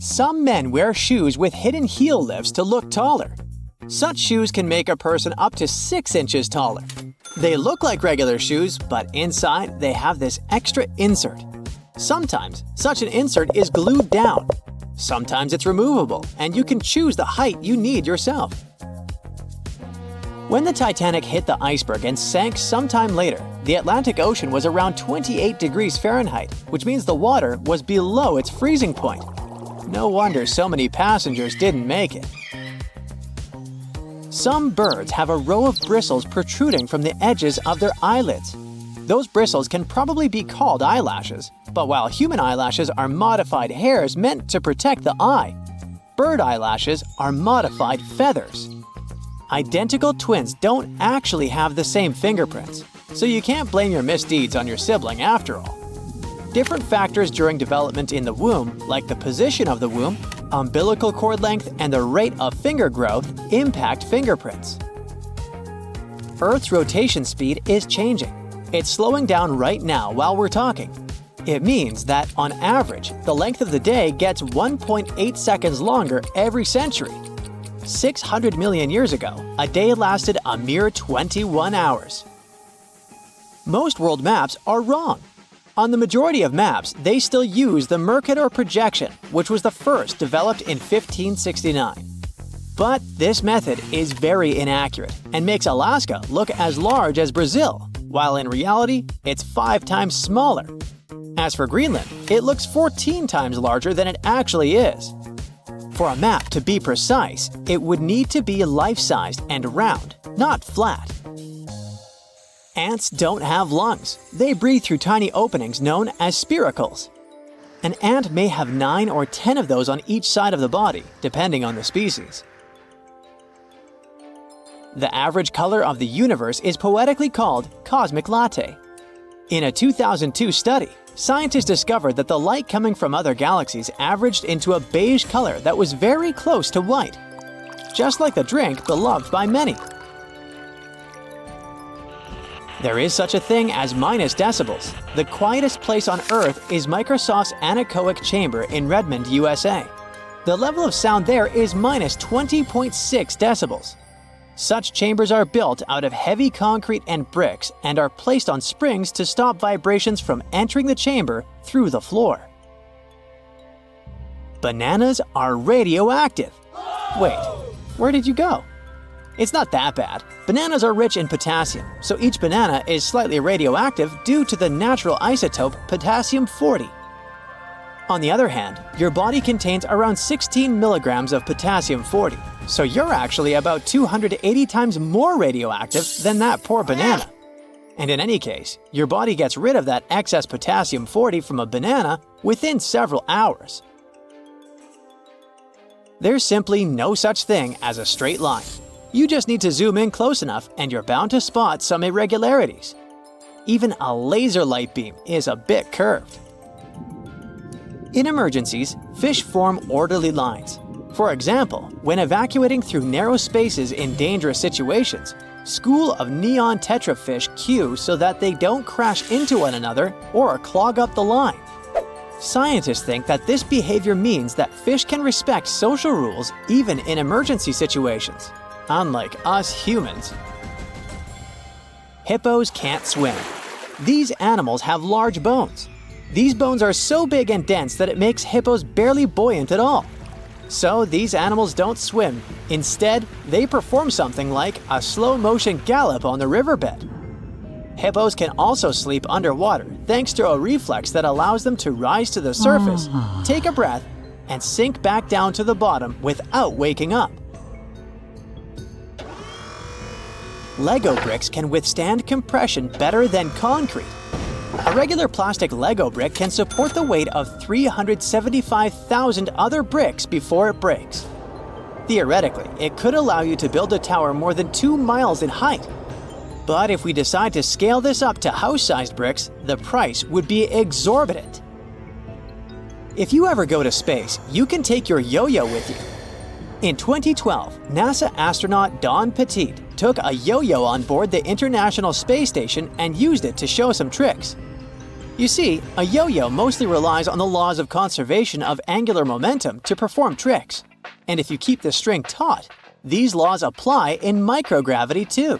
Some men wear shoes with hidden heel lifts to look taller. Such shoes can make a person up to 6 inches taller. They look like regular shoes, but inside they have this extra insert. Sometimes such an insert is glued down. Sometimes it's removable, and you can choose the height you need yourself. When the Titanic hit the iceberg and sank sometime later, the Atlantic Ocean was around 28 degrees Fahrenheit, which means the water was below its freezing point. No wonder so many passengers didn't make it. Some birds have a row of bristles protruding from the edges of their eyelids. Those bristles can probably be called eyelashes, but while human eyelashes are modified hairs meant to protect the eye, bird eyelashes are modified feathers. Identical twins don't actually have the same fingerprints, so you can't blame your misdeeds on your sibling after all. Different factors during development in the womb, like the position of the womb, umbilical cord length, and the rate of finger growth, impact fingerprints. Earth's rotation speed is changing. It's slowing down right now while we're talking. It means that, on average, the length of the day gets 1.8 seconds longer every century. 600 million years ago, a day lasted a mere 21 hours. Most world maps are wrong. On the majority of maps, they still use the Mercator projection, which was the first developed in 1569. But this method is very inaccurate and makes Alaska look as large as Brazil, while in reality, it's 5 times smaller. As for Greenland, it looks 14 times larger than it actually is. For a map to be precise, it would need to be life-sized and round, not flat. Ants don't have lungs. They breathe through tiny openings known as spiracles. An ant may have 9 or 10 of those on each side of the body, depending on the species. The average color of the universe is poetically called cosmic latte. In a 2002 study, scientists discovered that the light coming from other galaxies averaged into a beige color that was very close to white, just like the drink beloved by many. There is such a thing as minus decibels. The quietest place on Earth is Microsoft's anechoic chamber in Redmond, USA. The level of sound there is minus 20.6 decibels. Such chambers are built out of heavy concrete and bricks and are placed on springs to stop vibrations from entering the chamber through the floor. Bananas are radioactive. Wait, where did you go? It's not that bad. Bananas are rich in potassium, so each banana is slightly radioactive due to the natural isotope potassium-40. On the other hand, your body contains around 16 milligrams of potassium-40, so you're actually about 280 times more radioactive than that poor banana. And in any case, your body gets rid of that excess potassium-40 from a banana within several hours. There's simply no such thing as a straight line. You just need to zoom in close enough and you're bound to spot some irregularities. Even a laser light beam is a bit curved. In emergencies, fish form orderly lines. For example, when evacuating through narrow spaces in dangerous situations, school of neon tetrafish queue so that they don't crash into one another or clog up the line. Scientists think that this behavior means that fish can respect social rules even in emergency situations, unlike us humans. Hippos can't swim. These animals have large bones. These bones are so big and dense that it makes hippos barely buoyant at all. So these animals don't swim. Instead, they perform something like a slow-motion gallop on the riverbed. Hippos can also sleep underwater thanks to a reflex that allows them to rise to the surface, take a breath, and sink back down to the bottom without waking up. Lego bricks can withstand compression better than concrete. A regular plastic Lego brick can support the weight of 375,000 other bricks before it breaks. Theoretically, it could allow you to build a tower more than 2 miles in height. But if we decide to scale this up to house-sized bricks, the price would be exorbitant. If you ever go to space, you can take your yo-yo with you. In 2012, NASA astronaut Don Petit took a yo-yo on board the International Space Station and used it to show some tricks. You see, a yo-yo mostly relies on the laws of conservation of angular momentum to perform tricks. And if you keep the string taut, these laws apply in microgravity too.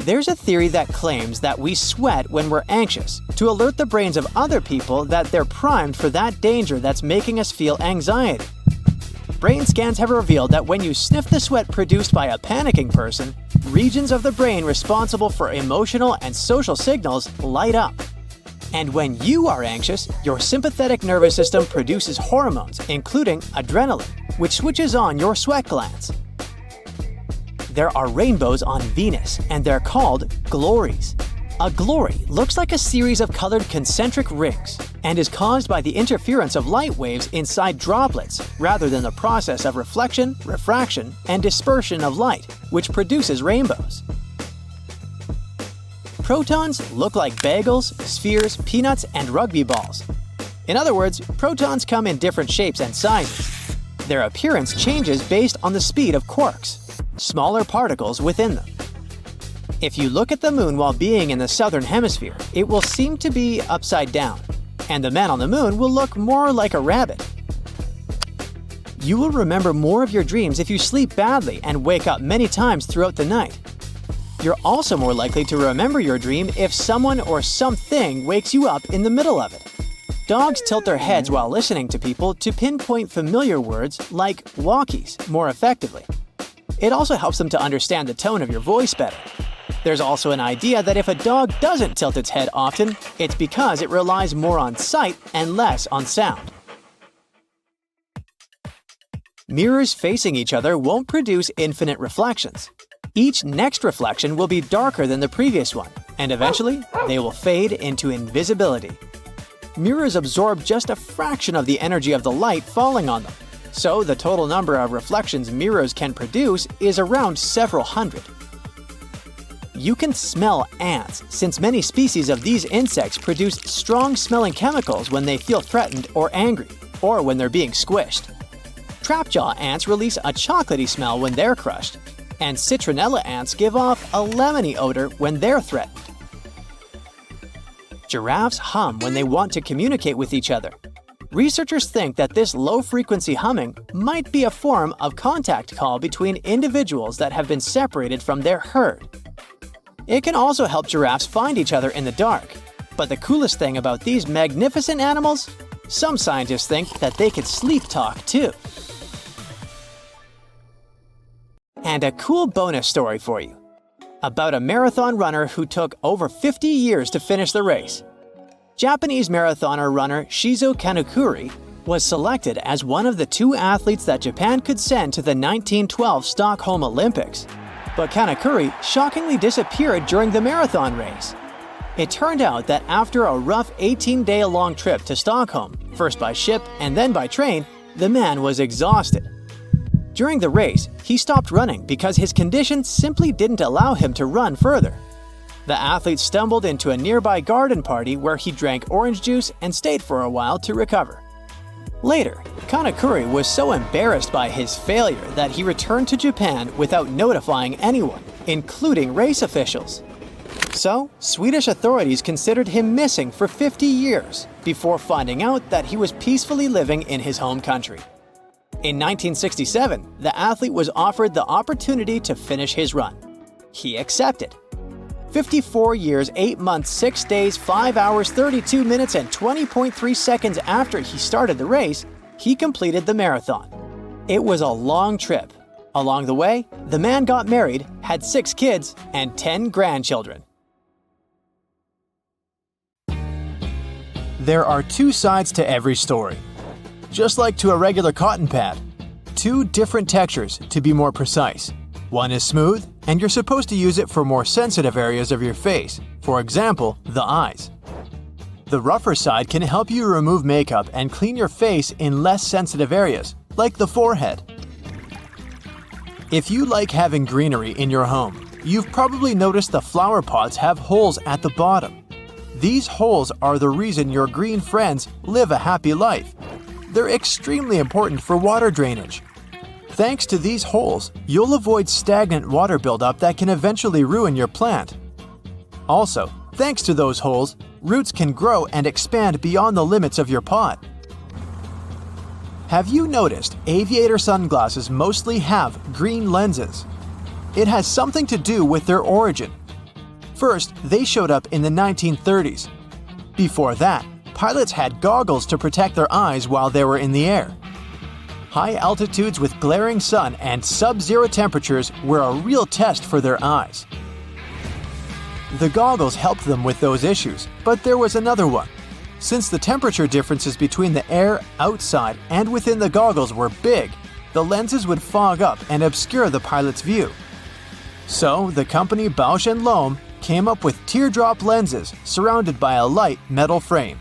There's a theory that claims that we sweat when we're anxious to alert the brains of other people that they're primed for that danger that's making us feel anxiety. Brain scans have revealed that when you sniff the sweat produced by a panicking person, regions of the brain responsible for emotional and social signals light up. And when you are anxious, your sympathetic nervous system produces hormones, including adrenaline, which switches on your sweat glands. There are rainbows on Venus, and they're called glories. A glory looks like a series of colored concentric rings and is caused by the interference of light waves inside droplets rather than the process of reflection, refraction, and dispersion of light, which produces rainbows. Protons look like bagels, spheres, peanuts, and rugby balls. In other words, protons come in different shapes and sizes. Their appearance changes based on the speed of quirks, smaller particles within them. If you look at the moon while being in the southern hemisphere, it will seem to be upside down, and the man on the moon will look more like a rabbit. You will remember more of your dreams if you sleep badly and wake up many times throughout the night. You're also more likely to remember your dream if someone or something wakes you up in the middle of it. Dogs tilt their heads while listening to people to pinpoint familiar words like walkies more effectively. It also helps them to understand the tone of your voice better. There's also an idea that if a dog doesn't tilt its head often, it's because it relies more on sight and less on sound. Mirrors facing each other won't produce infinite reflections. Each next reflection will be darker than the previous one, and eventually, they will fade into invisibility. Mirrors absorb just a fraction of the energy of the light falling on them, so the total number of reflections mirrors can produce is around several hundred. You can smell ants, since many species of these insects produce strong-smelling chemicals when they feel threatened or angry, or when they're being squished. Trapjaw ants release a chocolatey smell when they're crushed, and citronella ants give off a lemony odor when they're threatened. Giraffes hum when they want to communicate with each other. Researchers think that this low-frequency humming might be a form of contact call between individuals that have been separated from their herd. It can also help giraffes find each other in the dark. But the coolest thing about these magnificent animals? Some scientists think that they could sleep talk too. And a cool bonus story for you. About a marathon runner who took over 50 years to finish the race. Japanese marathoner runner Shizo Kanekuri was selected as one of the 2 athletes that Japan could send to the 1912 Stockholm Olympics. But Kanekuri shockingly disappeared during the marathon race. It turned out that after a rough 18-day-long trip to Stockholm, first by ship and then by train, the man was exhausted. During the race, he stopped running because his condition simply didn't allow him to run further. The athlete stumbled into a nearby garden party where he drank orange juice and stayed for a while to recover. Later, Kanekuri was so embarrassed by his failure that he returned to Japan without notifying anyone, including race officials. So, Swedish authorities considered him missing for 50 years before finding out that he was peacefully living in his home country. In 1967, the athlete was offered the opportunity to finish his run. He accepted. 54 years, 8 months, 6 days, 5 hours, 32 minutes, and 20.3 seconds after he started the race, he completed the marathon. It was a long trip. Along the way, the man got married, had 6 kids, and 10 grandchildren. There are 2 sides to every story. Just like to a regular cotton pad. 2 different textures, to be more precise. One is smooth, and you're supposed to use it for more sensitive areas of your face, for example, the eyes. The rougher side can help you remove makeup and clean your face in less sensitive areas, like the forehead. If you like having greenery in your home, you've probably noticed the flower pots have holes at the bottom. These holes are the reason your green friends live a happy life. They're extremely important for water drainage. Thanks to these holes, you'll avoid stagnant water buildup that can eventually ruin your plant. Also, thanks to those holes, roots can grow and expand beyond the limits of your pot. Have you noticed aviator sunglasses mostly have green lenses? It has something to do with their origin. First, they showed up in the 1930s. Before that, pilots had goggles to protect their eyes while they were in the air. High altitudes with glaring sun and sub-zero temperatures were a real test for their eyes. The goggles helped them with those issues, but there was another one. Since the temperature differences between the air outside and within the goggles were big, the lenses would fog up and obscure the pilot's view. So, the company Bausch & Lomb came up with teardrop lenses surrounded by a light metal frame.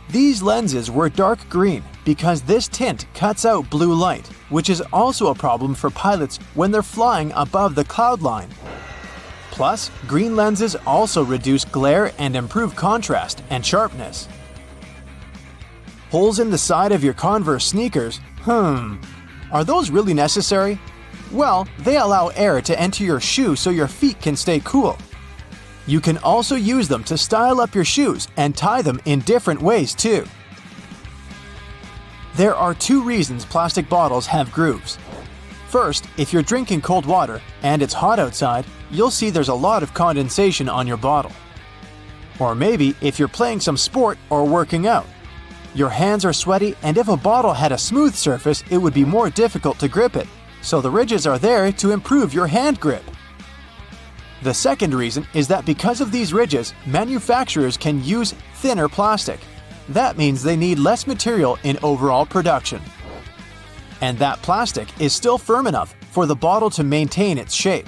These lenses were dark green because this tint cuts out blue light, which is also a problem for pilots when they're flying above the cloud line. Plus, green lenses also reduce glare and improve contrast and sharpness. Holes in the side of your Converse sneakers? Are those really necessary? Well, they allow air to enter your shoe so your feet can stay cool. You can also use them to style up your shoes and tie them in different ways too. There are two reasons plastic bottles have grooves. First, if you're drinking cold water and it's hot outside, you'll see there's a lot of condensation on your bottle. Or maybe if you're playing some sport or working out. Your hands are sweaty, and if a bottle had a smooth surface, it would be more difficult to grip it, so the ridges are there to improve your hand grip. The second reason is that because of these ridges, manufacturers can use thinner plastic. That means they need less material in overall production. And that plastic is still firm enough for the bottle to maintain its shape.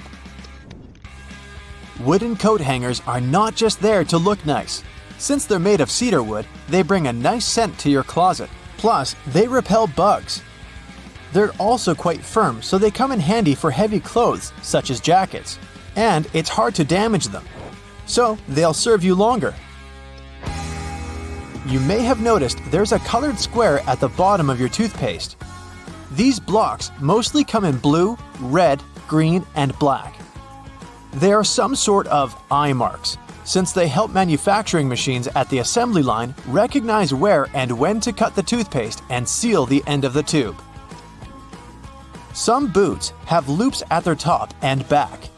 Wooden coat hangers are not just there to look nice. Since they're made of cedar wood, they bring a nice scent to your closet. Plus, they repel bugs. They're also quite firm, so they come in handy for heavy clothes, such as jackets. And it's hard to damage them. So, they'll serve you longer. You may have noticed there's a colored square at the bottom of your toothpaste. These blocks mostly come in blue, red, green, and black. They are some sort of eye marks, since they help manufacturing machines at the assembly line recognize where and when to cut the toothpaste and seal the end of the tube. Some boots have loops at their top and back.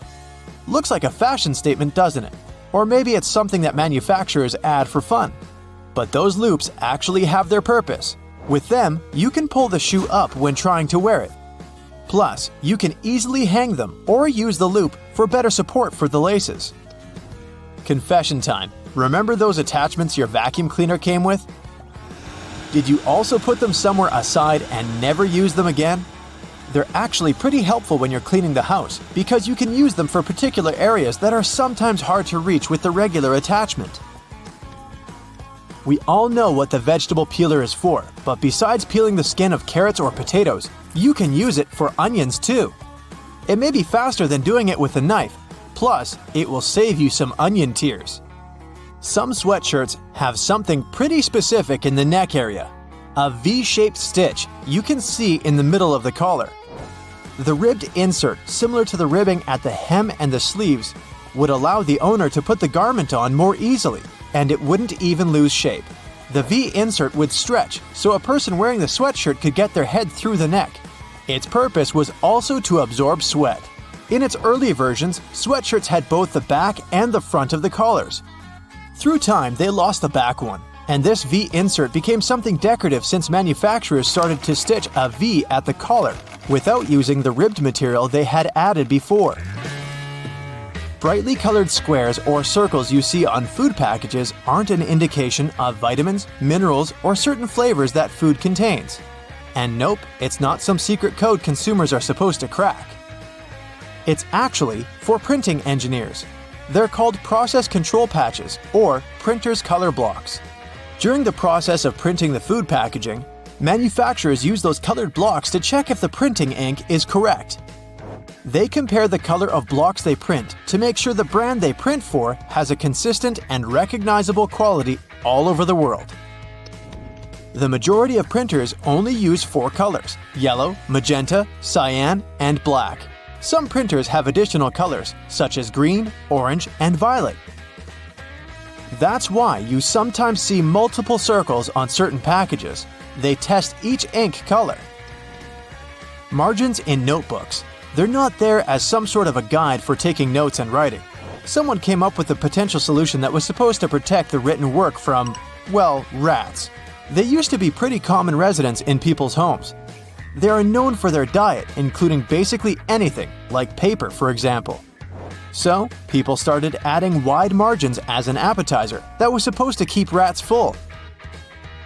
Looks like a fashion statement, doesn't it? Or maybe it's something that manufacturers add for fun. But those loops actually have their purpose. With them, you can pull the shoe up when trying to wear it. Plus, you can easily hang them or use the loop for better support for the laces. Confession time. Remember those attachments your vacuum cleaner came with? Did you also put them somewhere aside and never use them again? They're actually pretty helpful when you're cleaning the house because you can use them for particular areas that are sometimes hard to reach with the regular attachment. We all know what the vegetable peeler is for, but besides peeling the skin of carrots or potatoes, you can use it for onions too. It may be faster than doing it with a knife, plus it will save you some onion tears. Some sweatshirts have something pretty specific in the neck area. A V-shaped stitch you can see in the middle of the collar. The ribbed insert, similar to the ribbing at the hem and the sleeves, would allow the owner to put the garment on more easily, and it wouldn't even lose shape. The V-insert would stretch, so a person wearing the sweatshirt could get their head through the neck. Its purpose was also to absorb sweat. In its early versions, sweatshirts had both the back and the front of the collars. Through time, they lost the back one, and this V-insert became something decorative since manufacturers started to stitch a V at the collar without using the ribbed material they had added before. Brightly colored squares or circles you see on food packages aren't an indication of vitamins, minerals, or certain flavors that food contains. And nope, it's not some secret code consumers are supposed to crack. It's actually for printing engineers. They're called process control patches or printer's color blocks. During the process of printing the food packaging, manufacturers use those colored blocks to check if the printing ink is correct. They compare the color of blocks they print to make sure the brand they print for has a consistent and recognizable quality all over the world. The majority of printers only use 4 colors: yellow, magenta, cyan, and black. Some printers have additional colors, such as green, orange, and violet. That's why you sometimes see multiple circles on certain packages. They test each ink color. Margins in notebooks. They're not there as some sort of a guide for taking notes and writing. Someone came up with a potential solution that was supposed to protect the written work from, well, rats. They used to be pretty common residents in people's homes. They are known for their diet, including basically anything, like paper, for example. So, people started adding wide margins as an appetizer that was supposed to keep rats full.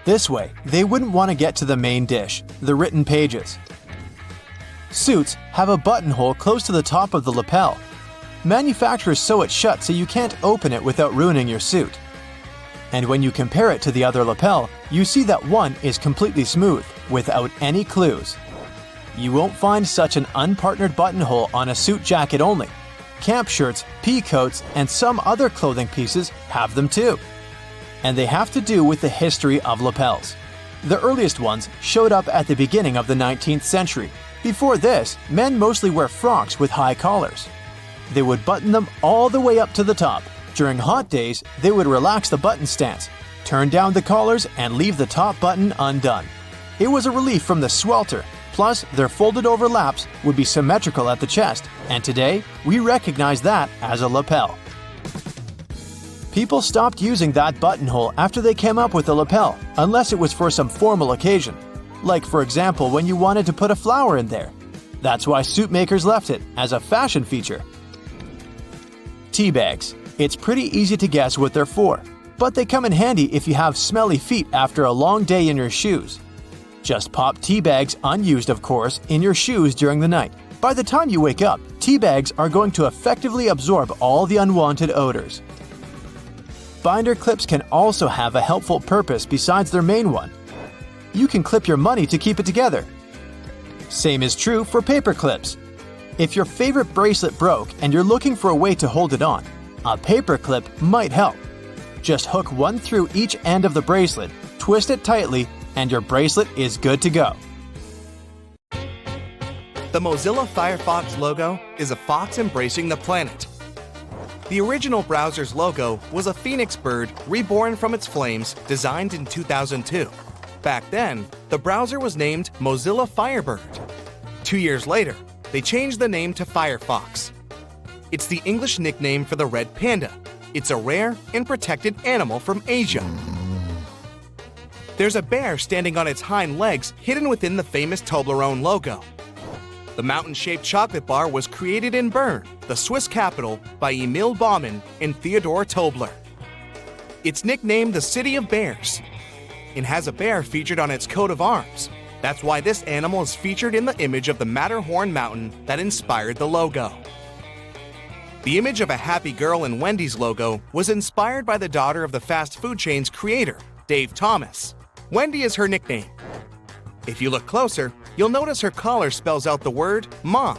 This way, they wouldn't want to get to the main dish, the written pages. Suits have a buttonhole close to the top of the lapel. Manufacturers sew it shut so you can't open it without ruining your suit. And when you compare it to the other lapel, you see that one is completely smooth, without any clues. You won't find such an unpartnered buttonhole on a suit jacket only. Camp shirts, pea coats, and some other clothing pieces have them too. And they have to do with the history of lapels. The earliest ones showed up at the beginning of the 19th century. Before this, men mostly wear frocks with high collars. They would button them all the way up to the top. During hot days, they would relax the button stance, turn down the collars, and leave the top button undone. It was a relief from the swelter, plus their folded over laps would be symmetrical at the chest, and today, we recognize that as a lapel. People stopped using that buttonhole after they came up with a lapel, unless it was for some formal occasion. Like, for example, when you wanted to put a flower in there. That's why suit makers left it, as a fashion feature. Tea bags. It's pretty easy to guess what they're for, but they come in handy if you have smelly feet after a long day in your shoes. Just pop tea bags, unused of course, in your shoes during the night. By the time you wake up, tea bags are going to effectively absorb all the unwanted odors. Binder clips can also have a helpful purpose besides their main one. You can clip your money to keep it together. Same is true for paper clips. If your favorite bracelet broke and you're looking for a way to hold it on, a paper clip might help. Just hook one through each end of the bracelet, twist it tightly, and your bracelet is good to go. The Mozilla Firefox logo is a fox embracing the planet. The original browser's logo was a phoenix bird reborn from its flames, designed in 2002. Back then, the browser was named Mozilla Firebird. 2 years later, they changed the name to Firefox. It's the English nickname for the red panda. It's a rare and protected animal from Asia. There's a bear standing on its hind legs hidden within the famous Toblerone logo. The mountain-shaped chocolate bar was created in Bern, the Swiss capital, by Emil Baumann and Theodor Tobler. It's nicknamed the City of Bears and has a bear featured on its coat of arms. That's why this animal is featured in the image of the Matterhorn mountain that inspired the logo. The image of a happy girl in Wendy's logo was inspired by the daughter of the fast food chain's creator, Dave Thomas. Wendy is her nickname. If you look closer, you'll notice her collar spells out the word Mom.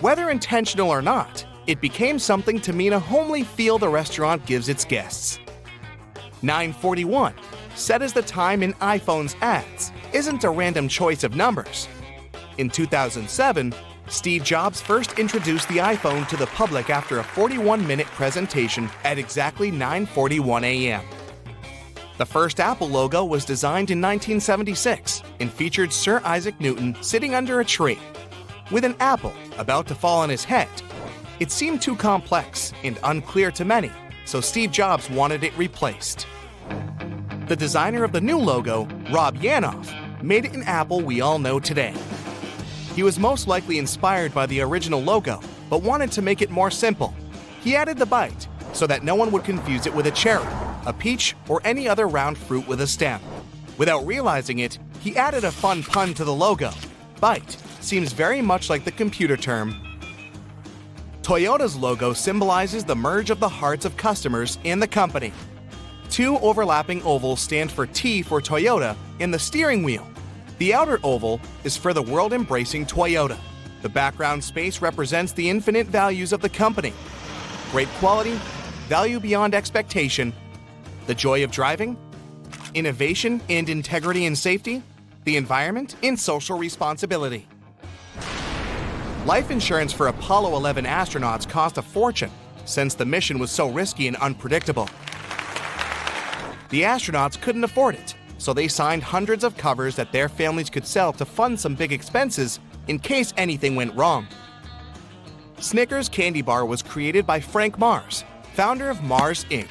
Whether intentional or not, it became something to mean a homely feel the restaurant gives its guests. 9:41, set as the time in iPhone's ads, isn't a random choice of numbers. In 2007, Steve Jobs first introduced the iPhone to the public after a 41-minute presentation at exactly 9:41 a.m. The first Apple logo was designed in 1976 and featured Sir Isaac Newton sitting under a tree, with an apple about to fall on his head. It seemed too complex and unclear to many, so Steve Jobs wanted it replaced. The designer of the new logo, Rob Yanoff, made an apple we all know today. He was most likely inspired by the original logo, but wanted to make it more simple. He added the bite so that no one would confuse it with a cherry, a peach, or any other round fruit with a stem. Without realizing it, he added a fun pun to the logo. Bite seems very much like the computer term. Toyota's logo symbolizes the merge of the hearts of customers and the company. Two overlapping ovals stand for T for Toyota and the steering wheel. The outer oval is for the world-embracing Toyota. The background space represents the infinite values of the company. Great quality, value beyond expectation, the joy of driving, innovation and integrity and safety, the environment and social responsibility. Life insurance for Apollo 11 astronauts cost a fortune, since the mission was so risky and unpredictable. The astronauts couldn't afford it, so they signed hundreds of covers that their families could sell to fund some big expenses in case anything went wrong. Snickers candy bar was created by Frank Mars, founder of Mars Inc.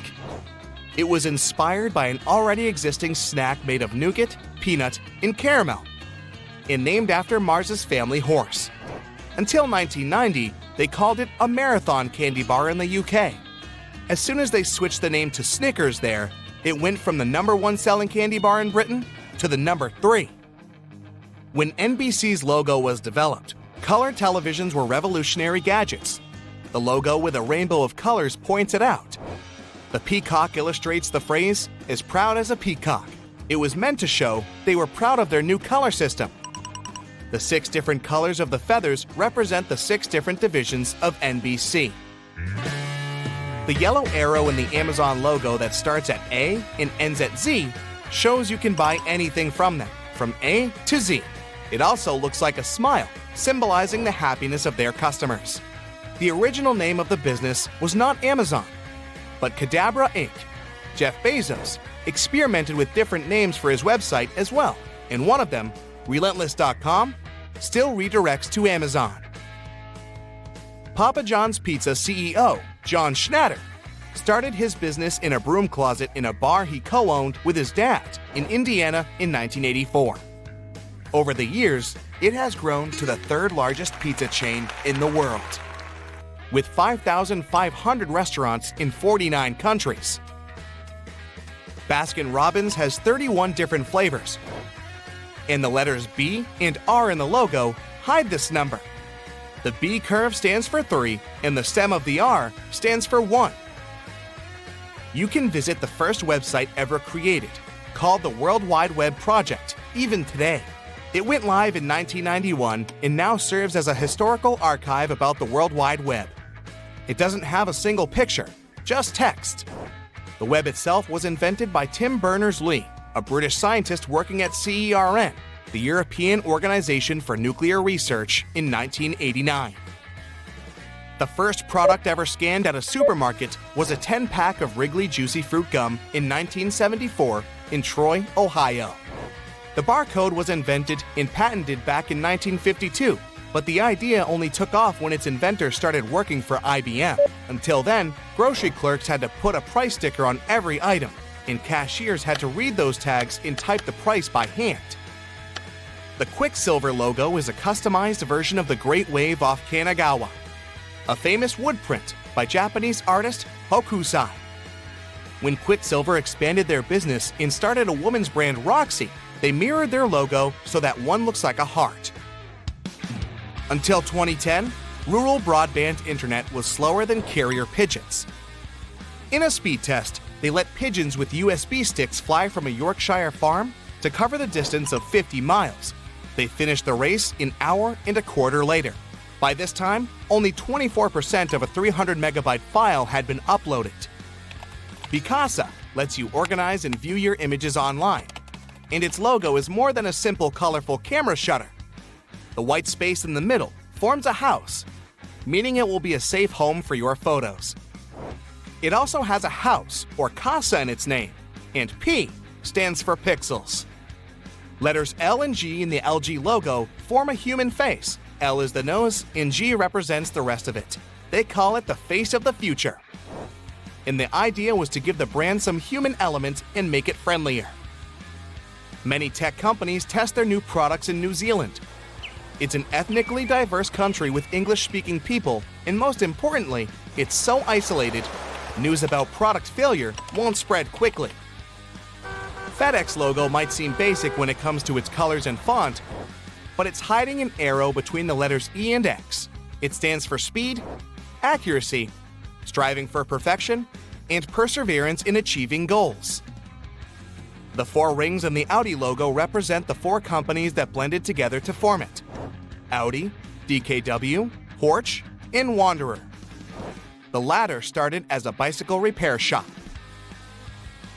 It was inspired by an already existing snack made of nougat, peanut, and caramel, and named after Mars's family horse. Until 1990, they called it a marathon candy bar in the UK. As soon as they switched the name to Snickers there, it went from the #1 selling candy bar in Britain to the #3. When NBC's logo was developed, color televisions were revolutionary gadgets. The logo with a rainbow of colors points it out. The peacock illustrates the phrase, "as proud as a peacock." It was meant to show they were proud of their new color system. The 6 different colors of the feathers represent the 6 different divisions of NBC. The yellow arrow in the Amazon logo that starts at A and ends at Z shows you can buy anything from them, from A to Z. It also looks like a smile, symbolizing the happiness of their customers. The original name of the business was not Amazon, but Cadabra Inc. Jeff Bezos experimented with different names for his website as well, and one of them, Relentless.com, still redirects to Amazon. Papa John's Pizza CEO, John Schnatter, started his business in a broom closet in a bar he co-owned with his dad in Indiana in 1984. Over the years, it has grown to the 3rd largest pizza chain in the world, with 5,500 restaurants in 49 countries. Baskin-Robbins has 31 different flavors, and the letters B and R in the logo hide this number. The B curve stands for 3, and the stem of the R stands for 1. You can visit the first website ever created, called the World Wide Web Project, even today. It went live in 1991 and now serves as a historical archive about the World Wide Web. It doesn't have a single picture, just text. The web itself was invented by Tim Berners-Lee, a British scientist working at CERN, the European Organization for Nuclear Research, in 1989. The first product ever scanned at a supermarket was a 10-pack of Wrigley Juicy Fruit Gum in 1974 in Troy, Ohio. The barcode was invented and patented back in 1952, but the idea only took off when its inventor started working for IBM. Until then, grocery clerks had to put a price sticker on every item, and cashiers had to read those tags and type the price by hand. The Quicksilver logo is a customized version of the Great Wave off Kanagawa, a famous wood print by Japanese artist Hokusai. When Quicksilver expanded their business and started a woman's brand Roxy, they mirrored their logo so that one looks like a heart. Until 2010, rural broadband internet was slower than carrier pigeons. In a speed test, they let pigeons with USB sticks fly from a Yorkshire farm to cover the distance of 50 miles. They finished the race an hour and a quarter later. By this time, only 24% of a 300 megabyte file had been uploaded. Picasa lets you organize and view your images online, and its logo is more than a simple colorful camera shutter. The white space in the middle forms a house, meaning it will be a safe home for your photos. It also has a house or casa in its name, and P stands for pixels. Letters L and G in the LG logo form a human face. L is the nose, and G represents the rest of it. They call it the face of the future. And the idea was to give the brand some human element and make it friendlier. Many tech companies test their new products in New Zealand. It's an ethnically diverse country with English-speaking people, and most importantly, it's so isolated, news about product failure won't spread quickly. FedEx logo might seem basic when it comes to its colors and font, but it's hiding an arrow between the letters E and X. It stands for speed, accuracy, striving for perfection, and perseverance in achieving goals. The 4 rings in the Audi logo represent the 4 companies that blended together to form it: Audi, DKW, Porsche, and Wanderer. The latter started as a bicycle repair shop.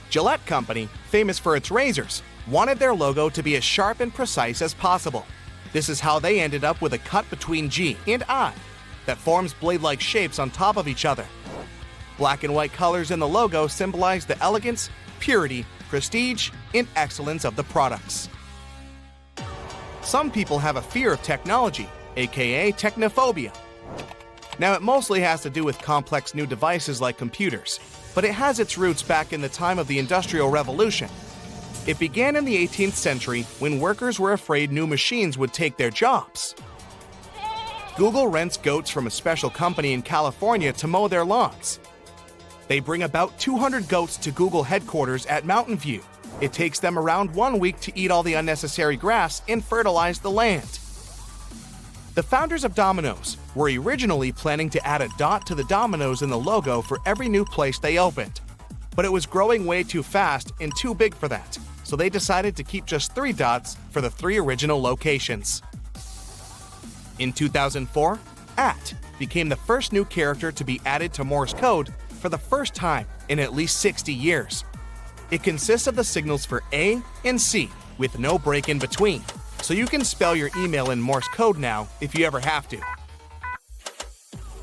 Gillette Company, famous for its razors, wanted their logo to be as sharp and precise as possible. This is how they ended up with a cut between G and I that forms blade-like shapes on top of each other. Black and white colors in the logo symbolize the elegance, purity, prestige, and excellence of the products. Some people have a fear of technology, aka technophobia. Now, it mostly has to do with complex new devices like computers, but it has its roots back in the time of the Industrial Revolution. It began in the 18th century when workers were afraid new machines would take their jobs. Google rents goats from a special company in California to mow their lawns. They bring about 200 goats to Google headquarters at Mountain View. It takes them around 1 week to eat all the unnecessary grass and fertilize the land. The founders of Domino's were originally planning to add a dot to the Domino's in the logo for every new place they opened. But it was growing way too fast and too big for that, so they decided to keep just 3 dots for the 3 original locations. In 2004, @ became the first new character to be added to Morse code for the first time in at least 60 years. It consists of the signals for A and C with no break in between, so you can spell your email in Morse code now if you ever have to.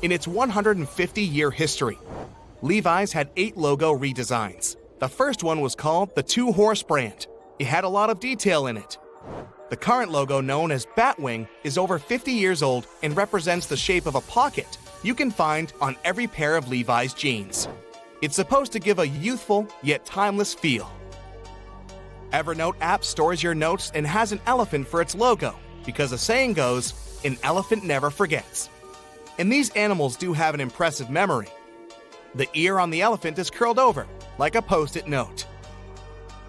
In its 150-year history, Levi's had 8 logo redesigns. The first one was called the Two Horse brand. It had a lot of detail in it. The current logo, known as Batwing, is over 50 years old and represents the shape of a pocket you can find on every pair of Levi's jeans. It's supposed to give a youthful yet timeless feel. Evernote app stores your notes and has an elephant for its logo because the saying goes, "An elephant never forgets." And these animals do have an impressive memory. The ear on the elephant is curled over, like a post-it note.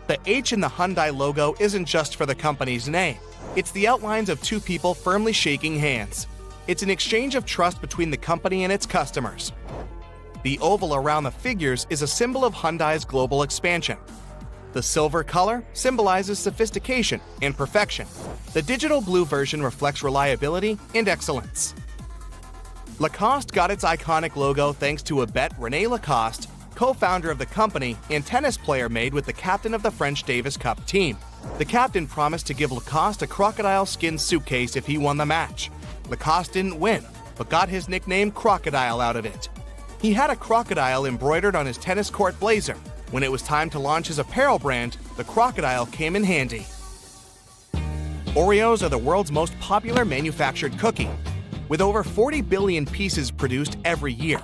The H in the Hyundai logo isn't just for the company's name. It's the outlines of 2 people firmly shaking hands. It's an exchange of trust between the company and its customers. The oval around the figures is a symbol of Hyundai's global expansion. The silver color symbolizes sophistication and perfection. The digital blue version reflects reliability and excellence. Lacoste got its iconic logo thanks to a bet René Lacoste, co-founder of the company and tennis player, made with the captain of the French Davis Cup team. The captain promised to give Lacoste a crocodile skin suitcase if he won the match. Lacoste didn't win, but got his nickname Crocodile out of it. He had a crocodile embroidered on his tennis court blazer. When it was time to launch his apparel brand, the crocodile came in handy. Oreos are the world's most popular manufactured cookie, with over 40 billion pieces produced every year.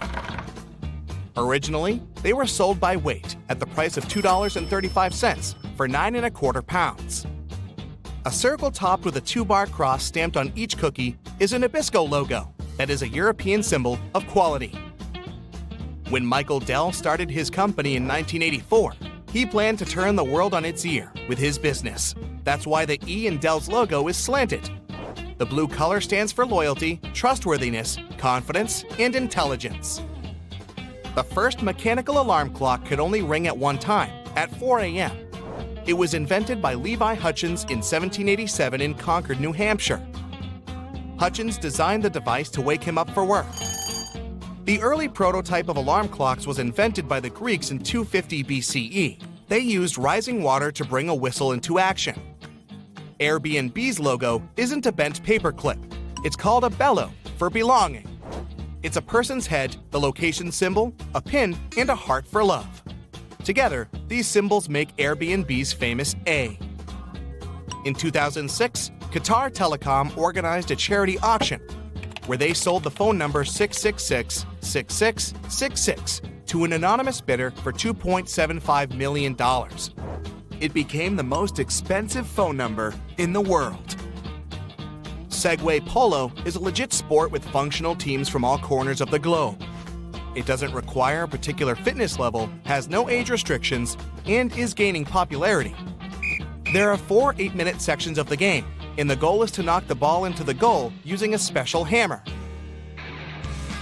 Originally, they were sold by weight at the price of $2.35 for 9¼ pounds. A circle topped with a 2-bar cross stamped on each cookie is a Nabisco logo that is a European symbol of quality. When Michael Dell started his company in 1984, he planned to turn the world on its ear with his business. That's why the E in Dell's logo is slanted. The blue color stands for loyalty, trustworthiness, confidence, and intelligence. The first mechanical alarm clock could only ring at one time, at 4 a.m. It was invented by Levi Hutchins in 1787 in Concord, New Hampshire. Hutchins designed the device to wake him up for work. The early prototype of alarm clocks was invented by the Greeks in 250 BCE. They used rising water to bring a whistle into action. Airbnb's logo isn't a bent paperclip. It's called a bellow for belonging. It's a person's head, the location symbol, a pin, and a heart for love. Together, these symbols make Airbnb's famous A. In 2006, Qatar Telecom organized a charity auction where they sold the phone number 666-6666 to an anonymous bidder for $2.75 million. It became the most expensive phone number in the world. Segway Polo is a legit sport with functional teams from all corners of the globe. It doesn't require a particular fitness level, has no age restrictions, and is gaining popularity. There are 4 8-minute sections of the game, and the goal is to knock the ball into the goal using a special hammer.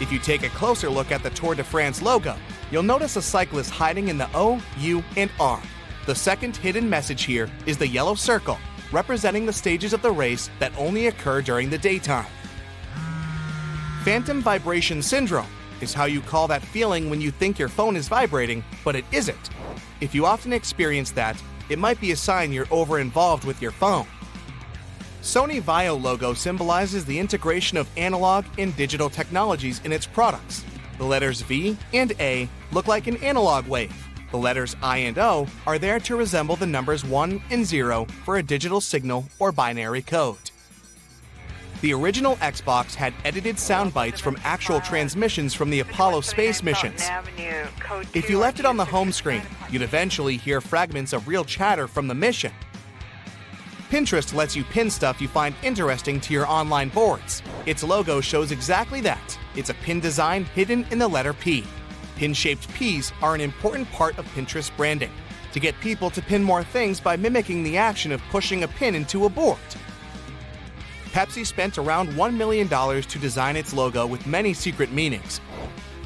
If you take a closer look at the Tour de France logo, you'll notice a cyclist hiding in the O, U, and R. The second hidden message here is the yellow circle, representing the stages of the race that only occur during the daytime. Phantom vibration syndrome is how you call that feeling when you think your phone is vibrating, but it isn't. If you often experience that, it might be a sign you're over-involved with your phone. Sony Vaio logo symbolizes the integration of analog and digital technologies in its products. The letters V and A look like an analog wave, The letters I and O are there to resemble the numbers 1 and 0 for a digital signal or binary code. The original Xbox had edited sound bites from actual transmissions from the Apollo space missions. If you left it on the home screen, you'd eventually hear fragments of real chatter from the mission. Pinterest lets you pin stuff you find interesting to your online boards. Its logo shows exactly that. It's a pin design hidden in the letter P. Pin-shaped Ps are an important part of Pinterest branding, to get people to pin more things by mimicking the action of pushing a pin into a board. Pepsi spent around $1 million to design its logo with many secret meanings.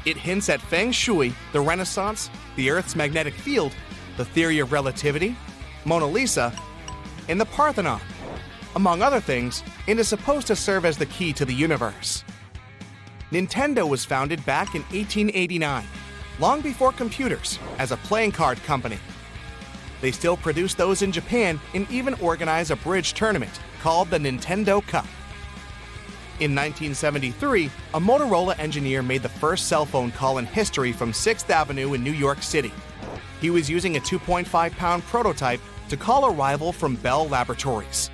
It hints at Feng Shui, the Renaissance, the Earth's magnetic field, the theory of relativity, Mona Lisa, and the Parthenon. Among other things, it is supposed to serve as the key to the universe. Nintendo was founded back in 1889, long before computers, as a playing card company. They still produce those in Japan and even organize a bridge tournament called the Nintendo Cup. In 1973, a Motorola engineer made the first cell phone call in history from 6th Avenue in New York City. He was using a 2.5-pound prototype to call a rival from Bell Laboratories.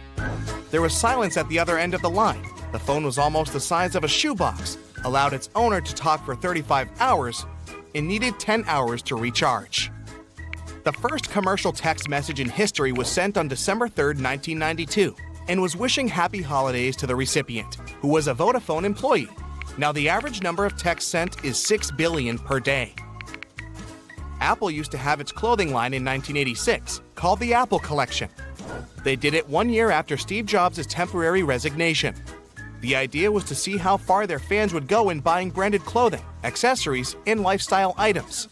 There was silence at the other end of the line. The phone was almost the size of a shoebox, allowed its owner to talk for 35 hours, and needed 10 hours to recharge. The first commercial text message in history was sent on December 3, 1992, and was wishing happy holidays to the recipient, who was a Vodafone employee. Now the average number of texts sent is 6 billion per day. Apple used to have its clothing line in 1986, called the Apple Collection. They did it 1 year after Steve Jobs' temporary resignation. The idea was to see how far their fans would go in buying branded clothing, accessories, and lifestyle items.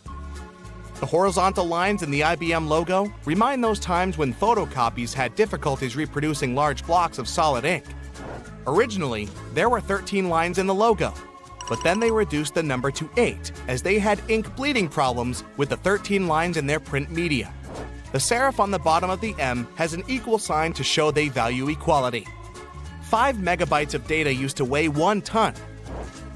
The horizontal lines in the IBM logo remind those times when photocopies had difficulties reproducing large blocks of solid ink. Originally, there were 13 lines in the logo, but then they reduced the number to 8 as they had ink bleeding problems with the 13 lines in their print media. The serif on the bottom of the M has an equal sign to show they value equality. 5 megabytes of data used to weigh 1 ton.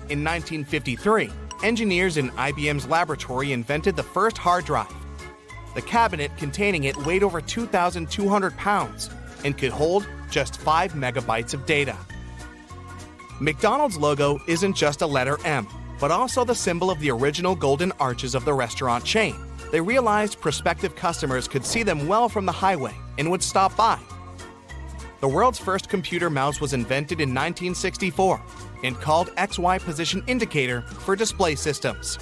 In 1953, engineers in IBM's laboratory invented the first hard drive. The cabinet containing it weighed over 2,200 pounds and could hold just 5 megabytes of data. McDonald's logo isn't just a letter M, but also the symbol of the original golden arches of the restaurant chain. They realized prospective customers could see them well from the highway and would stop by. The world's first computer mouse was invented in 1964 and called XY position indicator for display systems.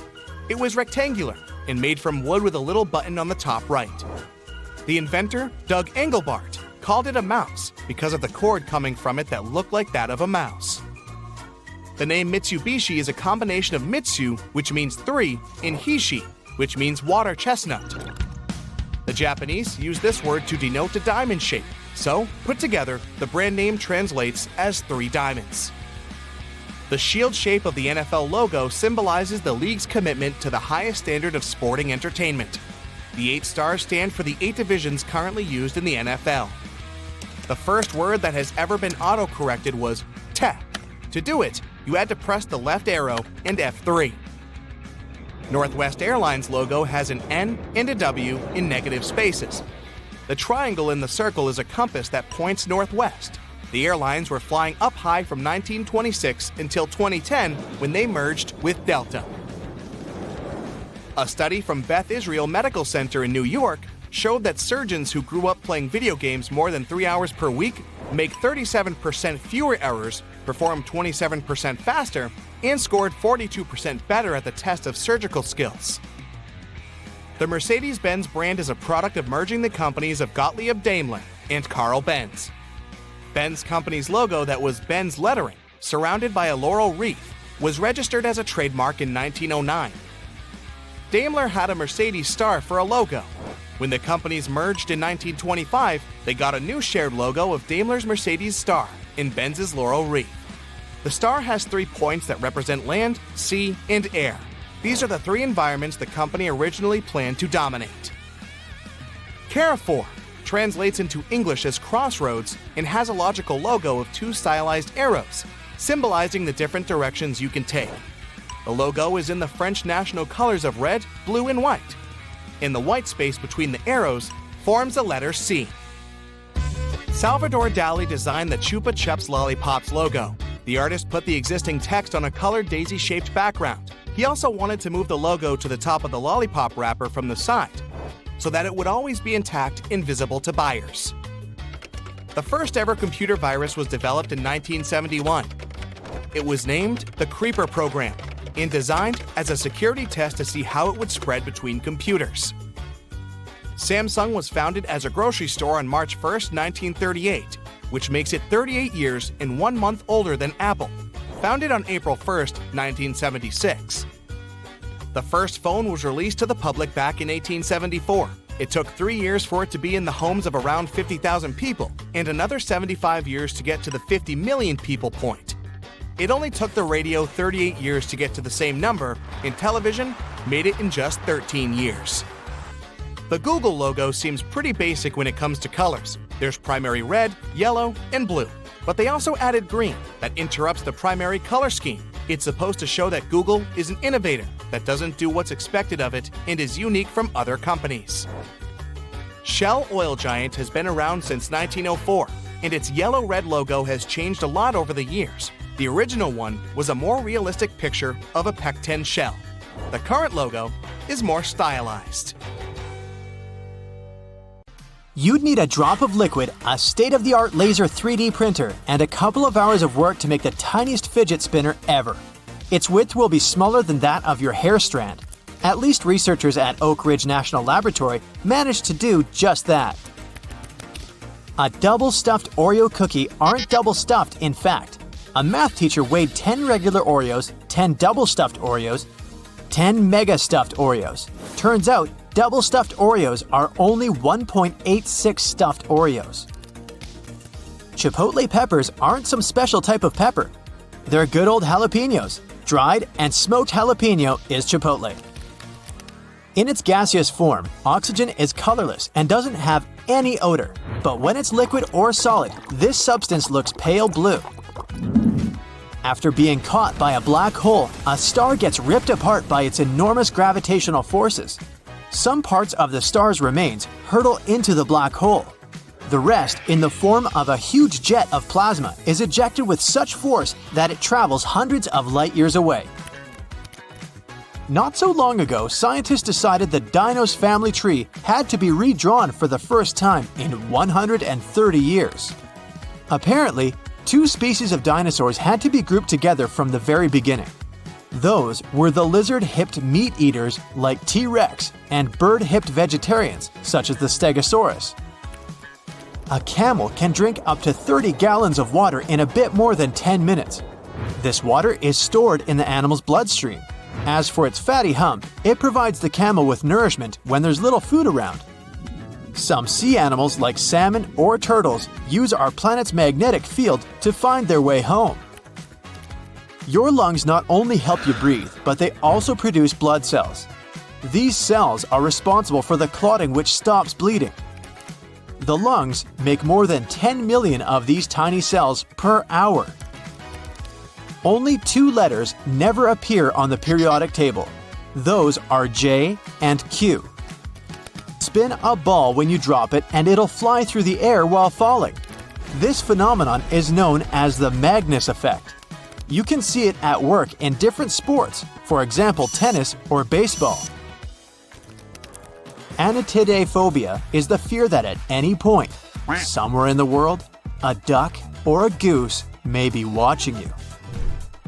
It was rectangular and made from wood with a little button on the top right. The inventor, Doug Engelbart, called it a mouse because of the cord coming from it that looked like that of a mouse. The name Mitsubishi is a combination of Mitsu, which means 3, and Hishi, which means water chestnut. The Japanese use this word to denote a diamond shape, so, put together, the brand name translates as 3 diamonds. The shield shape of the NFL logo symbolizes the league's commitment to the highest standard of sporting entertainment. The 8 stars stand for the 8 divisions currently used in the NFL. The first word that has ever been auto-corrected was te. To do it, you had to press the left arrow and F3. Northwest Airlines logo has an N and a W in negative spaces. The triangle in the circle is a compass that points northwest. The airlines were flying up high from 1926 until 2010 when they merged with Delta. A study from Beth Israel Medical Center in New York showed that surgeons who grew up playing video games more than 3 hours per week make 37% fewer errors, perform 27% faster, and scored 42% better at the test of surgical skills. The Mercedes-Benz brand is a product of merging the companies of Gottlieb Daimler and Carl Benz. Benz company's logo that was Benz lettering, surrounded by a laurel wreath, was registered as a trademark in 1909. Daimler had a Mercedes star for a logo. When the companies merged in 1925, they got a new shared logo of Daimler's Mercedes star and Benz's laurel wreath. The star has 3 points that represent land, sea, and air. These are the 3 environments the company originally planned to dominate. Carrefour translates into English as crossroads and has a logical logo of 2 stylized arrows, symbolizing the different directions you can take. The logo is in the French national colors of red, blue, and white. In the white space between the arrows forms the letter C. Salvador Dali designed the Chupa Chups Lollipops logo. The artist put the existing text on a colored daisy-shaped background. He also wanted to move the logo to the top of the lollipop wrapper from the side, so that it would always be intact, invisible to buyers. The first ever computer virus was developed in 1971. It was named the Creeper program and designed as a security test to see how it would spread between computers. Samsung was founded as a grocery store on March 1, 1938, which makes it 38 years and 1 month older than Apple, founded on April 1, 1976. The first phone was released to the public back in 1874. It took 3 years for it to be in the homes of around 50,000 people, and another 75 years to get to the 50 million people point. It only took the radio 38 years to get to the same number, and television made it in just 13 years. The Google logo seems pretty basic when it comes to colors. There's primary red, yellow, and blue. But they also added green that interrupts the primary color scheme. It's supposed to show that Google is an innovator that doesn't do what's expected of it and is unique from other companies. Shell Oil Giant has been around since 1904, and its yellow-red logo has changed a lot over the years. The original one was a more realistic picture of a pecten shell. The current logo is more stylized. You'd need a drop of liquid, a state-of-the-art laser 3D printer, and a couple of hours of work to make the tiniest fidget spinner ever. Its width will be smaller than that of your hair strand. At least researchers at Oak Ridge National Laboratory managed to do just that. A double-stuffed Oreo cookie aren't double-stuffed, in fact. A math teacher weighed 10 regular Oreos, 10 double-stuffed Oreos, 10 mega-stuffed Oreos. Turns out, double-stuffed Oreos are only 1.86 stuffed Oreos. Chipotle peppers aren't some special type of pepper. They're good old jalapenos. Dried and smoked jalapeno is chipotle. In its gaseous form, oxygen is colorless and doesn't have any odor. But when it's liquid or solid, this substance looks pale blue. After being caught by a black hole, a star gets ripped apart by its enormous gravitational forces. Some parts of the star's remains hurtle into the black hole. The rest, in the form of a huge jet of plasma, is ejected with such force that it travels hundreds of light years away. Not so long ago, scientists decided the dino's family tree had to be redrawn for the first time in 130 years. Apparently, 2 species of dinosaurs had to be grouped together from the very beginning. Those were the lizard-hipped meat-eaters like T-Rex and bird-hipped vegetarians such as the Stegosaurus. A camel can drink up to 30 gallons of water in a bit more than 10 minutes. This water is stored in the animal's bloodstream. As for its fatty hump, it provides the camel with nourishment when there's little food around. Some sea animals like salmon or turtles use our planet's magnetic field to find their way home. Your lungs not only help you breathe, but they also produce blood cells. These cells are responsible for the clotting which stops bleeding. The lungs make more than 10 million of these tiny cells per hour. Only 2 letters never appear on the periodic table. Those are J and Q. Spin a ball when you drop it and it'll fly through the air while falling. This phenomenon is known as the Magnus effect. You can see it at work in different sports, for example tennis or baseball. Anatidaephobia is the fear that at any point, somewhere in the world, a duck or a goose may be watching you.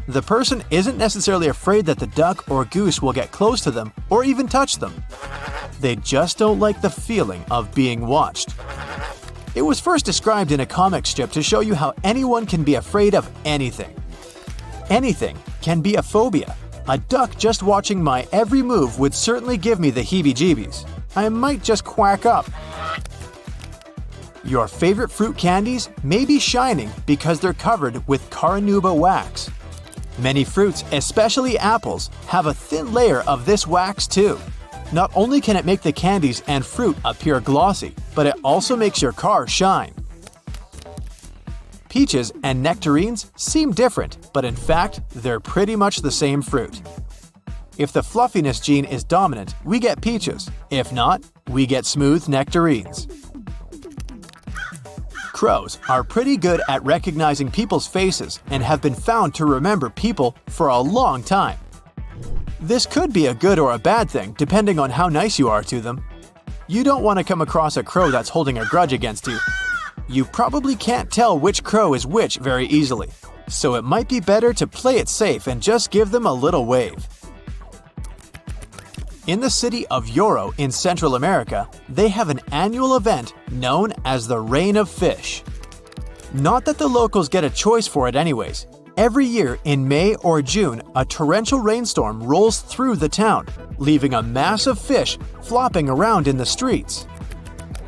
The person isn't necessarily afraid that the duck or goose will get close to them or even touch them. They just don't like the feeling of being watched. It was first described in a comic strip to show you how anyone can be afraid of anything. Anything can be a phobia. A duck just watching my every move would certainly give me the heebie-jeebies. I might just quack up. Your favorite fruit candies may be shining because they're covered with carnauba wax. Many fruits, especially apples, have a thin layer of this wax too. Not only can it make the candies and fruit appear glossy, but it also makes your car shine. Peaches and nectarines seem different, but in fact, they're pretty much the same fruit. If the fluffiness gene is dominant, we get peaches. If not, we get smooth nectarines. Crows are pretty good at recognizing people's faces and have been found to remember people for a long time. This could be a good or a bad thing depending on how nice you are to them. You don't want to come across a crow that's holding a grudge against you. You probably can't tell which crow is which very easily, so it might be better to play it safe and just give them a little wave. In the city of Yoro in Central America, they have an annual event known as the Rain of Fish. Not that the locals get a choice for it anyways. Every year in May or June, a torrential rainstorm rolls through the town, leaving a mass of fish flopping around in the streets.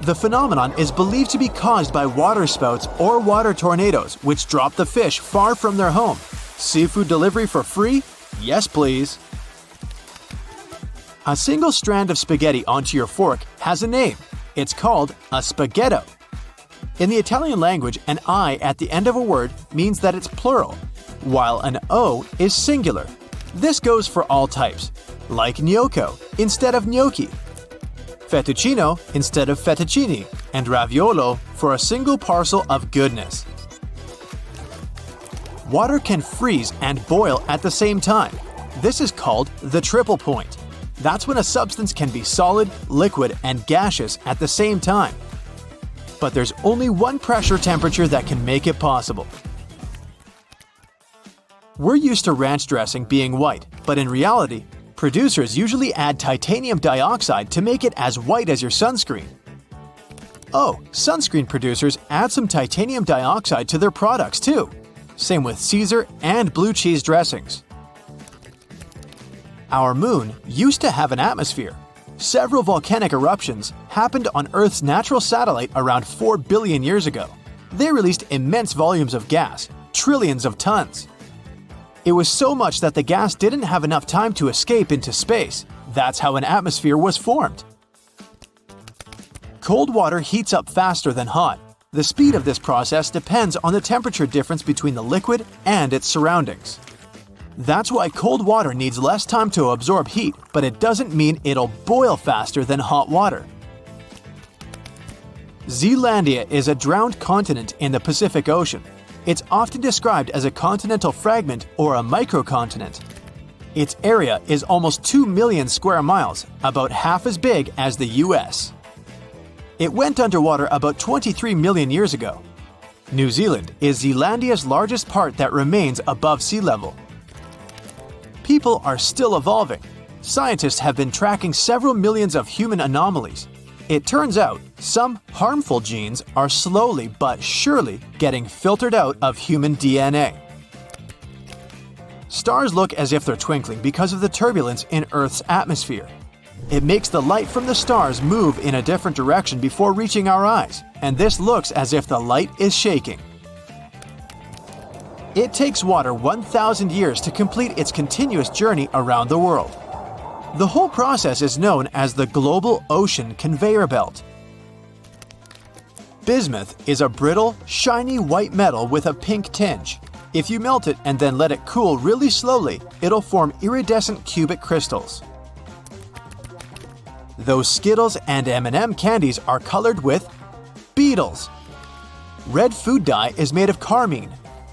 The phenomenon is believed to be caused by water spouts or water tornadoes, which drop the fish far from their home. Seafood delivery for free? Yes, please. A single strand of spaghetti onto your fork has a name. It's called a spaghetto. In the Italian language, an I at the end of a word means that it's plural, while an O is singular. This goes for all types, like gnocco instead of gnocchi, fettuccino instead of fettuccini, and raviolo for a single parcel of goodness. Water can freeze and boil at the same time. This is called the triple point. That's when a substance can be solid, liquid, and gaseous at the same time. But there's only one pressure temperature that can make it possible. We're used to ranch dressing being white, but in reality, producers usually add titanium dioxide to make it as white as your sunscreen. Oh, sunscreen producers add some titanium dioxide to their products too. Same with Caesar and blue cheese dressings. Our moon used to have an atmosphere. Several volcanic eruptions happened on Earth's natural satellite around 4 billion years ago. They released immense volumes of gas, trillions of tons. It was so much that the gas didn't have enough time to escape into space. That's how an atmosphere was formed. Cold water heats up faster than hot. The speed of this process depends on the temperature difference between the liquid and its surroundings. That's why cold water needs less time to absorb heat, but it doesn't mean it'll boil faster than hot water. Zealandia is a drowned continent in the Pacific Ocean. It's often described as a continental fragment or a microcontinent. Its area is almost 2 million square miles, about half as big as the US. It went underwater about 23 million years ago. New Zealand is Zealandia's largest part that remains above sea level. People are still evolving. Scientists have been tracking several millions of human anomalies. It turns out some harmful genes are slowly but surely getting filtered out of human DNA. Stars look as if they're twinkling because of the turbulence in Earth's atmosphere. It makes the light from the stars move in a different direction before reaching our eyes, and this looks as if the light is shaking. It takes water 1,000 years to complete its continuous journey around the world. The whole process is known as the global ocean conveyor belt. Bismuth is a brittle, shiny white metal with a pink tinge. If you melt it and then let it cool really slowly, it'll form iridescent cubic crystals. Those Skittles and M&M candies are colored with beetles. Red food dye is made of carmine,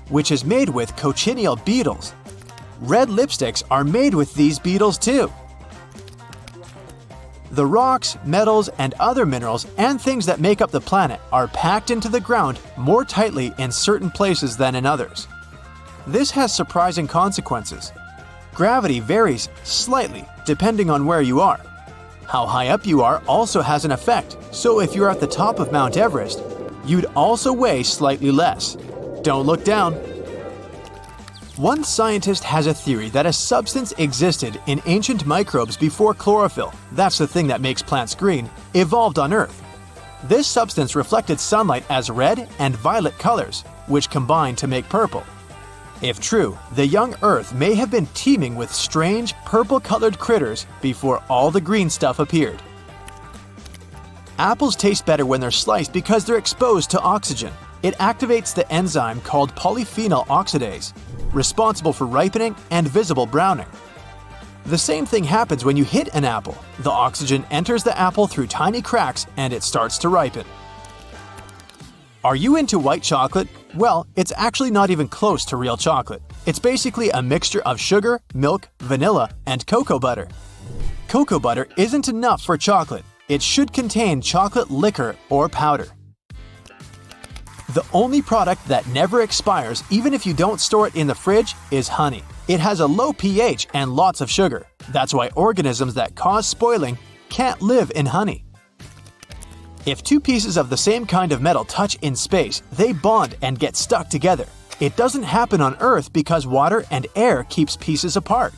which is made with cochineal beetles. Red lipsticks are made with these beetles too. The rocks, metals, and other minerals and things that make up the planet are packed into the ground more tightly in certain places than in others. This has surprising consequences. Gravity varies slightly depending on where you are. How high up you are also has an effect, so if you're at the top of Mount Everest, you'd also weigh slightly less. Don't look down. One scientist has a theory that a substance existed in ancient microbes before chlorophyll, that's the thing that makes plants green, evolved on Earth. This substance reflected sunlight as red and violet colors, which combined to make purple. If true, the young Earth may have been teeming with strange, purple-colored critters before all the green stuff appeared. Apples taste better when they're sliced because they're exposed to oxygen. It activates the enzyme called polyphenol oxidase, responsible for ripening and visible browning. The same thing happens when you hit an apple. The oxygen enters the apple through tiny cracks and it starts to ripen. Are you into white chocolate? Well, it's actually not even close to real chocolate. It's basically a mixture of sugar, milk, vanilla, and cocoa butter. Cocoa butter isn't enough for chocolate. It should contain chocolate liquor or powder. The only product that never expires, even if you don't store it in the fridge, is honey. It has a low pH and lots of sugar. That's why organisms that cause spoiling can't live in honey. If two pieces of the same kind of metal touch in space, they bond and get stuck together. It doesn't happen on Earth because water and air keeps pieces apart.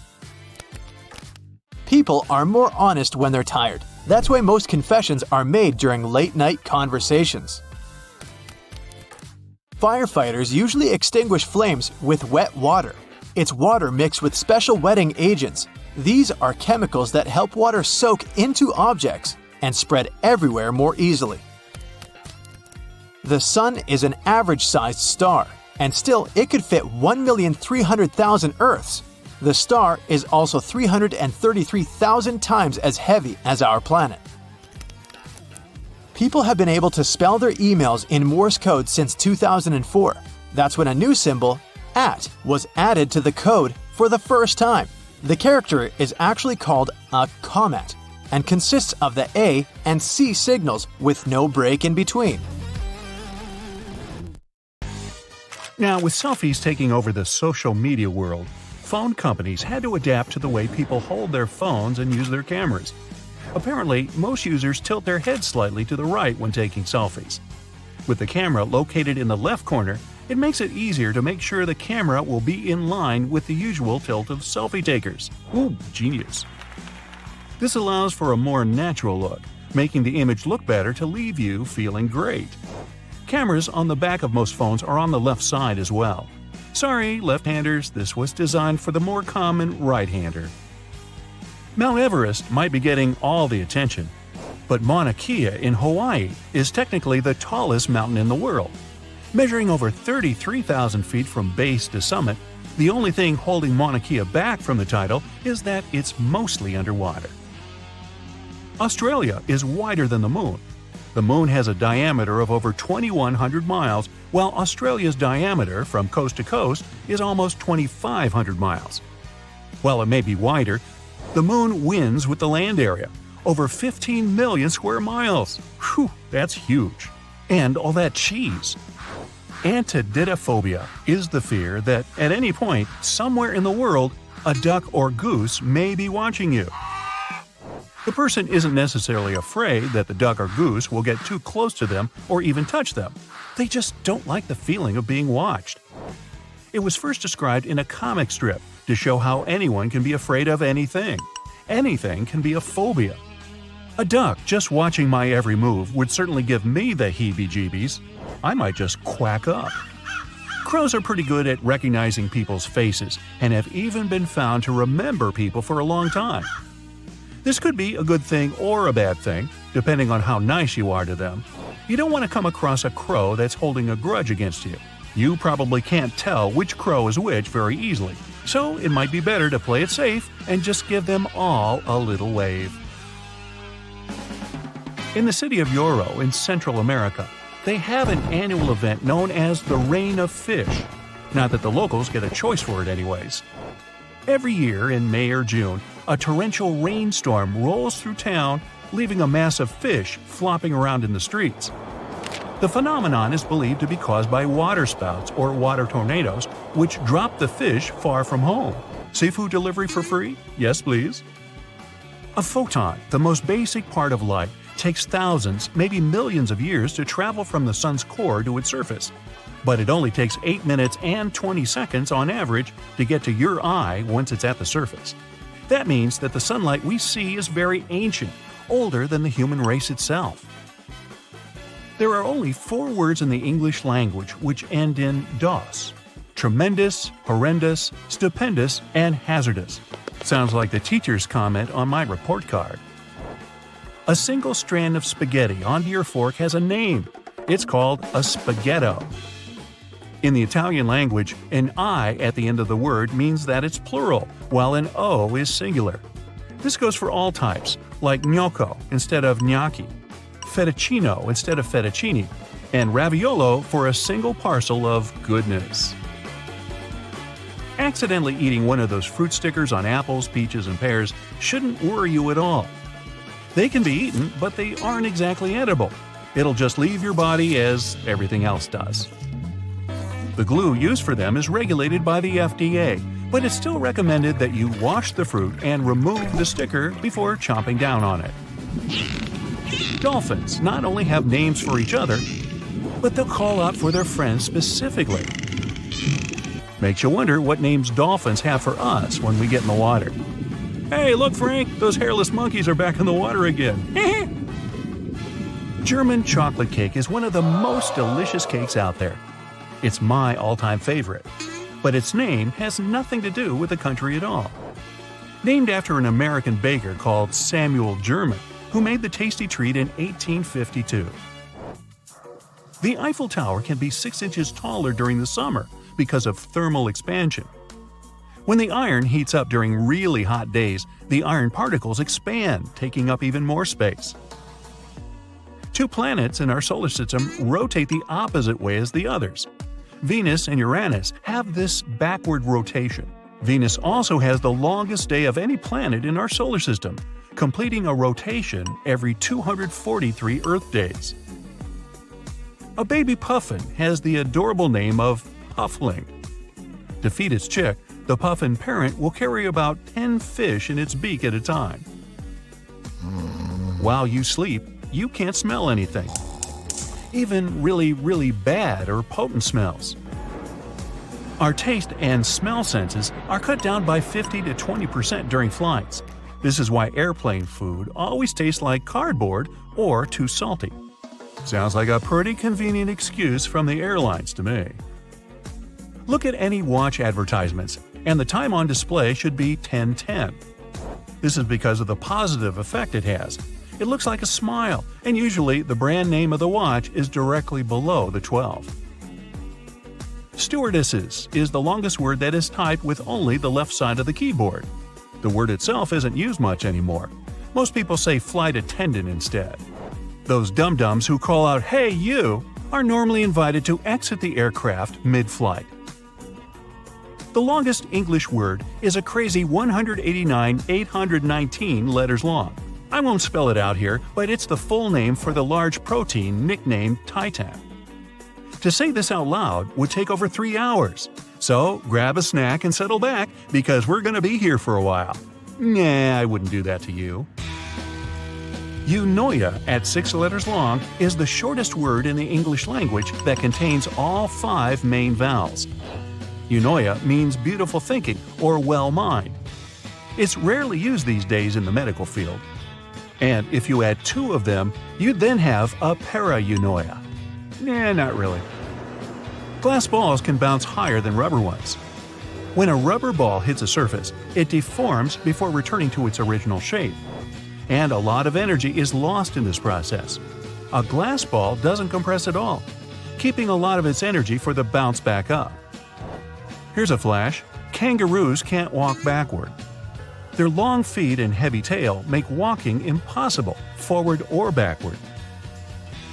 People are more honest when they're tired. That's why most confessions are made during late-night conversations. Firefighters usually extinguish flames with wet water. It's water mixed with special wetting agents. These are chemicals that help water soak into objects and spread everywhere more easily. The Sun is an average-sized star, and still it could fit 1,300,000 Earths. The star is also 333,000 times as heavy as our planet. People have been able to spell their emails in Morse code since 2004. That's when a new symbol, @ was added to the code for the first time. The character is actually called a comma and consists of the A and C signals with no break in between. Now, with selfies taking over the social media world, phone companies had to adapt to the way people hold their phones and use their cameras. Apparently, most users tilt their heads slightly to the right when taking selfies. With the camera located in the left corner, it makes it easier to make sure the camera will be in line with the usual tilt of selfie takers. Ooh, genius. This allows for a more natural look, making the image look better to leave you feeling great. Cameras on the back of most phones are on the left side as well. Sorry, left-handers, this was designed for the more common right-hander. Mount Everest might be getting all the attention, but Mauna Kea in Hawaii is technically the tallest mountain in the world. Measuring over 33,000 feet from base to summit, the only thing holding Mauna Kea back from the title is that it's mostly underwater. Australia is wider than the Moon. The Moon has a diameter of over 2,100 miles, while Australia's diameter from coast to coast is almost 2,500 miles. While it may be wider, the Moon wins with the land area, over 15 million square miles. Whew, that's huge. And all that cheese. Antididophobia is the fear that at any point, somewhere in the world, a duck or goose may be watching you. The person isn't necessarily afraid that the duck or goose will get too close to them or even touch them. They just don't like the feeling of being watched. It was first described in a comic strip to show how anyone can be afraid of anything. Anything can be a phobia. A duck just watching my every move would certainly give me the heebie-jeebies. I might just quack up. Crows are pretty good at recognizing people's faces and have even been found to remember people for a long time. This could be a good thing or a bad thing, depending on how nice you are to them. You don't want to come across a crow that's holding a grudge against you. You probably can't tell which crow is which very easily, so it might be better to play it safe and just give them all a little wave. In the city of Yoro in Central America, they have an annual event known as the Rain of Fish. Not that the locals get a choice for it anyways. Every year in May or June, a torrential rainstorm rolls through town, leaving a mass of fish flopping around in the streets. The phenomenon is believed to be caused by waterspouts or water tornadoes, which drop the fish far from home. Seafood delivery for free? Yes, please. A photon, the most basic part of light, takes thousands, maybe millions of years to travel from the sun's core to its surface. But it only takes 8 minutes and 20 seconds on average to get to your eye once it's at the surface. That means that the sunlight we see is very ancient, older than the human race itself. There are only 4 words in the English language which end in dos: tremendous, horrendous, stupendous, and hazardous. Sounds like the teacher's comment on my report card. A single strand of spaghetti onto your fork has a name. It's called a spaghetto. In the Italian language, an I at the end of the word means that it's plural, while an O is singular. This goes for all types, like gnocco instead of gnocchi, fettuccino instead of fettuccine, and raviolo for a single parcel of goodness. Accidentally eating one of those fruit stickers on apples, peaches, and pears shouldn't worry you at all. They can be eaten, but they aren't exactly edible. It'll just leave your body as everything else does. The glue used for them is regulated by the FDA, but it's still recommended that you wash the fruit and remove the sticker before chomping down on it. Dolphins not only have names for each other, but they'll call out for their friends specifically. Makes you wonder what names dolphins have for us when we get in the water. Hey, look, Frank, those hairless monkeys are back in the water again. German chocolate cake is one of the most delicious cakes out there. It's my all-time favorite, but its name has nothing to do with the country at all. Named after an American baker called Samuel German, who made the tasty treat in 1852. The Eiffel Tower can be 6 inches taller during the summer because of thermal expansion. When the iron heats up during really hot days, the iron particles expand, taking up even more space. 2 planets in our solar system rotate the opposite way as the others. Venus and Uranus have this backward rotation. Venus also has the longest day of any planet in our solar system, completing a rotation every 243 Earth days. A baby puffin has the adorable name of Puffling. To feed its chick, the puffin parent will carry about 10 fish in its beak at a time. While you sleep, you can't smell anything, even really bad or potent smells. Our taste and smell senses are cut down by 50 to 20% during flights. This is why airplane food always tastes like cardboard or too salty. Sounds like a pretty convenient excuse from the airlines to me. Look at any watch advertisements, and the time on display should be 10:10. This is because of the positive effect it has. It looks like a smile, and usually the brand name of the watch is directly below the 12. Stewardesses is the longest word that is typed with only the left side of the keyboard. The word itself isn't used much anymore. Most people say flight attendant instead. Those dum-dums who call out, "Hey, you!" are normally invited to exit the aircraft mid-flight. The longest English word is a crazy 189,819 letters long. I won't spell it out here, but it's the full name for the large protein nicknamed Titan. To say this out loud would take over 3 hours. So grab a snack and settle back, because we're going to be here for a while. Nah, I wouldn't do that to you. Eunoia, at 6 letters long, is the shortest word in the English language that contains all 5 main vowels. Eunoia means beautiful thinking or well mind. It's rarely used these days in the medical field. And if you add 2 of them, you'd then have a para-eunoia. Nah, not really. Glass balls can bounce higher than rubber ones. When a rubber ball hits a surface, it deforms before returning to its original shape. And a lot of energy is lost in this process. A glass ball doesn't compress at all, keeping a lot of its energy for the bounce back up. Here's a flash. Kangaroos can't walk backward. Their long feet and heavy tail make walking impossible, forward or backward.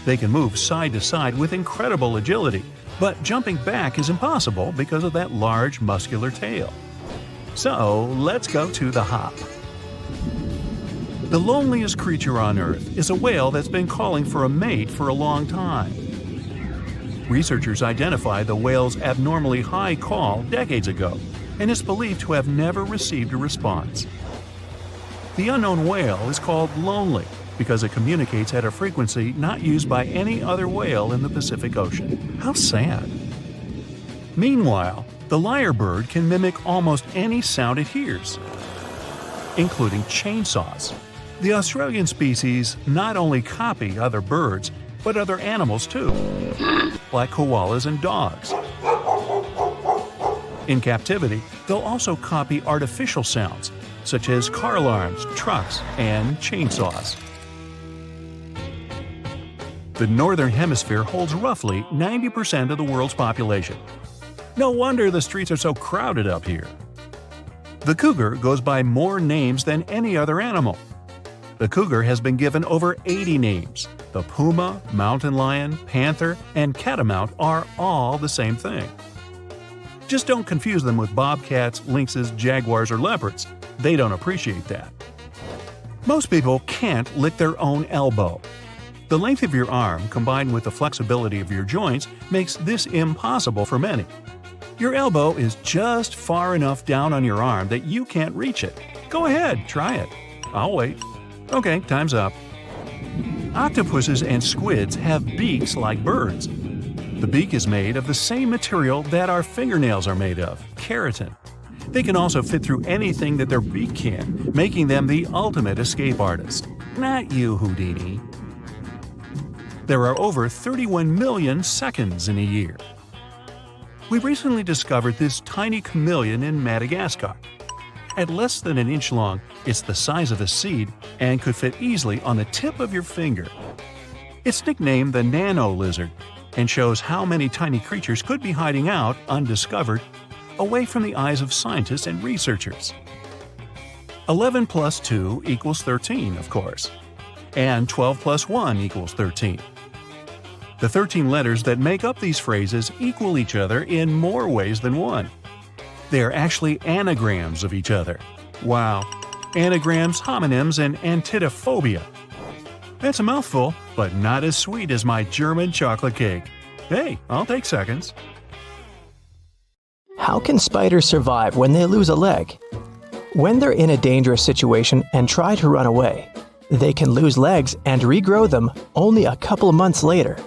They can move side to side with incredible agility, but jumping back is impossible because of that large muscular tail. So let's go to the hop. The loneliest creature on Earth is a whale that's been calling for a mate for a long time. Researchers identified the whale's abnormally high call decades ago, and is believed to have never received a response. The unknown whale is called lonely because it communicates at a frequency not used by any other whale in the Pacific Ocean. How sad. Meanwhile, the lyrebird can mimic almost any sound it hears, including chainsaws. The Australian species not only copy other birds, but other animals too, like koalas and dogs. In captivity, they'll also copy artificial sounds, such as car alarms, trucks, and chainsaws. The Northern Hemisphere holds roughly 90% of the world's population, No wonder the streets are so crowded up here. The cougar goes by more names than any other animal. The cougar has been given over 80 names. The puma, mountain lion, panther, and catamount are all the same thing. Just don't confuse them with bobcats, lynxes, jaguars, or leopards. They don't appreciate that. Most people can't lick their own elbow. The length of your arm, combined with the flexibility of your joints, makes this impossible for many. Your elbow is just far enough down on your arm that you can't reach it. Go ahead, try it. I'll wait. Okay, time's up. Octopuses and squids have beaks like birds. The beak is made of the same material that our fingernails are made of, keratin. They can also fit through anything that their beak can, making them the ultimate escape artist. Not you, Houdini. There are over 31 million seconds in a year. We recently discovered this tiny chameleon in Madagascar. At less than an inch long, it's the size of a seed and could fit easily on the tip of your finger. It's nicknamed the nano lizard and shows how many tiny creatures could be hiding out undiscovered, away from the eyes of scientists and researchers. 11 plus 2 equals 13, of course, and 12 plus 1 equals 13. The 13 letters that make up these phrases equal each other in more ways than one. They are actually anagrams of each other. Wow. Anagrams, homonyms, and antidophobia. That's a mouthful, but not as sweet as my German chocolate cake. Hey, I'll take seconds. How can spiders survive when they lose a leg? When they're in a dangerous situation and try to run away, they can lose legs and regrow them only a couple months later.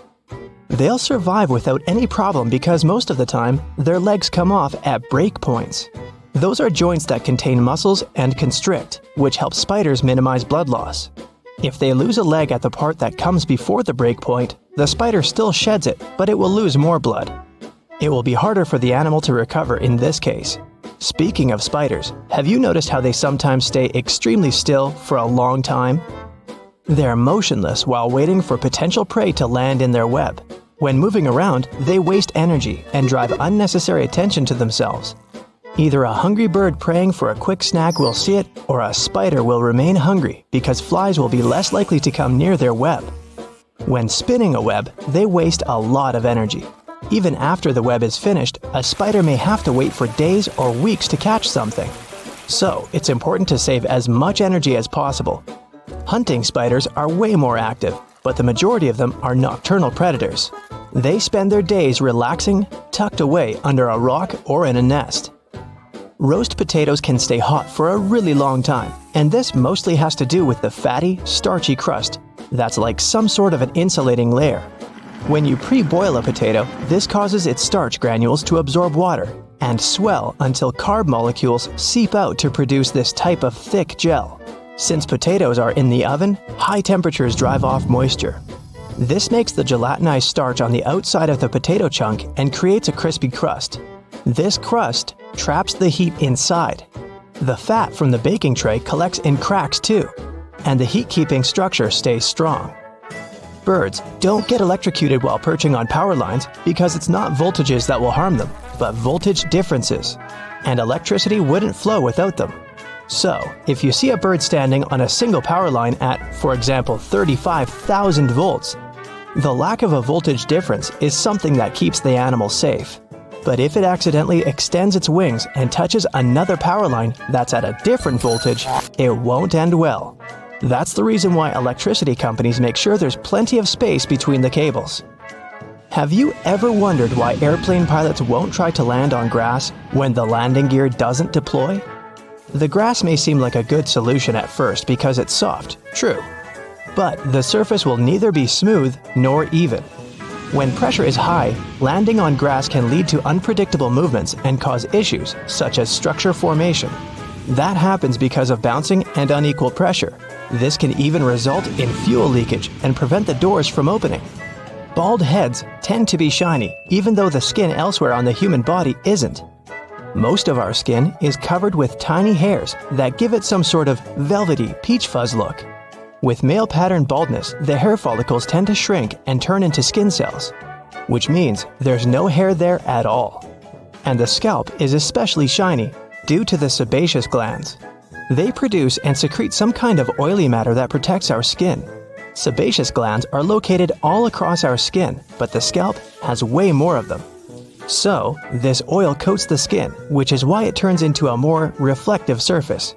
They'll survive without any problem because most of the time, their legs come off at break points. Those are joints that contain muscles and constrict, which helps spiders minimize blood loss. If they lose a leg at the part that comes before the break point, the spider still sheds it, but it will lose more blood. It will be harder for the animal to recover in this case. Speaking of spiders, have you noticed how they sometimes stay extremely still for a long time? They're motionless while waiting for potential prey to land in their web. When moving around, they waste energy and drive unnecessary attention to themselves. Either a hungry bird praying for a quick snack will see it, or a spider will remain hungry because flies will be less likely to come near their web. When spinning a web, they waste a lot of energy. Even after the web is finished, a spider may have to wait for days or weeks to catch something. So, it's important to save as much energy as possible. Hunting spiders are way more active, but the majority of them are nocturnal predators. They spend their days relaxing, tucked away under a rock or in a nest. Roast potatoes can stay hot for a really long time, and this mostly has to do with the fatty, starchy crust that's like some sort of an insulating layer. When you pre-boil a potato, this causes its starch granules to absorb water and swell until carb molecules seep out to produce this type of thick gel. Since potatoes are in the oven, high temperatures drive off moisture. This makes the gelatinized starch on the outside of the potato chunk and creates a crispy crust. This crust traps the heat inside. The fat from the baking tray collects in cracks too, and the heat-keeping structure stays strong. Birds don't get electrocuted while perching on power lines because it's not voltages that will harm them, but voltage differences, and electricity wouldn't flow without them. So, if you see a bird standing on a single power line at, for example, 35,000 volts, the lack of a voltage difference is something that keeps the animal safe. But if it accidentally extends its wings and touches another power line that's at a different voltage, it won't end well. That's the reason why electricity companies make sure there's plenty of space between the cables. Have you ever wondered why airplane pilots won't try to land on grass when the landing gear doesn't deploy? The grass may seem like a good solution at first because it's soft, true. But the surface will neither be smooth nor even. When pressure is high, landing on grass can lead to unpredictable movements and cause issues such as structure formation. That happens because of bouncing and unequal pressure. This can even result in fuel leakage and prevent the doors from opening. Bald heads tend to be shiny, even though the skin elsewhere on the human body isn't. Most of our skin is covered with tiny hairs that give it some sort of velvety peach fuzz look. With male pattern baldness, the hair follicles tend to shrink and turn into skin cells, which means there's no hair there at all. and the scalp is especially shiny due to the sebaceous glands. They produce and secrete some kind of oily matter that protects our skin. Sebaceous glands are located all across our skin, but the scalp has way more of them. So, this oil coats the skin, which is why it turns into a more reflective surface.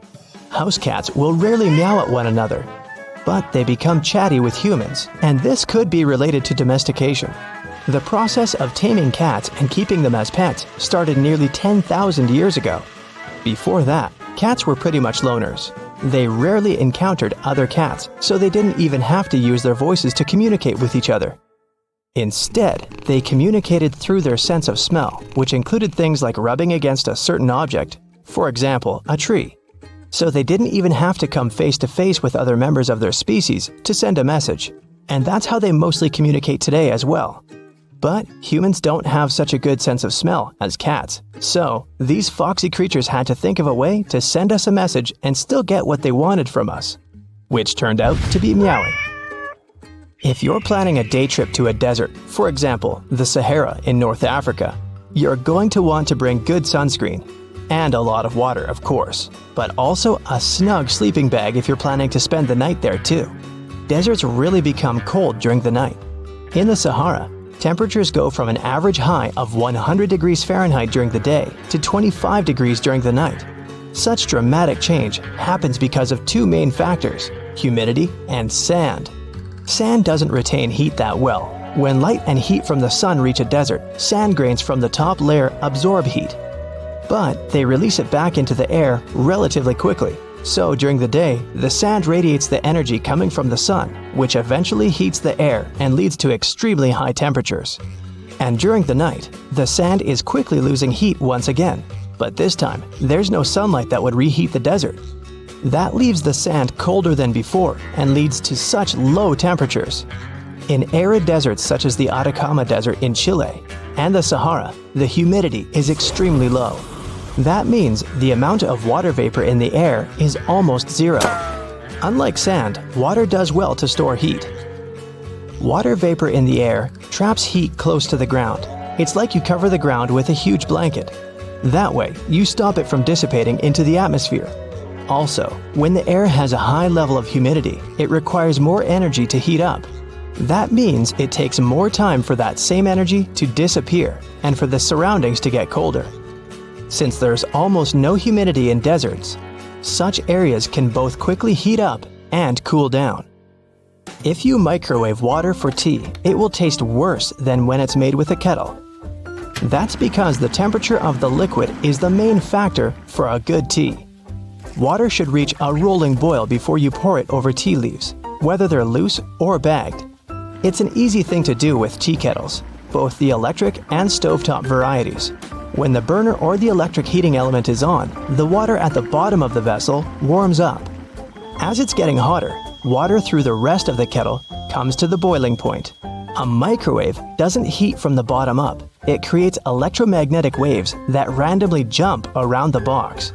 House cats will rarely meow at one another, but they become chatty with humans, and this could be related to domestication. The process of taming cats and keeping them as pets started nearly 10,000 years ago. Before that, cats were pretty much loners. They rarely encountered other cats, so they didn't even have to use their voices to communicate with each other. Instead, they communicated through their sense of smell, which included things like rubbing against a certain object, for example, a tree. So they didn't even have to come face to face with other members of their species to send a message. And that's how they mostly communicate today as well. But humans don't have such a good sense of smell as cats, so these foxy creatures had to think of a way to send us a message and still get what they wanted from us, which turned out to be meowing. If you're planning a day trip to a desert, for example, the Sahara in North Africa, you're going to want to bring good sunscreen, and a lot of water, of course, but also a snug sleeping bag if you're planning to spend the night there too. Deserts really become cold during the night. In the Sahara, temperatures go from an average high of 100 degrees Fahrenheit during the day to 25 degrees during the night. Such dramatic change happens because of two main factors: humidity and sand. Sand doesn't retain heat that well. When light and heat from the sun reach a desert, sand grains from the top layer absorb heat. But they release it back into the air relatively quickly. So during the day, the sand radiates the energy coming from the sun, which eventually heats the air and leads to extremely high temperatures. And during the night, the sand is quickly losing heat once again. But this time, there's no sunlight that would reheat the desert. That leaves the sand colder than before and leads to such low temperatures. In arid deserts such as the Atacama Desert in Chile and the Sahara, the humidity is extremely low. That means the amount of water vapor in the air is almost zero. Unlike sand, water does well to store heat. Water vapor in the air traps heat close to the ground. It's like you cover the ground with a huge blanket. That way, you stop it from dissipating into the atmosphere. Also, when the air has a high level of humidity, it requires more energy to heat up. That means it takes more time for that same energy to disappear and for the surroundings to get colder. Since there's almost no humidity in deserts, such areas can both quickly heat up and cool down. If you microwave water for tea, it will taste worse than when it's made with a kettle. That's because the temperature of the liquid is the main factor for a good tea. Water should reach a rolling boil before you pour it over tea leaves, whether they're loose or bagged. It's an easy thing to do with tea kettles, both the electric and stovetop varieties. When the burner or the electric heating element is on, the water at the bottom of the vessel warms up. As it's getting hotter, water through the rest of the kettle comes to the boiling point. A microwave doesn't heat from the bottom up. It creates electromagnetic waves that randomly jump around the box.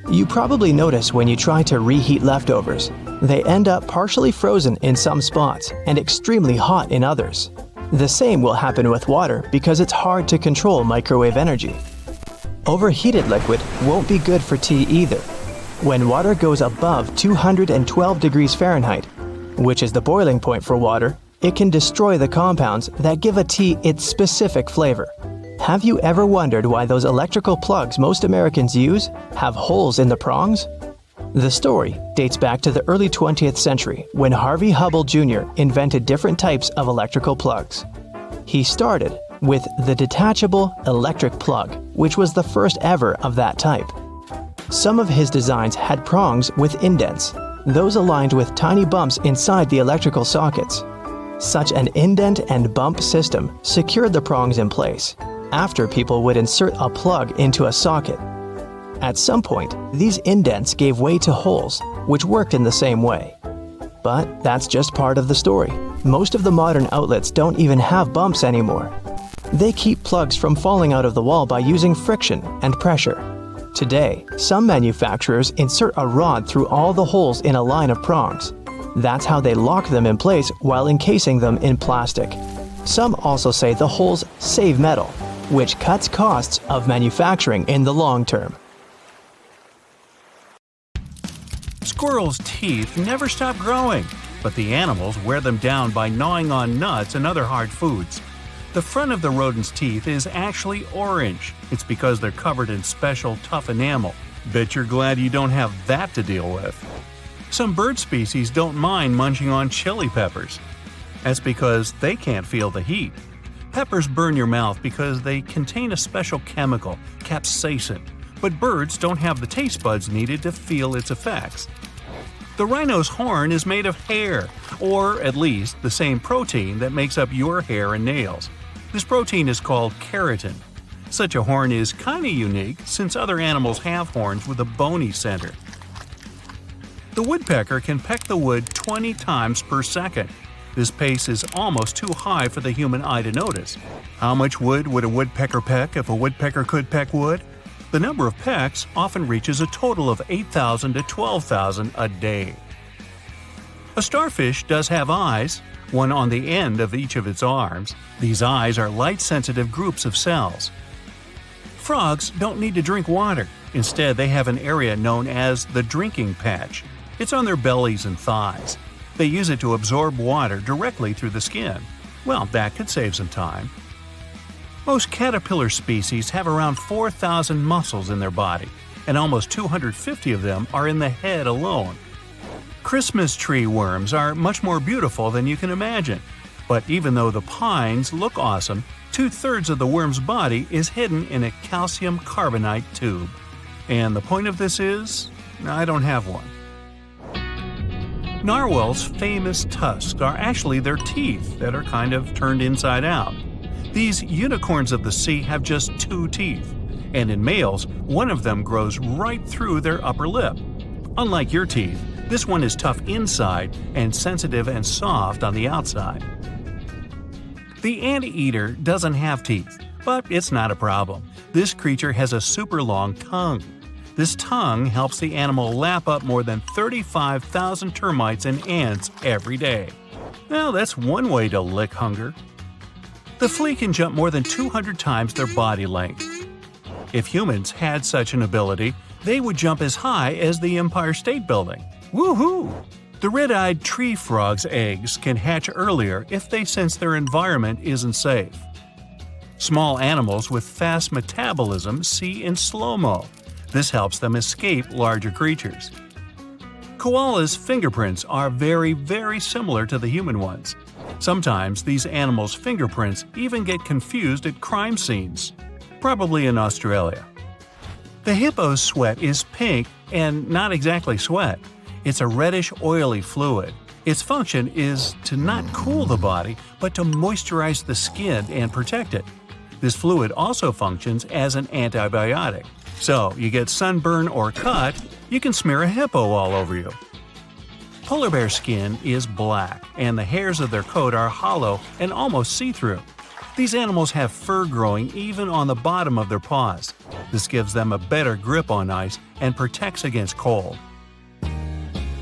You probably notice when you try to reheat leftovers, they end up partially frozen in some spots and extremely hot in others. The same will happen with water because it's hard to control microwave energy. Overheated liquid won't be good for tea either. When water goes above 212 degrees Fahrenheit, which is the boiling point for water, it can destroy the compounds that give a tea its specific flavor. Have you ever wondered why those electrical plugs most Americans use have holes in the prongs? The story dates back to the early 20th century when Harvey Hubble Jr. invented different types of electrical plugs. He started with the detachable electric plug, which was the first ever of that type. Some of his designs had prongs with indents, those aligned with tiny bumps inside the electrical sockets. Such an indent and bump system secured the prongs in place after people would insert a plug into a socket. At some point, these indents gave way to holes, which worked in the same way. But that's just part of the story. Most of the modern outlets don't even have bumps anymore. They keep plugs from falling out of the wall by using friction and pressure. Today, some manufacturers insert a rod through all the holes in a line of prongs. That's how they lock them in place while encasing them in plastic. Some also say the holes save metal. which cuts costs of manufacturing in the long term. Squirrels' teeth never stop growing, but the animals wear them down by gnawing on nuts and other hard foods. The front of the rodent's teeth is actually orange. It's because they're covered in special tough enamel. Bet you're glad you don't have that to deal with. Some bird species don't mind munching on chili peppers. That's because they can't feel the heat. Peppers burn your mouth because they contain a special chemical, capsaicin, but birds don't have the taste buds needed to feel its effects. The rhino's horn is made of hair, or at least the same protein that makes up your hair and nails. This protein is called keratin. Such a horn is kinda unique since other animals have horns with a bony center. The woodpecker can peck the wood 20 times per second. This pace is almost too high for the human eye to notice. How much wood would a woodpecker peck if a woodpecker could peck wood? The number of pecks often reaches a total of 8,000 to 12,000 a day. A starfish does have eyes, one on the end of each of its arms. These eyes are light-sensitive groups of cells. Frogs don't need to drink water. Instead, they have an area known as the drinking patch. It's on their bellies and thighs. They use it to absorb water directly through the skin. Well, that could save some time. Most caterpillar species have around 4,000 muscles in their body, and almost 250 of them are in the head alone. Christmas tree worms are much more beautiful than you can imagine. But even though the pines look awesome, 2/3 of the worm's body is hidden in a calcium carbonate tube. And the point of this is, I don't have one. Narwhals' famous tusks are actually their teeth that are kind of turned inside out. These unicorns of the sea have just 2 teeth, and in males, one of them grows right through their upper lip. Unlike your teeth, this one is tough inside and sensitive and soft on the outside. The anteater doesn't have teeth, but it's not a problem. This creature has a super long tongue. This tongue helps the animal lap up more than 35,000 termites and ants every day. Well, that's one way to lick hunger. The flea can jump more than 200 times their body length. If humans had such an ability, they would jump as high as the Empire State Building. Woohoo! The red-eyed tree frog's eggs can hatch earlier if they sense their environment isn't safe. Small animals with fast metabolism see in slow-mo. This helps them escape larger creatures. Koalas' fingerprints are very, very similar to the human ones. Sometimes these animals' fingerprints even get confused at crime scenes, probably in Australia. The hippo's sweat is pink and not exactly sweat. It's a reddish, oily fluid. Its function is to not cool the body, but to moisturize the skin and protect it. This fluid also functions as an antibiotic. So, you get sunburn or cut, you can smear a hippo all over you. Polar bear skin is black, and the hairs of their coat are hollow and almost see-through. These animals have fur growing even on the bottom of their paws. This gives them a better grip on ice and protects against cold.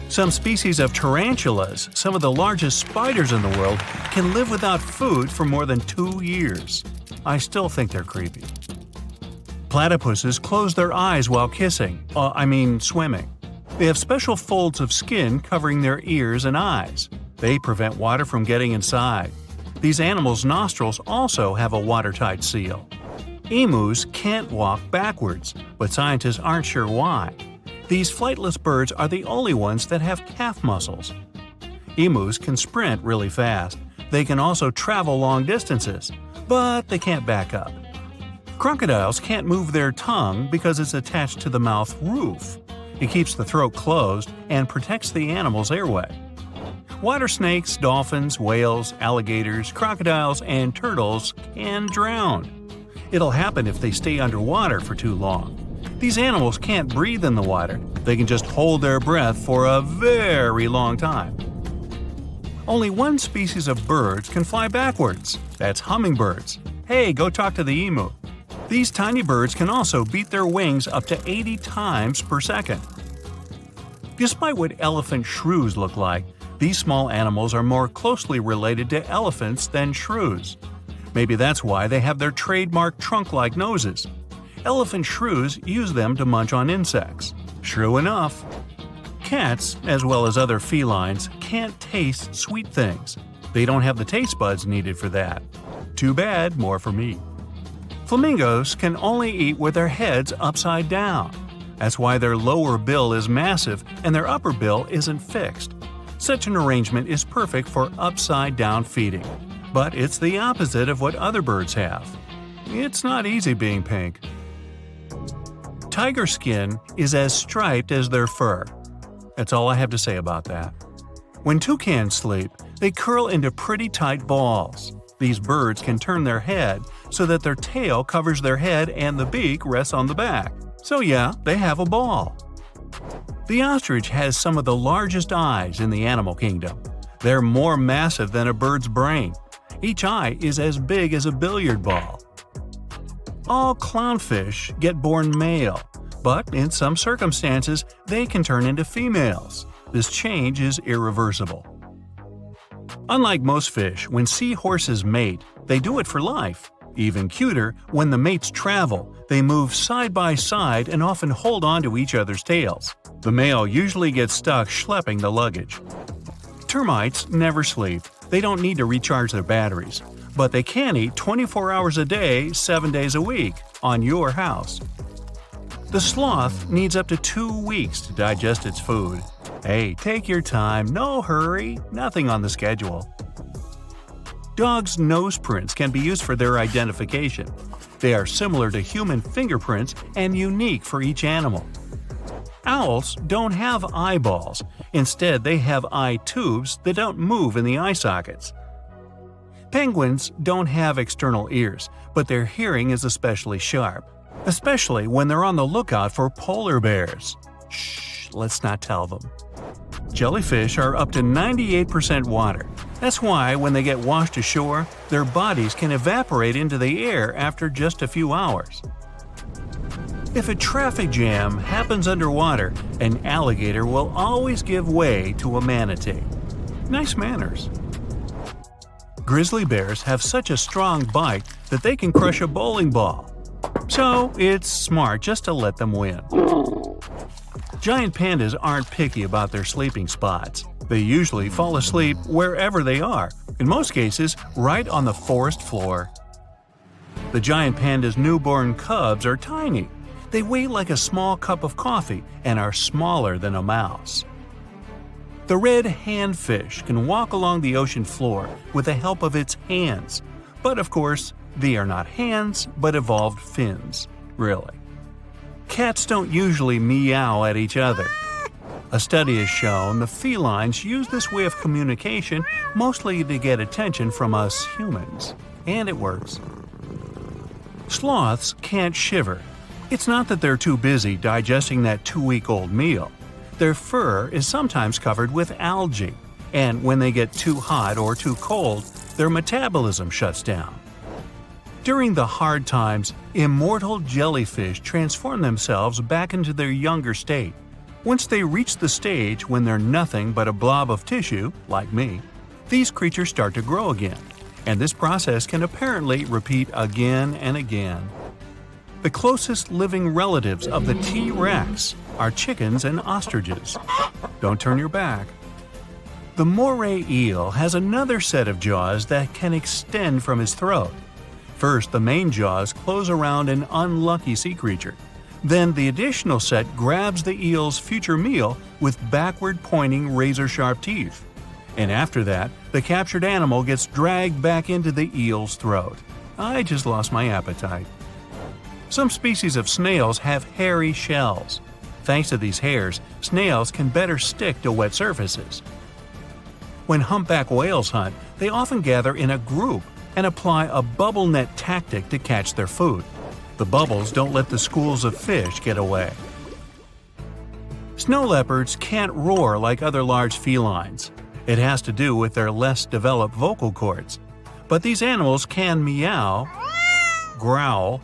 Some species of tarantulas, some of the largest spiders in the world, can live without food for more than 2 years. I still think they're creepy. Platypuses close their eyes while swimming. They have special folds of skin covering their ears and eyes. They prevent water from getting inside. These animals' nostrils also have a watertight seal. Emus can't walk backwards, but scientists aren't sure why. These flightless birds are the only ones that have calf muscles. Emus can sprint really fast. They can also travel long distances, but they can't back up. Crocodiles can't move their tongue because it's attached to the mouth roof. It keeps the throat closed and protects the animal's airway. Water snakes, dolphins, whales, alligators, crocodiles, and turtles can drown. It'll happen if they stay underwater for too long. These animals can't breathe in the water. They can just hold their breath for a very long time. Only one species of birds can fly backwards. That's hummingbirds. Hey, go talk to the emu. These tiny birds can also beat their wings up to 80 times per second. Despite what elephant shrews look like, these small animals are more closely related to elephants than shrews. Maybe that's why they have their trademark trunk-like noses. Elephant shrews use them to munch on insects. True enough. Cats, as well as other felines, can't taste sweet things. They don't have the taste buds needed for that. Too bad, more for me. Flamingos can only eat with their heads upside down. That's why their lower bill is massive and their upper bill isn't fixed. Such an arrangement is perfect for upside-down feeding. But it's the opposite of what other birds have. It's not easy being pink. Tiger skin is as striped as their fur. That's all I have to say about that. When toucans sleep, they curl into pretty tight balls. These birds can turn their head so that their tail covers their head and the beak rests on the back. So yeah, they have a ball. The ostrich has some of the largest eyes in the animal kingdom. They're more massive than a bird's brain. Each eye is as big as a billiard ball. All clownfish get born male, but in some circumstances, they can turn into females. This change is irreversible. Unlike most fish, when seahorses mate, they do it for life. Even cuter, when the mates travel, they move side by side and often hold on to each other's tails. The male usually gets stuck schlepping the luggage. Termites never sleep. They don't need to recharge their batteries. But they can eat 24 hours a day, 7 days a week, on your house. The sloth needs up to 2 weeks to digest its food. Hey, take your time, no hurry, nothing on the schedule. Dogs' nose prints can be used for their identification. They are similar to human fingerprints and unique for each animal. Owls don't have eyeballs. Instead, they have eye tubes that don't move in the eye sockets. Penguins don't have external ears, but their hearing is especially sharp, especially when they're on the lookout for polar bears. Shh, let's not tell them. Jellyfish are up to 98% water. That's why when they get washed ashore, their bodies can evaporate into the air after just a few hours. If a traffic jam happens underwater, an alligator will always give way to a manatee. Nice manners. Grizzly bears have such a strong bite that they can crush a bowling ball. So it's smart just to let them win. Giant pandas aren't picky about their sleeping spots. They usually fall asleep wherever they are, in most cases right on the forest floor. The giant panda's newborn cubs are tiny. They weigh like a small cup of coffee and are smaller than a mouse. The red handfish can walk along the ocean floor with the help of its hands. But of course, they are not hands, but evolved fins. Really. Cats don't usually meow at each other. A study has shown the felines use this way of communication mostly to get attention from us humans. And it works. Sloths can't shiver. It's not that they're too busy digesting that 2-week-old meal. Their fur is sometimes covered with algae, and when they get too hot or too cold, their metabolism shuts down. During the hard times, immortal jellyfish transform themselves back into their younger state. Once they reach the stage when they're nothing but a blob of tissue, like me, these creatures start to grow again, and this process can apparently repeat again and again. The closest living relatives of the T-Rex are chickens and ostriches. Don't turn your back. The moray eel has another set of jaws that can extend from his throat. First, the main jaws close around an unlucky sea creature. Then the additional set grabs the eel's future meal with backward-pointing razor-sharp teeth. And after that, the captured animal gets dragged back into the eel's throat. I just lost my appetite. Some species of snails have hairy shells. Thanks to these hairs, snails can better stick to wet surfaces. When humpback whales hunt, they often gather in a group and apply a bubble net tactic to catch their food. The bubbles don't let the schools of fish get away. Snow leopards can't roar like other large felines. It has to do with their less developed vocal cords. But these animals can meow, growl,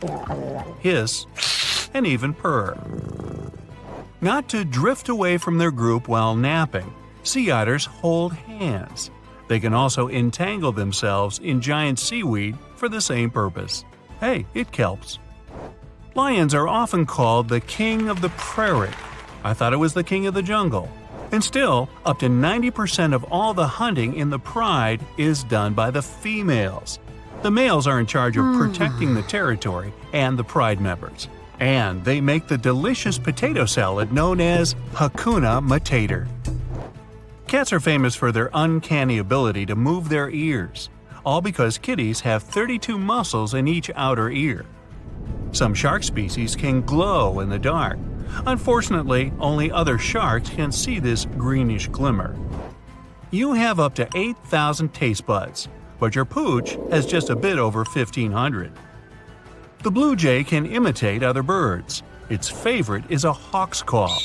hiss, and even purr. Not to drift away from their group while napping, sea otters hold hands. They can also entangle themselves in giant seaweed for the same purpose. Hey, it kelps. Lions are often called the king of the prairie. I thought it was the king of the jungle. And still, up to 90% of all the hunting in the pride is done by the females. The males are in charge of protecting the territory and the pride members. And they make the delicious potato salad known as Hakuna Matata. Cats are famous for their uncanny ability to move their ears, all because kitties have 32 muscles in each outer ear. Some shark species can glow in the dark. Unfortunately, only other sharks can see this greenish glimmer. You have up to 8,000 taste buds, but your pooch has just a bit over 1,500. The blue jay can imitate other birds. Its favorite is a hawk's call.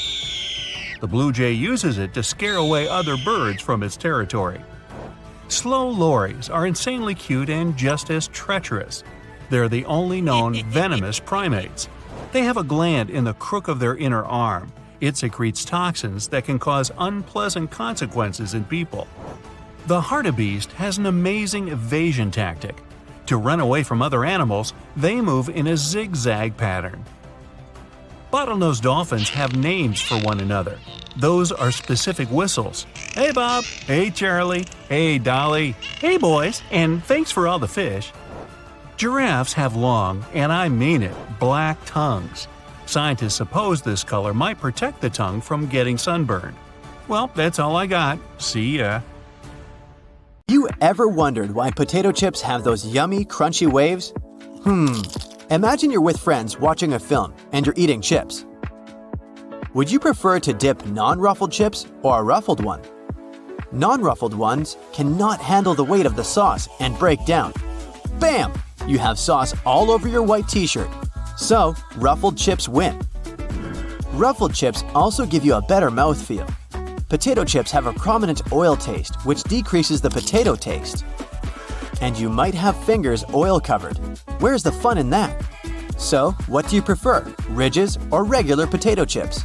The blue jay uses it to scare away other birds from its territory. Slow lories are insanely cute and just as treacherous. They're the only known venomous primates. They have a gland in the crook of their inner arm. It secretes toxins that can cause unpleasant consequences in people. The hartebeest has an amazing evasion tactic. To run away from other animals, they move in a zigzag pattern. Bottlenose dolphins have names for one another. Those are specific whistles. Hey Bob, hey Charlie, hey Dolly, hey boys, and thanks for all the fish. Giraffes have long, and I mean it, black tongues. Scientists suppose this color might protect the tongue from getting sunburned. Well, that's all I got. See ya. You ever wondered why potato chips have those yummy, crunchy waves? Imagine you're with friends watching a film and you're eating chips. Would you prefer to dip non-ruffled chips or a ruffled one? Non-ruffled ones cannot handle the weight of the sauce and break down. Bam! You have sauce all over your white t-shirt. So, ruffled chips win. Ruffled chips also give you a better mouthfeel. Potato chips have a prominent oil taste, which decreases the potato taste. And you might have fingers oil covered. Where's the fun in that? So, what do you prefer, Ridges or regular potato chips?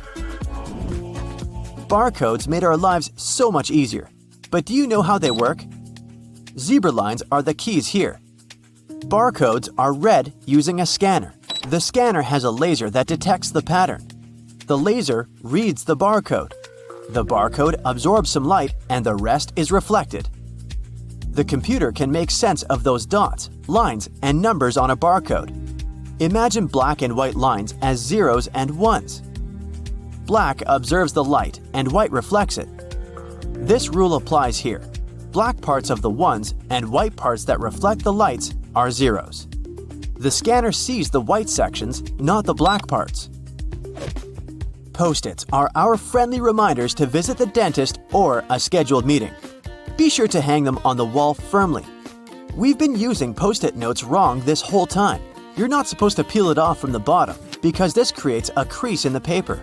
Barcodes made our lives so much easier. But do you know how they work? Zebra lines are the keys here. Barcodes are read using a scanner. The scanner has a laser that detects the pattern. The laser reads the barcode. The barcode absorbs some light and the rest is reflected. The computer can make sense of those dots, lines, and numbers on a barcode. Imagine black and white lines as zeros and ones. Black observes the light and white reflects it. This rule applies here. Black parts of the ones and white parts that reflect the lights are zeros. The scanner sees the white sections, not the black parts. Post-its are our friendly reminders to visit the dentist or a scheduled meeting. Be sure to hang them on the wall firmly. We've been using Post-it notes wrong this whole time. You're not supposed to peel it off from the bottom because this creates a crease in the paper.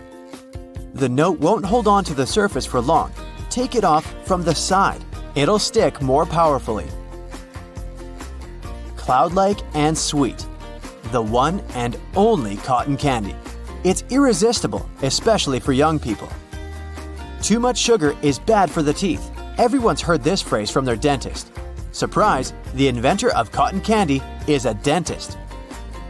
The note won't hold on to the surface for long. Take it off from the side. It'll stick more powerfully. Cloud-like and sweet. The one and only cotton candy. It's irresistible, especially for young people. Too much sugar is bad for the teeth. Everyone's heard this phrase from their dentist. Surprise, the inventor of cotton candy is a dentist.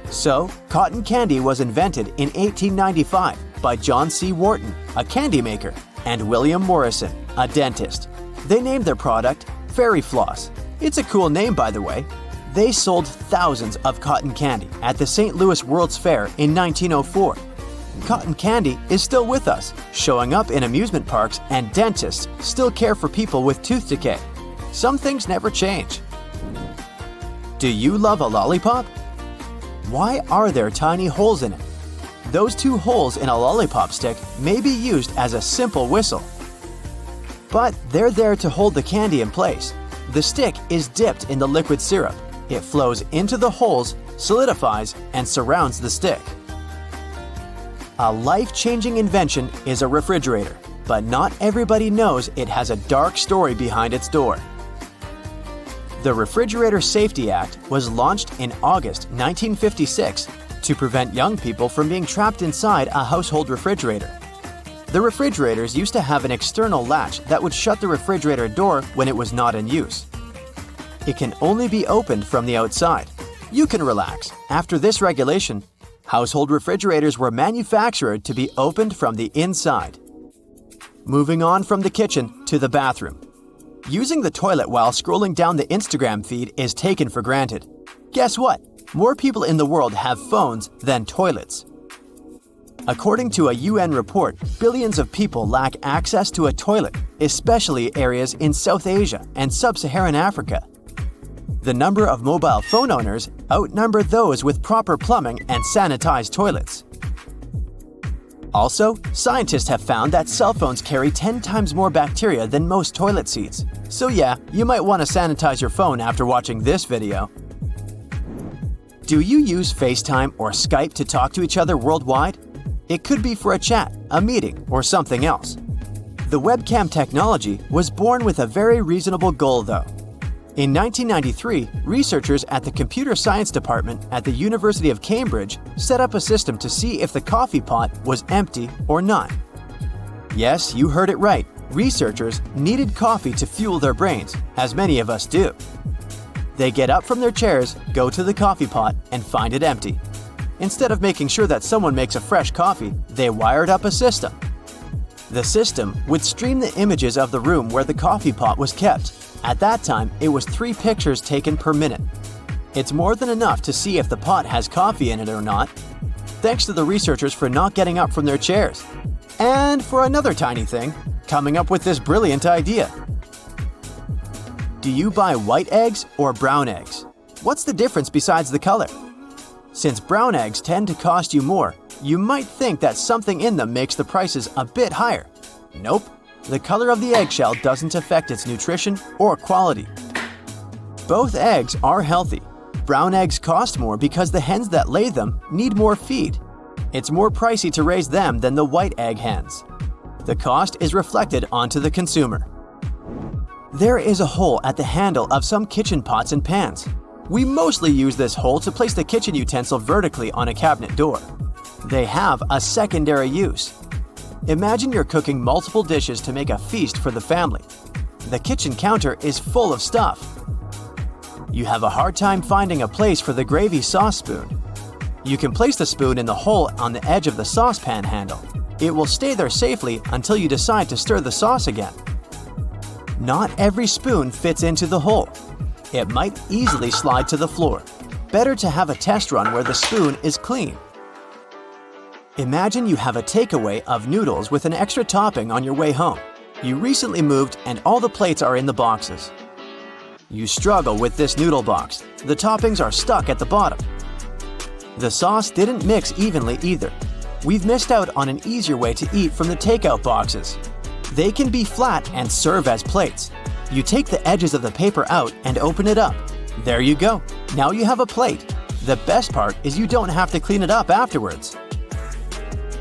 So, cotton candy was invented in 1895 by John C. Wharton, a candy maker, and William Morrison, a dentist. They named their product Fairy Floss. It's a cool name, by the way. They sold thousands of cotton candy at the St. Louis World's Fair in 1904. Cotton candy is still with us, showing up in amusement parks, and dentists still care for people with tooth decay. Some things never change. Do you love a lollipop? Why are there tiny holes in it? Those two holes in a lollipop stick may be used as a simple whistle. But they're there to hold the candy in place. The stick is dipped in the liquid syrup. It flows into the holes, solidifies, and surrounds the stick. A life-changing invention is a refrigerator, but not everybody knows it has a dark story behind its door. The Refrigerator Safety Act was launched in August 1956 to prevent young people from being trapped inside a household refrigerator. The refrigerators used to have an external latch that would shut the refrigerator door when it was not in use. It can only be opened from the outside. You can relax. After this regulation, household refrigerators were manufactured to be opened from the inside. Moving on from the kitchen to the bathroom. Using the toilet while scrolling down the Instagram feed is taken for granted. Guess what? More people in the world have phones than toilets. According to a UN report, billions of people lack access to a toilet, especially areas in South Asia and Sub-Saharan Africa. The number of mobile phone owners outnumber those with proper plumbing and sanitized toilets. Also, scientists have found that cell phones carry 10 times more bacteria than most toilet seats. So yeah, you might want to sanitize your phone after watching this video. Do you use FaceTime or Skype to talk to each other worldwide? It could be for a chat, a meeting, or something else. The webcam technology was born with a very reasonable goal though. In 1993, researchers at the Computer Science Department at the University of Cambridge set up a system to see if the coffee pot was empty or not. Yes, you heard it right. Researchers needed coffee to fuel their brains, as many of us do. They get up from their chairs, go to the coffee pot, and find it empty. Instead of making sure that someone makes a fresh coffee, they wired up a system. The system would stream the images of the room where the coffee pot was kept. At that time, it was 3 pictures taken per minute. It's more than enough to see if the pot has coffee in it or not. Thanks to the researchers for not getting up from their chairs. And for another tiny thing, coming up with this brilliant idea. Do you buy white eggs or brown eggs? What's the difference besides the color? Since brown eggs tend to cost you more, you might think that something in them makes the prices a bit higher. Nope. The color of the eggshell doesn't affect its nutrition or quality. Both eggs are healthy. Brown eggs cost more because the hens that lay them need more feed. It's more pricey to raise them than the white egg hens. The cost is reflected onto the consumer. There is a hole at the handle of some kitchen pots and pans. We mostly use this hole to place the kitchen utensil vertically on a cabinet door. They have a secondary use. Imagine you're cooking multiple dishes to make a feast for the family. The kitchen counter is full of stuff. You have a hard time finding a place for the gravy sauce spoon. You can place the spoon in the hole on the edge of the saucepan handle. It will stay there safely until you decide to stir the sauce again. Not every spoon fits into the hole. It might easily slide to the floor. Better to have a test run where the spoon is clean. Imagine you have a takeaway of noodles with an extra topping on your way home. You recently moved and all the plates are in the boxes. You struggle with this noodle box. The toppings are stuck at the bottom. The sauce didn't mix evenly either. We've missed out on an easier way to eat from the takeout boxes. They can be flat and serve as plates. You take the edges of the paper out and open it up. There you go. Now you have a plate. The best part is you don't have to clean it up afterwards.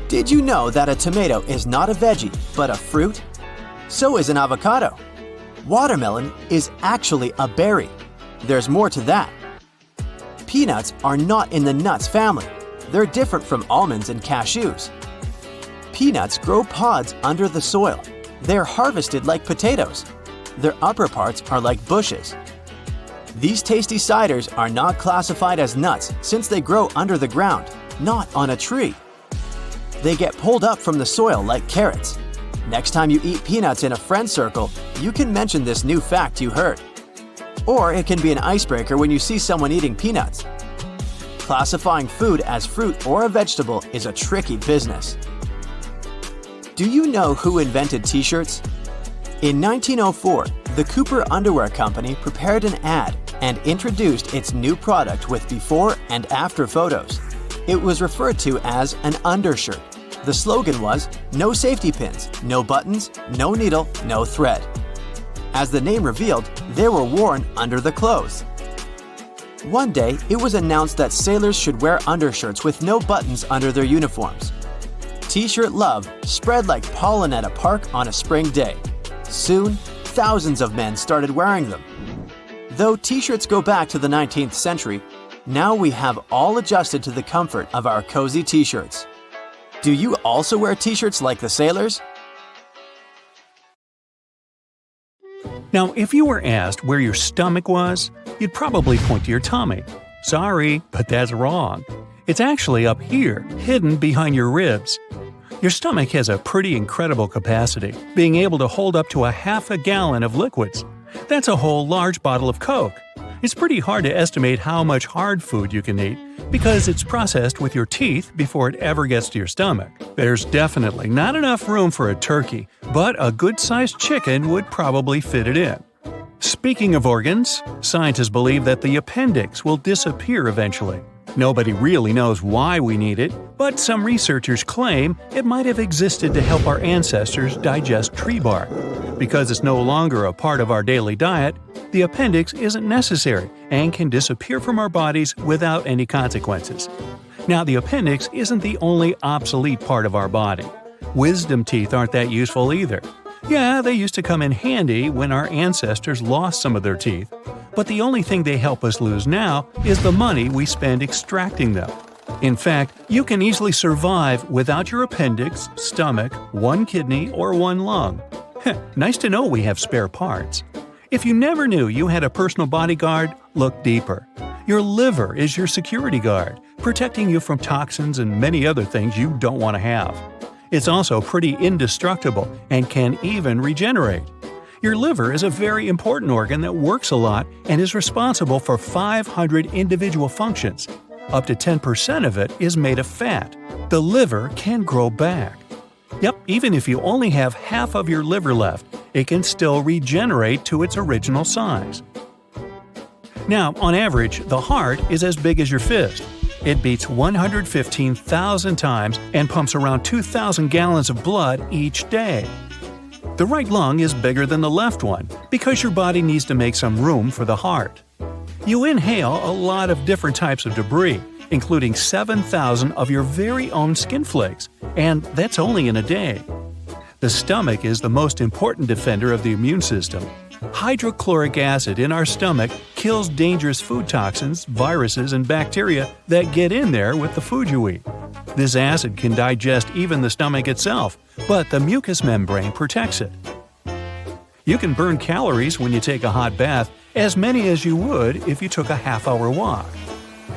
Did you know that a tomato is not a veggie, but a fruit? So is an avocado. Watermelon is actually a berry. There's more to that. Peanuts are not in the nuts family. They're different from almonds and cashews. Peanuts grow pods under the soil. They're harvested like potatoes. Their upper parts are like bushes. These tasty ciders are not classified as nuts since they grow under the ground, not on a tree. They get pulled up from the soil like carrots. Next time you eat peanuts in a friend circle, you can mention this new fact you heard. Or it can be an icebreaker when you see someone eating peanuts. Classifying food as fruit or a vegetable is a tricky business. Do you know who invented t-shirts? In 1904, the Cooper Underwear Company prepared an ad and introduced its new product with before and after photos. It was referred to as an undershirt. The slogan was, "No safety pins, no buttons, no needle, no thread." As the name revealed, they were worn under the clothes. One day, it was announced that sailors should wear undershirts with no buttons under their uniforms. T-shirt love spread like pollen at a park on a spring day. Soon, thousands of men started wearing them. Though t-shirts go back to the 19th century, now we have all adjusted to the comfort of our cozy t-shirts. Do you also wear t-shirts like the sailors? Now, if you were asked where your stomach was, you'd probably point to your tummy. Sorry, but that's wrong. It's actually up here, hidden behind your ribs. Your stomach has a pretty incredible capacity, being able to hold up to a half a gallon of liquids. That's a whole large bottle of Coke. It's pretty hard to estimate how much hard food you can eat because it's processed with your teeth before it ever gets to your stomach. There's definitely not enough room for a turkey, but a good-sized chicken would probably fit it in. Speaking of organs, scientists believe that the appendix will disappear eventually. Nobody really knows why we need it, but some researchers claim it might have existed to help our ancestors digest tree bark. Because it's no longer a part of our daily diet, the appendix isn't necessary and can disappear from our bodies without any consequences. Now, the appendix isn't the only obsolete part of our body. Wisdom teeth aren't that useful either. Yeah, they used to come in handy when our ancestors lost some of their teeth, but the only thing they help us lose now is the money we spend extracting them. In fact, you can easily survive without your appendix, stomach, one kidney, or one lung. Nice to know we have spare parts. If you never knew you had a personal bodyguard, look deeper. Your liver is your security guard, protecting you from toxins and many other things you don't want to have. It's also pretty indestructible and can even regenerate. Your liver is a very important organ that works a lot and is responsible for 500 individual functions. Up to 10% of it is made of fat. The liver can grow back. Yep, even if you only have half of your liver left, it can still regenerate to its original size. Now, on average, the heart is as big as your fist. It beats 115,000 times and pumps around 2,000 gallons of blood each day. The right lung is bigger than the left one because your body needs to make some room for the heart. You inhale a lot of different types of debris, including 7,000 of your very own skin flakes, and that's only in a day. The stomach is the most important defender of the immune system. Hydrochloric acid in our stomach kills dangerous food toxins, viruses, and bacteria that get in there with the food you eat. This acid can digest even the stomach itself, but the mucous membrane protects it. You can burn calories when you take a hot bath, as many as you would if you took a half-hour walk.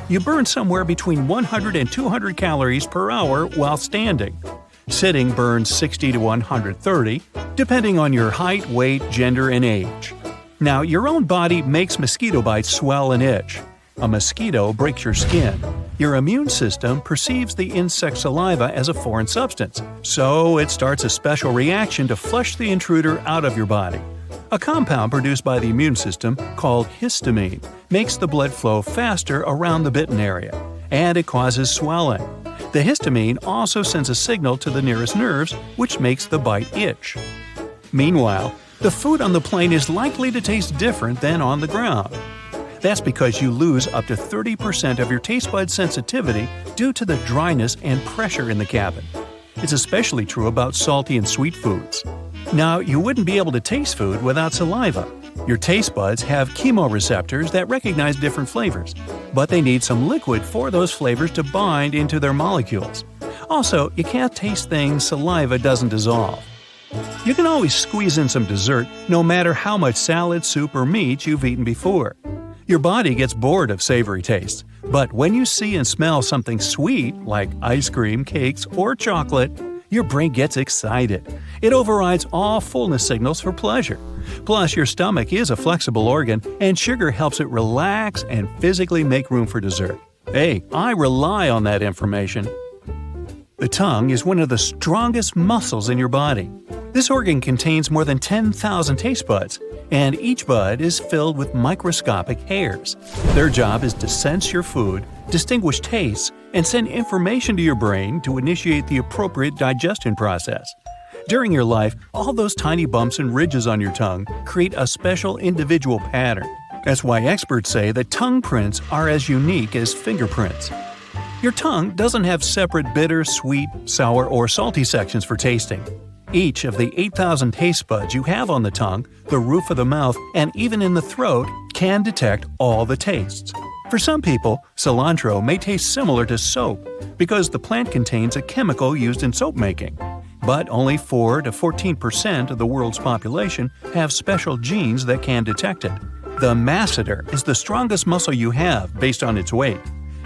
You burn somewhere between 100 and 200 calories per hour while standing. Sitting burns 60 to 130, depending on your height, weight, gender, and age. Now, your own body makes mosquito bites swell and itch. A mosquito breaks your skin. Your immune system perceives the insect's saliva as a foreign substance, so it starts a special reaction to flush the intruder out of your body. A compound produced by the immune system, called histamine, makes the blood flow faster around the bitten area, and it causes swelling. The histamine also sends a signal to the nearest nerves, which makes the bite itch. Meanwhile, the food on the plane is likely to taste different than on the ground. That's because you lose up to 30% of your taste bud sensitivity due to the dryness and pressure in the cabin. It's especially true about salty and sweet foods. Now, you wouldn't be able to taste food without saliva. Your taste buds have chemoreceptors that recognize different flavors, but they need some liquid for those flavors to bind into their molecules. Also, you can't taste things saliva doesn't dissolve. You can always squeeze in some dessert, no matter how much salad, soup, or meat you've eaten before. Your body gets bored of savory tastes, but when you see and smell something sweet, like ice cream, cakes, or chocolate, your brain gets excited. It overrides all fullness signals for pleasure. Plus, your stomach is a flexible organ, and sugar helps it relax and physically make room for dessert. Hey, I rely on that information. The tongue is one of the strongest muscles in your body. This organ contains more than 10,000 taste buds, and each bud is filled with microscopic hairs. Their job is to sense your food, distinguish tastes, and send information to your brain to initiate the appropriate digestion process. During your life, all those tiny bumps and ridges on your tongue create a special individual pattern. That's why experts say that tongue prints are as unique as fingerprints. Your tongue doesn't have separate bitter, sweet, sour, or salty sections for tasting. Each of the 8,000 taste buds you have on the tongue, the roof of the mouth, and even in the throat can detect all the tastes. For some people, cilantro may taste similar to soap because the plant contains a chemical used in soap making. But only 4 to 14% of the world's population have special genes that can detect it. The masseter is the strongest muscle you have based on its weight.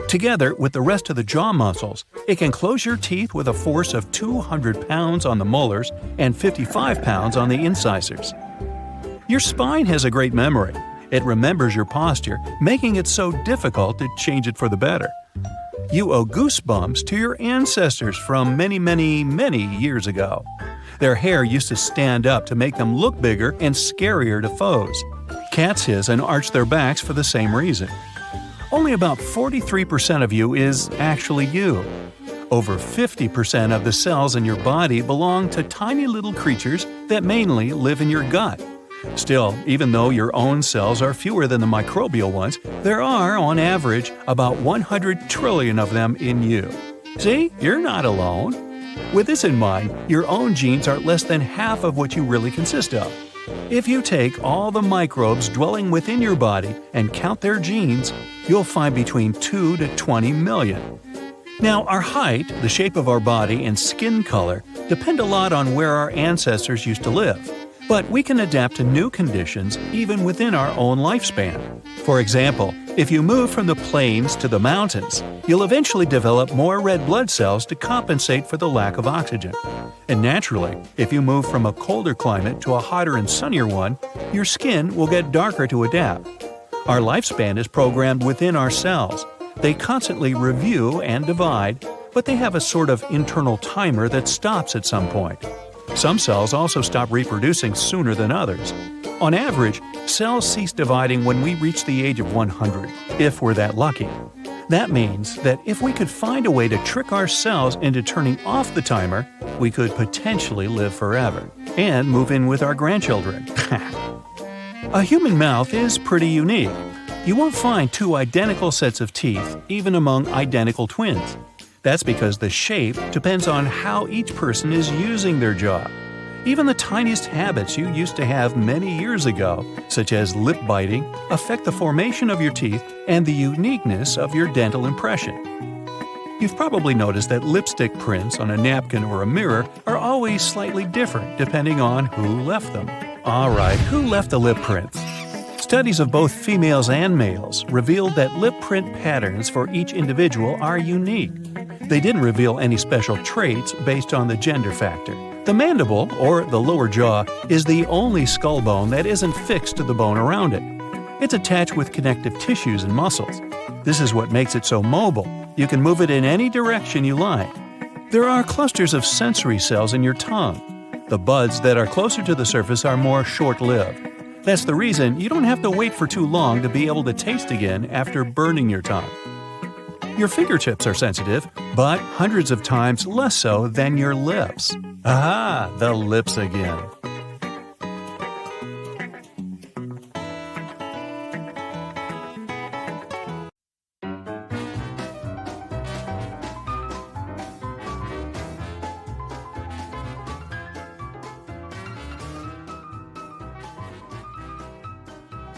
Together with the rest of the jaw muscles, it can close your teeth with a force of 200 pounds on the molars and 55 pounds on the incisors. Your spine has a great memory. It remembers your posture, making it so difficult to change it for the better. You owe goosebumps to your ancestors from many years ago. Their hair used to stand up to make them look bigger and scarier to foes. Cats hiss and arch their backs for the same reason. Only about 43% of you is actually you. Over 50% of the cells in your body belong to tiny little creatures that mainly live in your gut. Still, even though your own cells are fewer than the microbial ones, there are, on average, about 100 trillion of them in you. See, you're not alone. With this in mind, your own genes are less than half of what you really consist of. If you take all the microbes dwelling within your body and count their genes, you'll find between 2 to 20 million. Now, our height, the shape of our body, and skin color depend a lot on where our ancestors used to live. But we can adapt to new conditions even within our own lifespan. For example, if you move from the plains to the mountains, you'll eventually develop more red blood cells to compensate for the lack of oxygen. And naturally, if you move from a colder climate to a hotter and sunnier one, your skin will get darker to adapt. Our lifespan is programmed within our cells. They constantly review and divide, but they have a sort of internal timer that stops at some point. Some cells also stop reproducing sooner than others. On average, cells cease dividing when we reach the age of 100, if we're that lucky. That means that if we could find a way to trick our cells into turning off the timer, we could potentially live forever and move in with our grandchildren. A human mouth is pretty unique. You won't find two identical sets of teeth, even among identical twins. That's because the shape depends on how each person is using their jaw. Even the tiniest habits you used to have many years ago, such as lip biting, affect the formation of your teeth and the uniqueness of your dental impression. You've probably noticed that lipstick prints on a napkin or a mirror are always slightly different depending on who left them. Alright, who left the lip prints? Studies of both females and males revealed that lip print patterns for each individual are unique. They didn't reveal any special traits based on the gender factor. The mandible, or the lower jaw, is the only skull bone that isn't fixed to the bone around it. It's attached with connective tissues and muscles. This is what makes it so mobile. You can move it in any direction you like. There are clusters of sensory cells in your tongue. The buds that are closer to the surface are more short-lived. That's the reason you don't have to wait for too long to be able to taste again after burning your tongue. Your fingertips are sensitive, but hundreds of times less so than your lips. Ah, the lips again.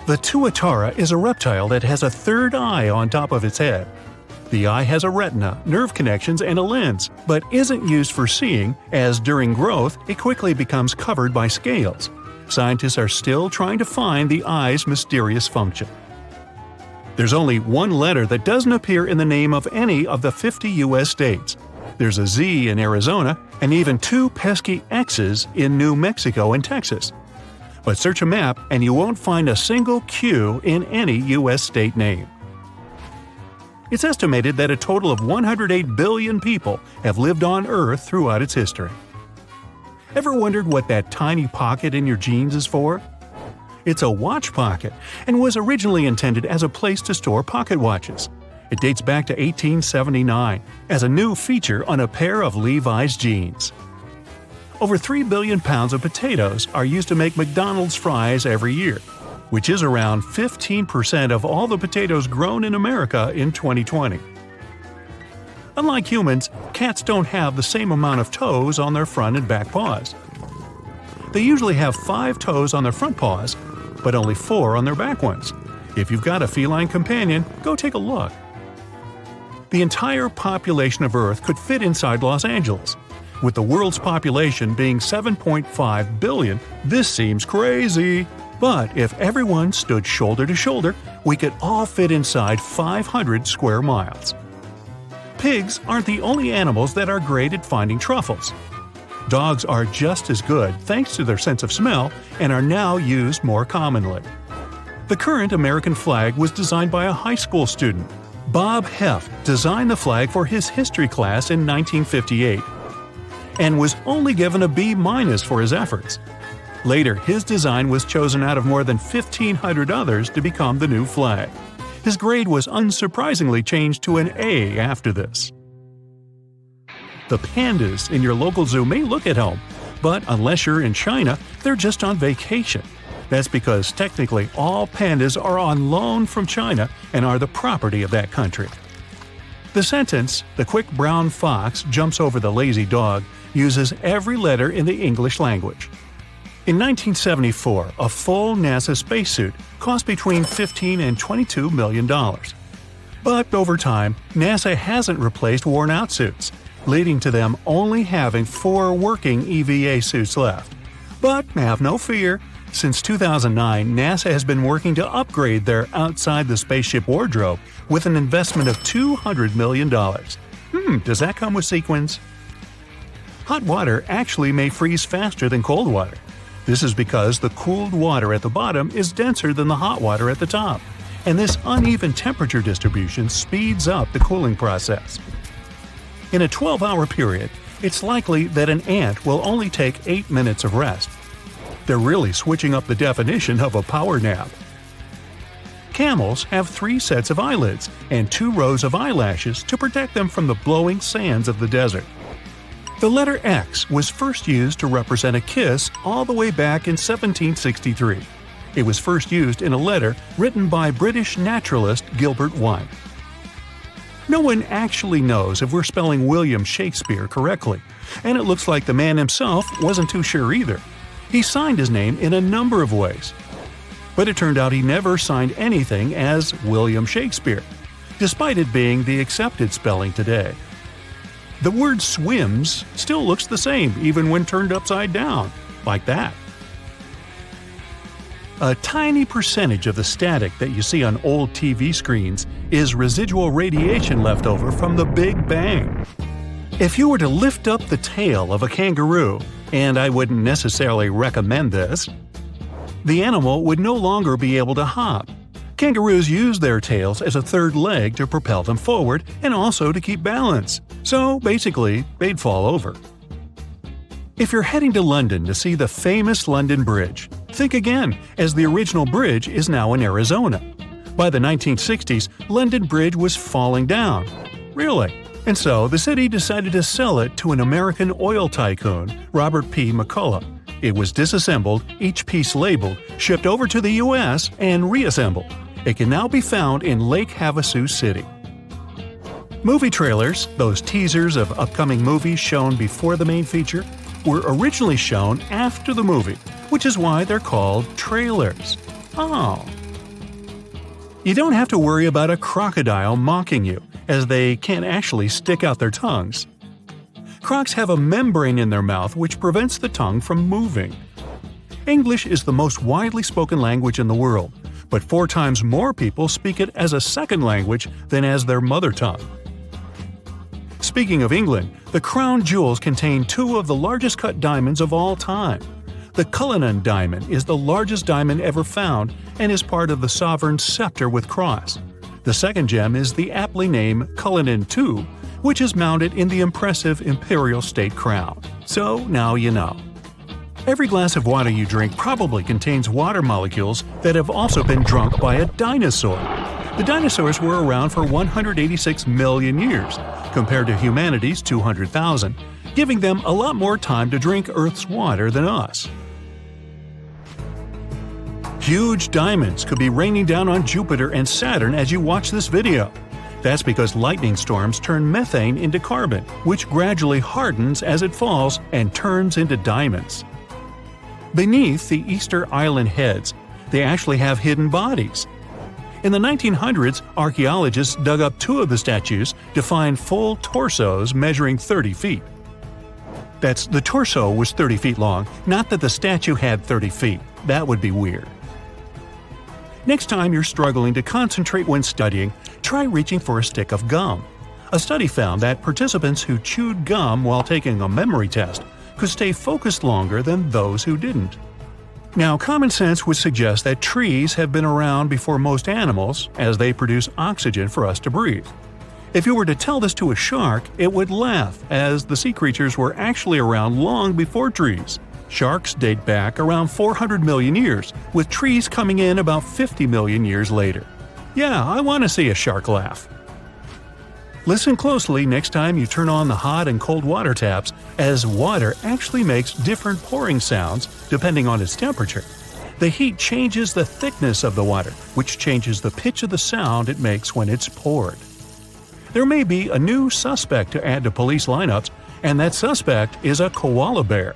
The tuatara is a reptile that has a third eye on top of its head. The eye has a retina, nerve connections, and a lens, but isn't used for seeing, as during growth it quickly becomes covered by scales. Scientists are still trying to find the eye's mysterious function. There's only one letter that doesn't appear in the name of any of the 50 U.S. states. There's a Z in Arizona, and even two pesky X's in New Mexico and Texas. But search a map and you won't find a single Q in any U.S. state name. It's estimated that a total of 108 billion people have lived on Earth throughout its history. Ever wondered what that tiny pocket in your jeans is for? It's a watch pocket and was originally intended as a place to store pocket watches. It dates back to 1879 as a new feature on a pair of Levi's jeans. Over 3 billion pounds of potatoes are used to make McDonald's fries every year, which is around 15% of all the potatoes grown in America in 2020. Unlike humans, cats don't have the same amount of toes on their front and back paws. They usually have 5 toes on their front paws, but only 4 on their back ones. If you've got a feline companion, go take a look. The entire population of Earth could fit inside Los Angeles. With the world's population being 7.5 billion, this seems crazy. But if everyone stood shoulder to shoulder, we could all fit inside 500 square miles. Pigs aren't the only animals that are great at finding truffles. Dogs are just as good thanks to their sense of smell and are now used more commonly. The current American flag was designed by a high school student. Bob Heff designed the flag for his history class in 1958 and was only given a B- for his efforts. Later, his design was chosen out of more than 1,500 others to become the new flag. His grade was unsurprisingly changed to an A after this. The pandas in your local zoo may look at home, but unless you're in China, they're just on vacation. That's because technically all pandas are on loan from China and are the property of that country. The sentence, "The quick brown fox jumps over the lazy dog," uses every letter in the English language. In 1974, a full NASA spacesuit cost between $15 and $22 million. But over time, NASA hasn't replaced worn-out suits, leading to them only having 4 working EVA suits left. But have no fear, since 2009, NASA has been working to upgrade their outside-the-spaceship wardrobe with an investment of $200 million. Does that come with sequins? Hot water actually may freeze faster than cold water. This is because the cooled water at the bottom is denser than the hot water at the top, and this uneven temperature distribution speeds up the cooling process. In a 12-hour period, it's likely that an ant will only take 8 minutes of rest. They're really switching up the definition of a power nap. Camels have 3 sets of eyelids and 2 rows of eyelashes to protect them from the blowing sands of the desert. The letter X was first used to represent a kiss all the way back in 1763. It was first used in a letter written by British naturalist Gilbert White. No one actually knows if we're spelling William Shakespeare correctly, and it looks like the man himself wasn't too sure either. He signed his name in a number of ways. But it turned out he never signed anything as William Shakespeare, despite it being the accepted spelling today. The word swims still looks the same even when turned upside down, like that. A tiny percentage of the static that you see on old TV screens is residual radiation left over from the Big Bang. If you were to lift up the tail of a kangaroo, and I wouldn't necessarily recommend this, the animal would no longer be able to hop. Kangaroos use their tails as a third leg to propel them forward and also to keep balance. So basically, they'd fall over. If you're heading to London to see the famous London Bridge, think again, as the original bridge is now in Arizona. By the 1960s, London Bridge was falling down. Really? And so the city decided to sell it to an American oil tycoon, Robert P. McCullough. It was disassembled, each piece labeled, shipped over to the U.S., and reassembled. It can now be found in Lake Havasu City. Movie trailers, those teasers of upcoming movies shown before the main feature, were originally shown after the movie, which is why they're called trailers. Oh. You don't have to worry about a crocodile mocking you, as they can't actually stick out their tongues. Crocs have a membrane in their mouth which prevents the tongue from moving. English is the most widely spoken language in the world, but 4 times more people speak it as a second language than as their mother tongue. Speaking of England, the crown jewels contain 2 of the largest cut diamonds of all time. The Cullinan diamond is the largest diamond ever found and is part of the sovereign's scepter with cross. The second gem is the aptly named Cullinan II, which is mounted in the impressive imperial state crown. So now you know. Every glass of water you drink probably contains water molecules that have also been drunk by a dinosaur. The dinosaurs were around for 186 million years, compared to humanity's 200,000, giving them a lot more time to drink Earth's water than us. Huge diamonds could be raining down on Jupiter and Saturn as you watch this video. That's because lightning storms turn methane into carbon, which gradually hardens as it falls and turns into diamonds. Beneath the Easter Island heads, they actually have hidden bodies. In the 1900s, archaeologists dug up 2 of the statues to find full torsos measuring 30 feet. The torso was 30 feet long, not that the statue had 30 feet. That would be weird. Next time you're struggling to concentrate when studying, try reaching for a stick of gum. A study found that participants who chewed gum while taking a memory test could stay focused longer than those who didn't. Now, common sense would suggest that trees have been around before most animals, as they produce oxygen for us to breathe. If you were to tell this to a shark, it would laugh, as the sea creatures were actually around long before trees. Sharks date back around 400 million years, with trees coming in about 50 million years later. Yeah, I want to see a shark laugh. Listen closely next time you turn on the hot and cold water taps, as water actually makes different pouring sounds depending on its temperature. The heat changes the thickness of the water, which changes the pitch of the sound it makes when it's poured. There may be a new suspect to add to police lineups, and that suspect is a koala bear.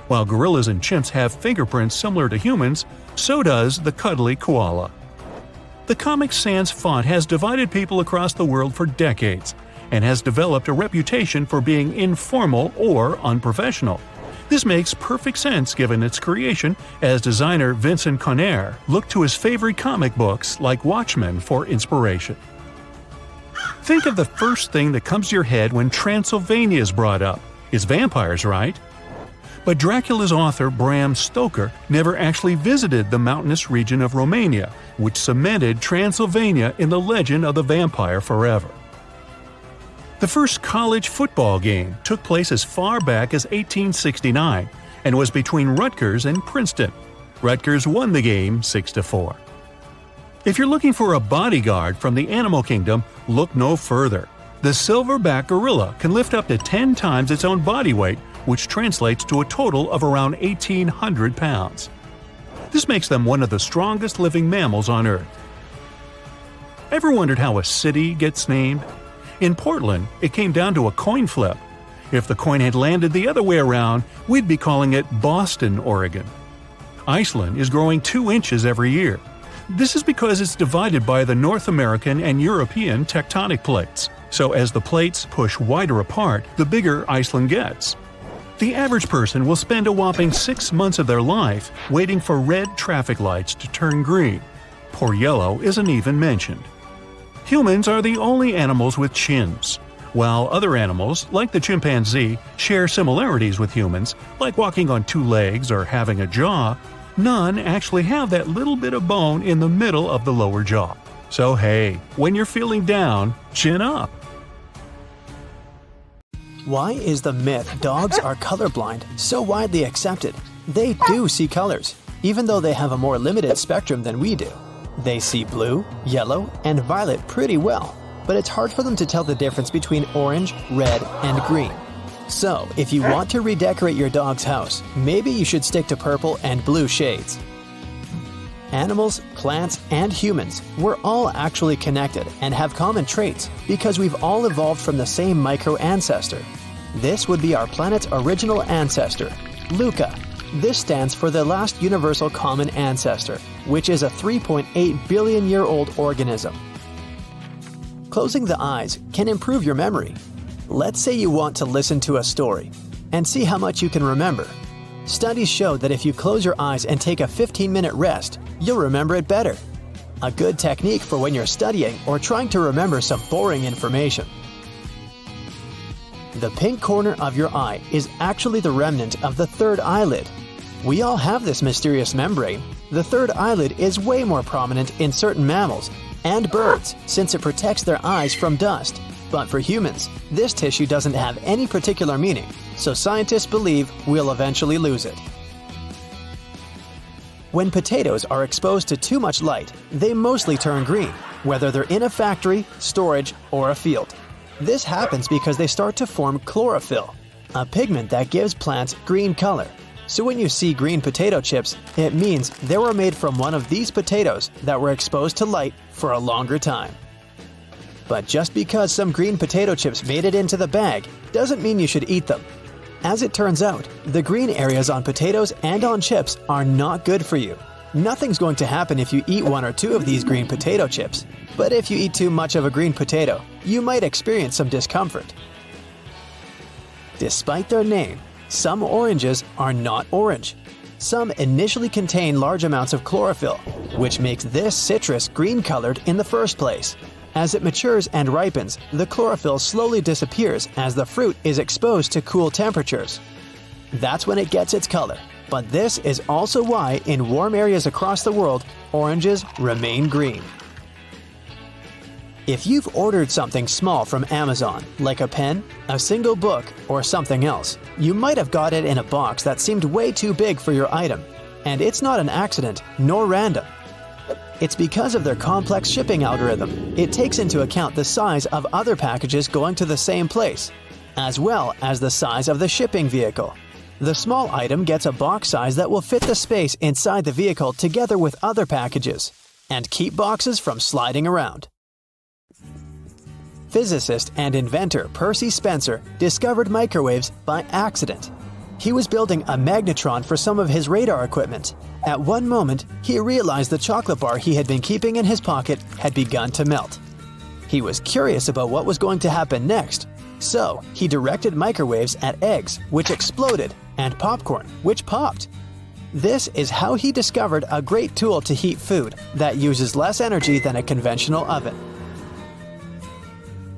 While gorillas and chimps have fingerprints similar to humans, so does the cuddly koala. The Comic Sans font has divided people across the world for decades and has developed a reputation for being informal or unprofessional. This makes perfect sense given its creation, as designer Vincent Conner looked to his favorite comic books like Watchmen for inspiration. Think of the first thing that comes to your head when Transylvania is brought up. It's vampires, right? But Dracula's author Bram Stoker never actually visited the mountainous region of Romania, which cemented Transylvania in the legend of the vampire forever. The first college football game took place as far back as 1869 and was between Rutgers and Princeton. Rutgers won the game 6-4. If you're looking for a bodyguard from the animal kingdom, look no further. The silverback gorilla can lift up to 10 times its own body weight, which translates to a total of around 1,800 pounds. This makes them one of the strongest living mammals on Earth. Ever wondered how a city gets named? In Portland, it came down to a coin flip. If the coin had landed the other way around, we'd be calling it Boston, Oregon. Iceland is growing 2 inches every year. This is because it's divided by the North American and European tectonic plates. So as the plates push wider apart, the bigger Iceland gets. The average person will spend a whopping 6 months of their life waiting for red traffic lights to turn green. Poor yellow isn't even mentioned. Humans are the only animals with chins. While other animals, like the chimpanzee, share similarities with humans, like walking on 2 legs or having a jaw, none actually have that little bit of bone in the middle of the lower jaw. So hey, when you're feeling down, chin up. Why is the myth dogs are colorblind so widely accepted? They do see colors, even though they have a more limited spectrum than we do. They see blue, yellow, and violet pretty well, but it's hard for them to tell the difference between orange, red, and green. So, if you want to redecorate your dog's house, maybe you should stick to purple and blue shades. Animals, plants, and humans, we're all actually connected and have common traits because we've all evolved from the same micro-ancestor. This would be our planet's original ancestor, LUCA. This stands for the last universal common ancestor, which is a 3.8 billion-year-old organism. Closing the eyes can improve your memory. Let's say you want to listen to a story and see how much you can remember. Studies show that if you close your eyes and take a 15-minute rest, you'll remember it better. A good technique for when you're studying or trying to remember some boring information. The pink corner of your eye is actually the remnant of the third eyelid. We all have this mysterious membrane. The third eyelid is way more prominent in certain mammals and birds since it protects their eyes from dust. But for humans, this tissue doesn't have any particular meaning, so scientists believe we'll eventually lose it. When potatoes are exposed to too much light, they mostly turn green, whether they're in a factory, storage, or a field. This happens because they start to form chlorophyll, a pigment that gives plants green color. So when you see green potato chips, it means they were made from one of these potatoes that were exposed to light for a longer time. But just because some green potato chips made it into the bag doesn't mean you should eat them. As it turns out, the green areas on potatoes and on chips are not good for you. Nothing's going to happen if you eat one or two of these green potato chips, but if you eat too much of a green potato, you might experience some discomfort. Despite their name, some oranges are not orange. Some initially contain large amounts of chlorophyll, which makes this citrus green-colored in the first place. As it matures and ripens, the chlorophyll slowly disappears as the fruit is exposed to cool temperatures. That's when it gets its color. But this is also why, in warm areas across the world, oranges remain green. If you've ordered something small from Amazon, like a pen, a single book, or something else, you might have got it in a box that seemed way too big for your item. And it's not an accident, nor random. It's because of their complex shipping algorithm. It takes into account the size of other packages going to the same place, as well as the size of the shipping vehicle. The small item gets a box size that will fit the space inside the vehicle together with other packages, and keep boxes from sliding around. Physicist and inventor Percy Spencer discovered microwaves by accident. He was building a magnetron for some of his radar equipment. At one moment, he realized the chocolate bar he had been keeping in his pocket had begun to melt. He was curious about what was going to happen next, so he directed microwaves at eggs, which exploded, and popcorn, which popped. This is how he discovered a great tool to heat food that uses less energy than a conventional oven.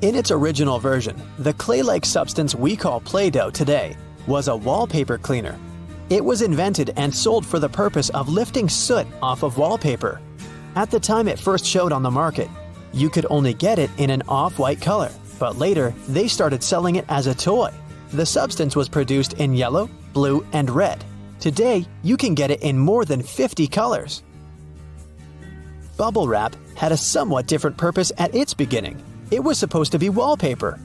In its original version, the clay-like substance we call Play-Doh today was a wallpaper cleaner. It was invented and sold for the purpose of lifting soot off of wallpaper. At the time it first showed on the market, you could only get it in an off-white color, but later they started selling it as a toy. The substance was produced in yellow, blue, and red. Today, you can get it in more than 50 colors. Bubble wrap had a somewhat different purpose at its beginning. It was supposed to be wallpaper.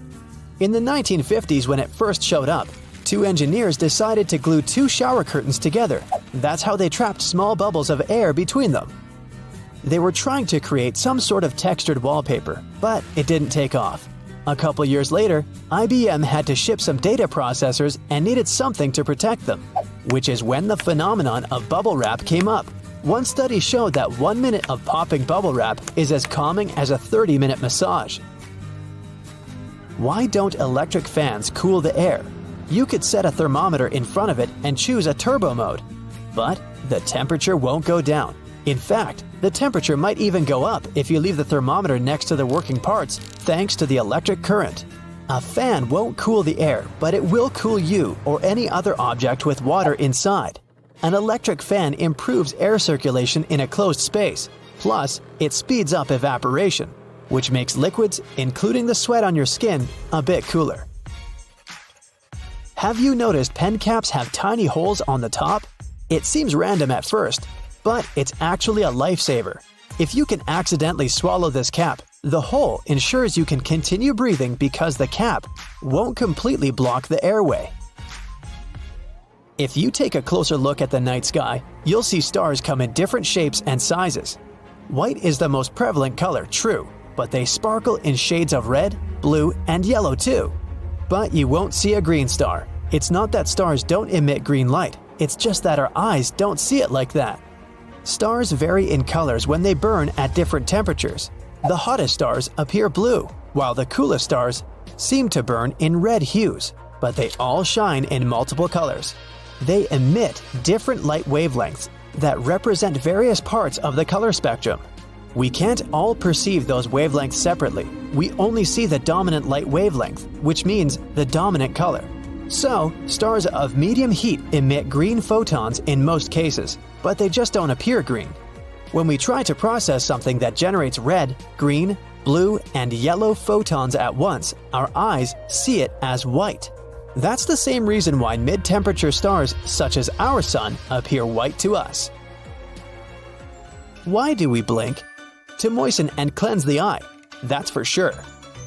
In the 1950s, when it first showed up, two engineers decided to glue two shower curtains together. That's how they trapped small bubbles of air between them. They were trying to create some sort of textured wallpaper, but it didn't take off. A couple years later, IBM had to ship some data processors and needed something to protect them, which is when the phenomenon of bubble wrap came up. One study showed that 1 minute of popping bubble wrap is as calming as a 30-minute massage. Why don't electric fans cool the air? You could set a thermometer in front of it and choose a turbo mode, but the temperature won't go down. In fact, the temperature might even go up if you leave the thermometer next to the working parts thanks to the electric current. A fan won't cool the air, but it will cool you or any other object with water inside. An electric fan improves air circulation in a closed space, plus it speeds up evaporation, which makes liquids, including the sweat on your skin, a bit cooler. Have you noticed pen caps have tiny holes on the top? It seems random at first, but it's actually a lifesaver. If you can accidentally swallow this cap, the hole ensures you can continue breathing because the cap won't completely block the airway. If you take a closer look at the night sky, you'll see stars come in different shapes and sizes. White is the most prevalent color, true, but they sparkle in shades of red, blue, and yellow too. But you won't see a green star. It's not that stars don't emit green light, it's just that our eyes don't see it like that. Stars vary in colors when they burn at different temperatures. The hottest stars appear blue, while the coolest stars seem to burn in red hues, but they all shine in multiple colors. They emit different light wavelengths that represent various parts of the color spectrum. We can't all perceive those wavelengths separately. We only see the dominant light wavelength, which means the dominant color. So, stars of medium heat emit green photons in most cases, but they just don't appear green. When we try to process something that generates red, green, blue, and yellow photons at once, our eyes see it as white. That's the same reason why mid-temperature stars, such as our sun, appear white to us. Why do we blink? To moisten and cleanse the eye, that's for sure.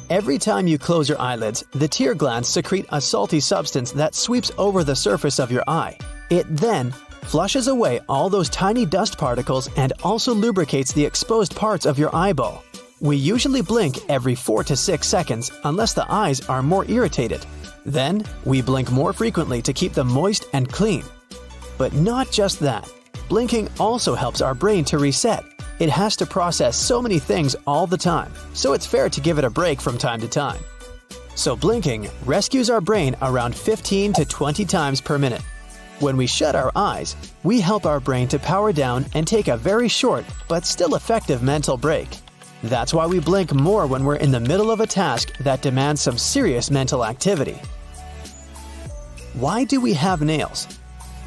Every time you close your eyelids, the tear glands secrete a salty substance that sweeps over the surface of your eye. It then flushes away all those tiny dust particles and also lubricates the exposed parts of your eyeball. We usually blink every 4 to 6 seconds unless the eyes are more irritated. Then, we blink more frequently to keep them moist and clean. But not just that. Blinking also helps our brain to reset. It has to process so many things all the time, so it's fair to give it a break from time to time. So blinking rescues our brain around 15 to 20 times per minute. When we shut our eyes, we help our brain to power down and take a very short but still effective mental break. That's why we blink more when we're in the middle of a task that demands some serious mental activity. Why do we have nails?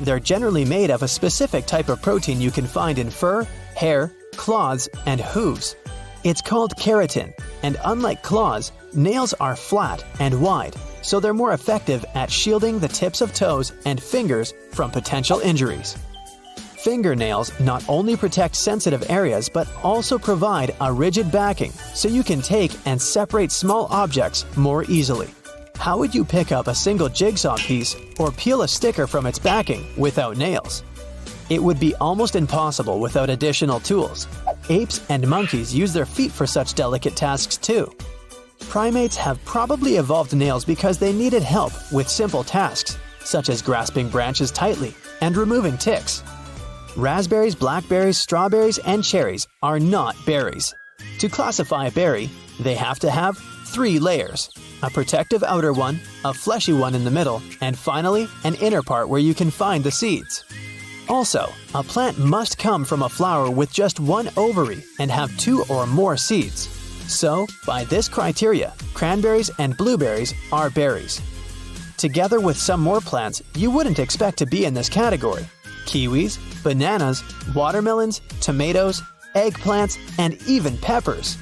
They're generally made of a specific type of protein you can find in fur, hair, claws, and hooves. It's called keratin, and unlike claws, nails are flat and wide, so they're more effective at shielding the tips of toes and fingers from potential injuries. Fingernails not only protect sensitive areas but also provide a rigid backing so you can take and separate small objects more easily. How would you pick up a single jigsaw piece or peel a sticker from its backing without nails? It would be almost impossible without additional tools. Apes and monkeys use their feet for such delicate tasks too. Primates have probably evolved nails because they needed help with simple tasks, such as grasping branches tightly and removing ticks. Raspberries, blackberries, strawberries, and cherries are not berries. To classify a berry, they have to have 3 layers: a protective outer one, a fleshy one in the middle, and finally, an inner part where you can find the seeds. Also, a plant must come from a flower with just 1 ovary and have 2 or more seeds. So, by this criteria, cranberries and blueberries are berries. Together with some more plants you wouldn't expect to be in this category: kiwis, bananas, watermelons, tomatoes, eggplants, and even peppers.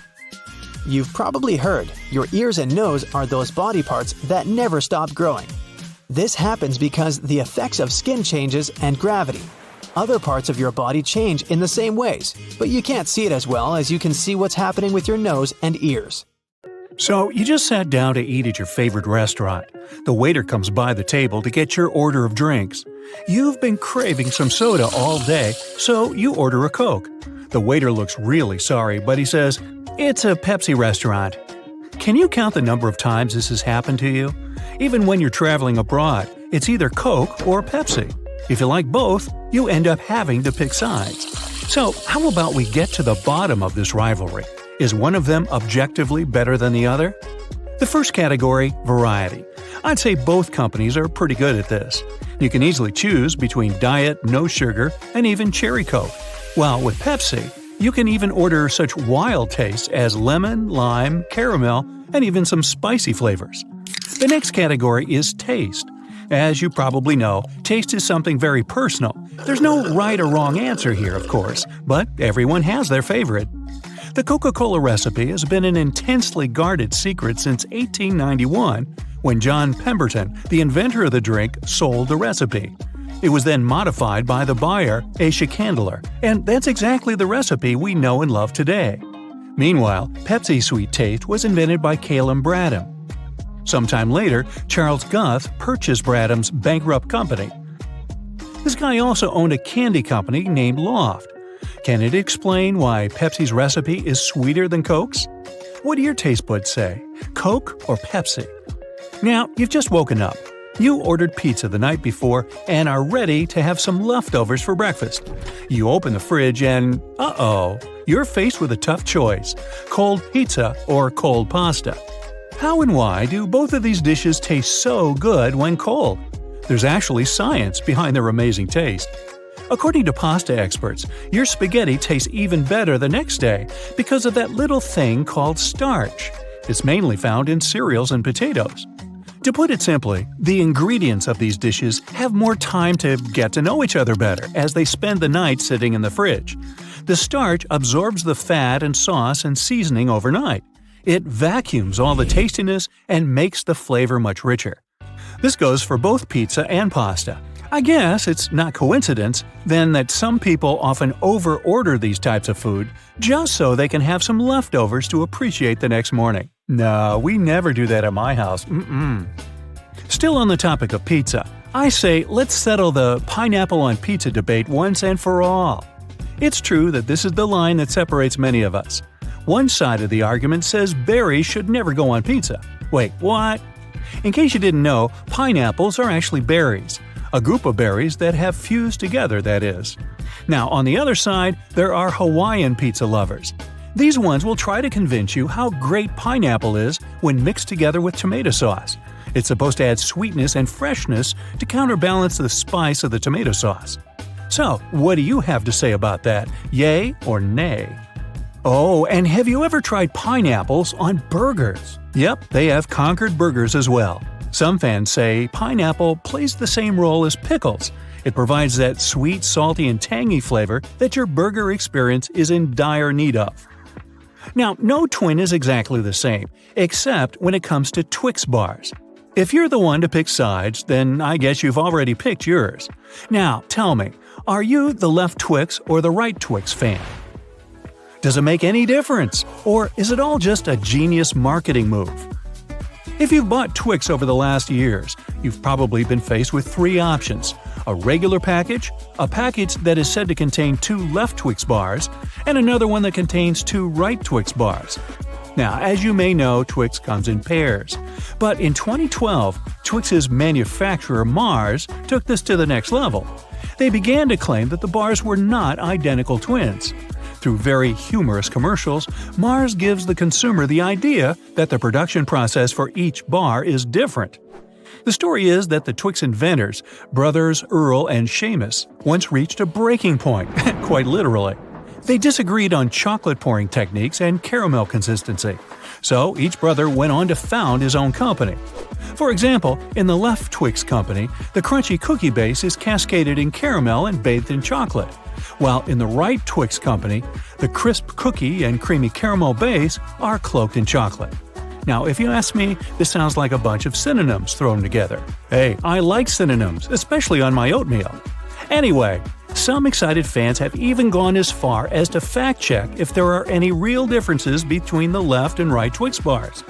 You've probably heard your ears and nose are those body parts that never stop growing. This happens because the effects of skin changes and gravity. Other parts of your body change in the same ways, but you can't see it as well as you can see what's happening with your nose and ears. So, you just sat down to eat at your favorite restaurant. The waiter comes by the table to get your order of drinks. You've been craving some soda all day, so you order a Coke. The waiter looks really sorry, but he says, "It's a Pepsi restaurant." Can you count the number of times this has happened to you? Even when you're traveling abroad, it's either Coke or Pepsi. If you like both, you end up having to pick sides. So, how about we get to the bottom of this rivalry? Is one of them objectively better than the other? The first category, variety. I'd say both companies are pretty good at this. You can easily choose between diet, no sugar, and even cherry Coke. While with Pepsi, you can even order such wild tastes as lemon, lime, caramel, and even some spicy flavors. The next category is taste. As you probably know, taste is something very personal. There's no right or wrong answer here, of course, but everyone has their favorite. The Coca-Cola recipe has been an intensely guarded secret since 1891, when John Pemberton, the inventor of the drink, sold the recipe. It was then modified by the buyer, a Schikandeler, and that's exactly the recipe we know and love today. Meanwhile, Pepsi Sweet Taste was invented by Calum Bradham. Sometime later, Charles Guth purchased Bradham's bankrupt company. This guy also owned a candy company named Loft. Can it explain why Pepsi's recipe is sweeter than Coke's? What do your taste buds say? Coke or Pepsi? Now, you've just woken up. You ordered pizza the night before and are ready to have some leftovers for breakfast. You open the fridge and, you're faced with a tough choice: cold pizza or cold pasta. How and why do both of these dishes taste so good when cold? There's actually science behind their amazing taste. According to pasta experts, your spaghetti tastes even better the next day because of that little thing called starch. It's mainly found in cereals and potatoes. To put it simply, the ingredients of these dishes have more time to get to know each other better as they spend the night sitting in the fridge. The starch absorbs the fat and sauce and seasoning overnight. It vacuums all the tastiness and makes the flavor much richer. This goes for both pizza and pasta. I guess it's not coincidence, then, that some people often over-order these types of food just so they can have some leftovers to appreciate the next morning. No, we never do that at my house. Still on the topic of pizza, I say let's settle the pineapple on pizza debate once and for all. It's true that this is the line that separates many of us. One side of the argument says berries should never go on pizza. Wait, what? In case you didn't know, pineapples are actually berries. a group of berries that have fused together, that is. Now, on the other side, there are Hawaiian pizza lovers. These ones will try to convince you how great pineapple is when mixed together with tomato sauce. It's supposed to add sweetness and freshness to counterbalance the spice of the tomato sauce. So, what do you have to say about that? Yay or nay? Oh, and have you ever tried pineapples on burgers? Yep, they have Concord burgers as well. Some fans say pineapple plays the same role as pickles. It provides that sweet, salty, and tangy flavor that your burger experience is in dire need of. Now, no twin is exactly the same, except when it comes to Twix bars. If you're the one to pick sides, then I guess you've already picked yours. Now, tell me, are you the left Twix or the right Twix fan? Does it make any difference? Or is it all just a genius marketing move? If you've bought Twix over the last years, you've probably been faced with three options: a regular package, a package that is said to contain 2 left Twix bars, and another one that contains 2 right Twix bars. Now, as you may know, Twix comes in pairs. But in 2012, Twix's manufacturer Mars took this to the next level. They began to claim that the bars were not identical twins. Through very humorous commercials, Mars gives the consumer the idea that the production process for each bar is different. The story is that the Twix inventors, brothers Earl and Seamus, once reached a breaking point, quite literally. They disagreed on chocolate pouring techniques and caramel consistency, so each brother went on to found his own company. For example, in the left Twix company, the crunchy cookie base is cascaded in caramel and bathed in chocolate, while in the right Twix company, the crisp cookie and creamy caramel base are cloaked in chocolate. Now, if you ask me, this sounds like a bunch of synonyms thrown together. Hey, I like synonyms, especially on my oatmeal. Anyway, some excited fans have even gone as far as to fact-check if there are any real differences between the left and right Twix bars.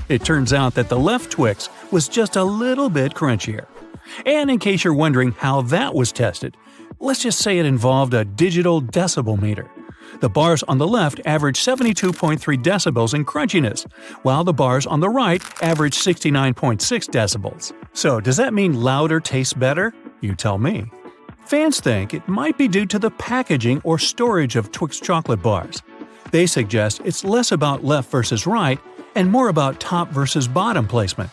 It turns out that the left Twix was just a little bit crunchier. And in case you're wondering how that was tested, let's just say it involved a digital decibel meter. The bars on the left average 72.3 decibels in crunchiness, while the bars on the right average 69.6 decibels. So does that mean louder tastes better? You tell me. Fans think it might be due to the packaging or storage of Twix chocolate bars. They suggest it's less about left versus right and more about top versus bottom placement.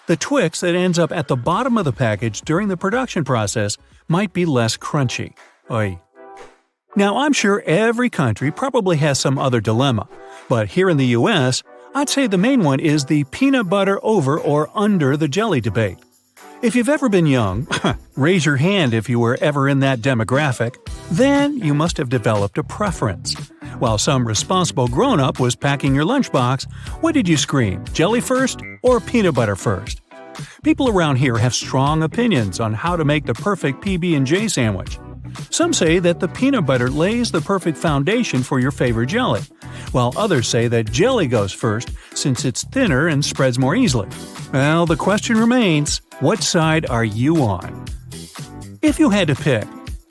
The Twix that ends up at the bottom of the package during the production process might be less crunchy. Oy. Now, I'm sure every country probably has some other dilemma, but here in the US, I'd say the main one is the peanut butter over or under the jelly debate. If you've ever been young, raise your hand if you were ever in that demographic, then you must have developed a preference. While some responsible grown-up was packing your lunchbox, what did you scream, jelly first or peanut butter first? People around here have strong opinions on how to make the perfect PB&J sandwich. Some say that the peanut butter lays the perfect foundation for your favorite jelly, while others say that jelly goes first since it's thinner and spreads more easily. Well, the question remains, what side are you on? If you had to pick,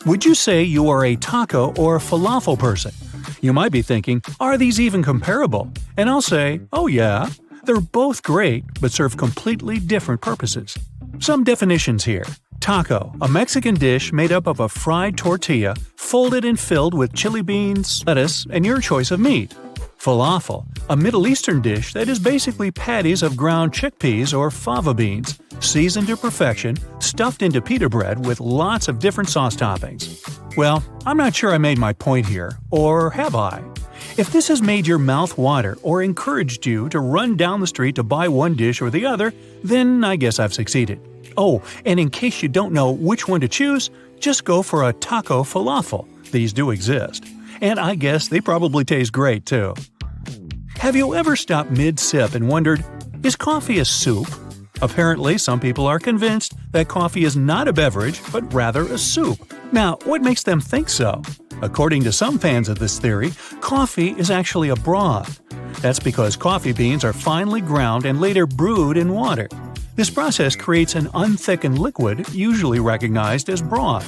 would you say you are a taco or a falafel person? You might be thinking, are these even comparable? And I'll say, oh yeah, they're both great but serve completely different purposes. Some definitions here. Taco, a Mexican dish made up of a fried tortilla, folded and filled with chili beans, lettuce, and your choice of meat. Falafel, a Middle Eastern dish that is basically patties of ground chickpeas or fava beans, seasoned to perfection, stuffed into pita bread with lots of different sauce toppings. Well, I'm not sure I made my point here, or have I? If this has made your mouth water or encouraged you to run down the street to buy one dish or the other, then I guess I've succeeded. Oh, and in case you don't know which one to choose, just go for a taco falafel. These do exist. And I guess they probably taste great, too. Have you ever stopped mid-sip and wondered, is coffee a soup? Apparently, some people are convinced that coffee is not a beverage, but rather a soup. Now, what makes them think so? According to some fans of this theory, coffee is actually a broth. That's because coffee beans are finely ground and later brewed in water. This process creates an unthickened liquid, usually recognized as broth.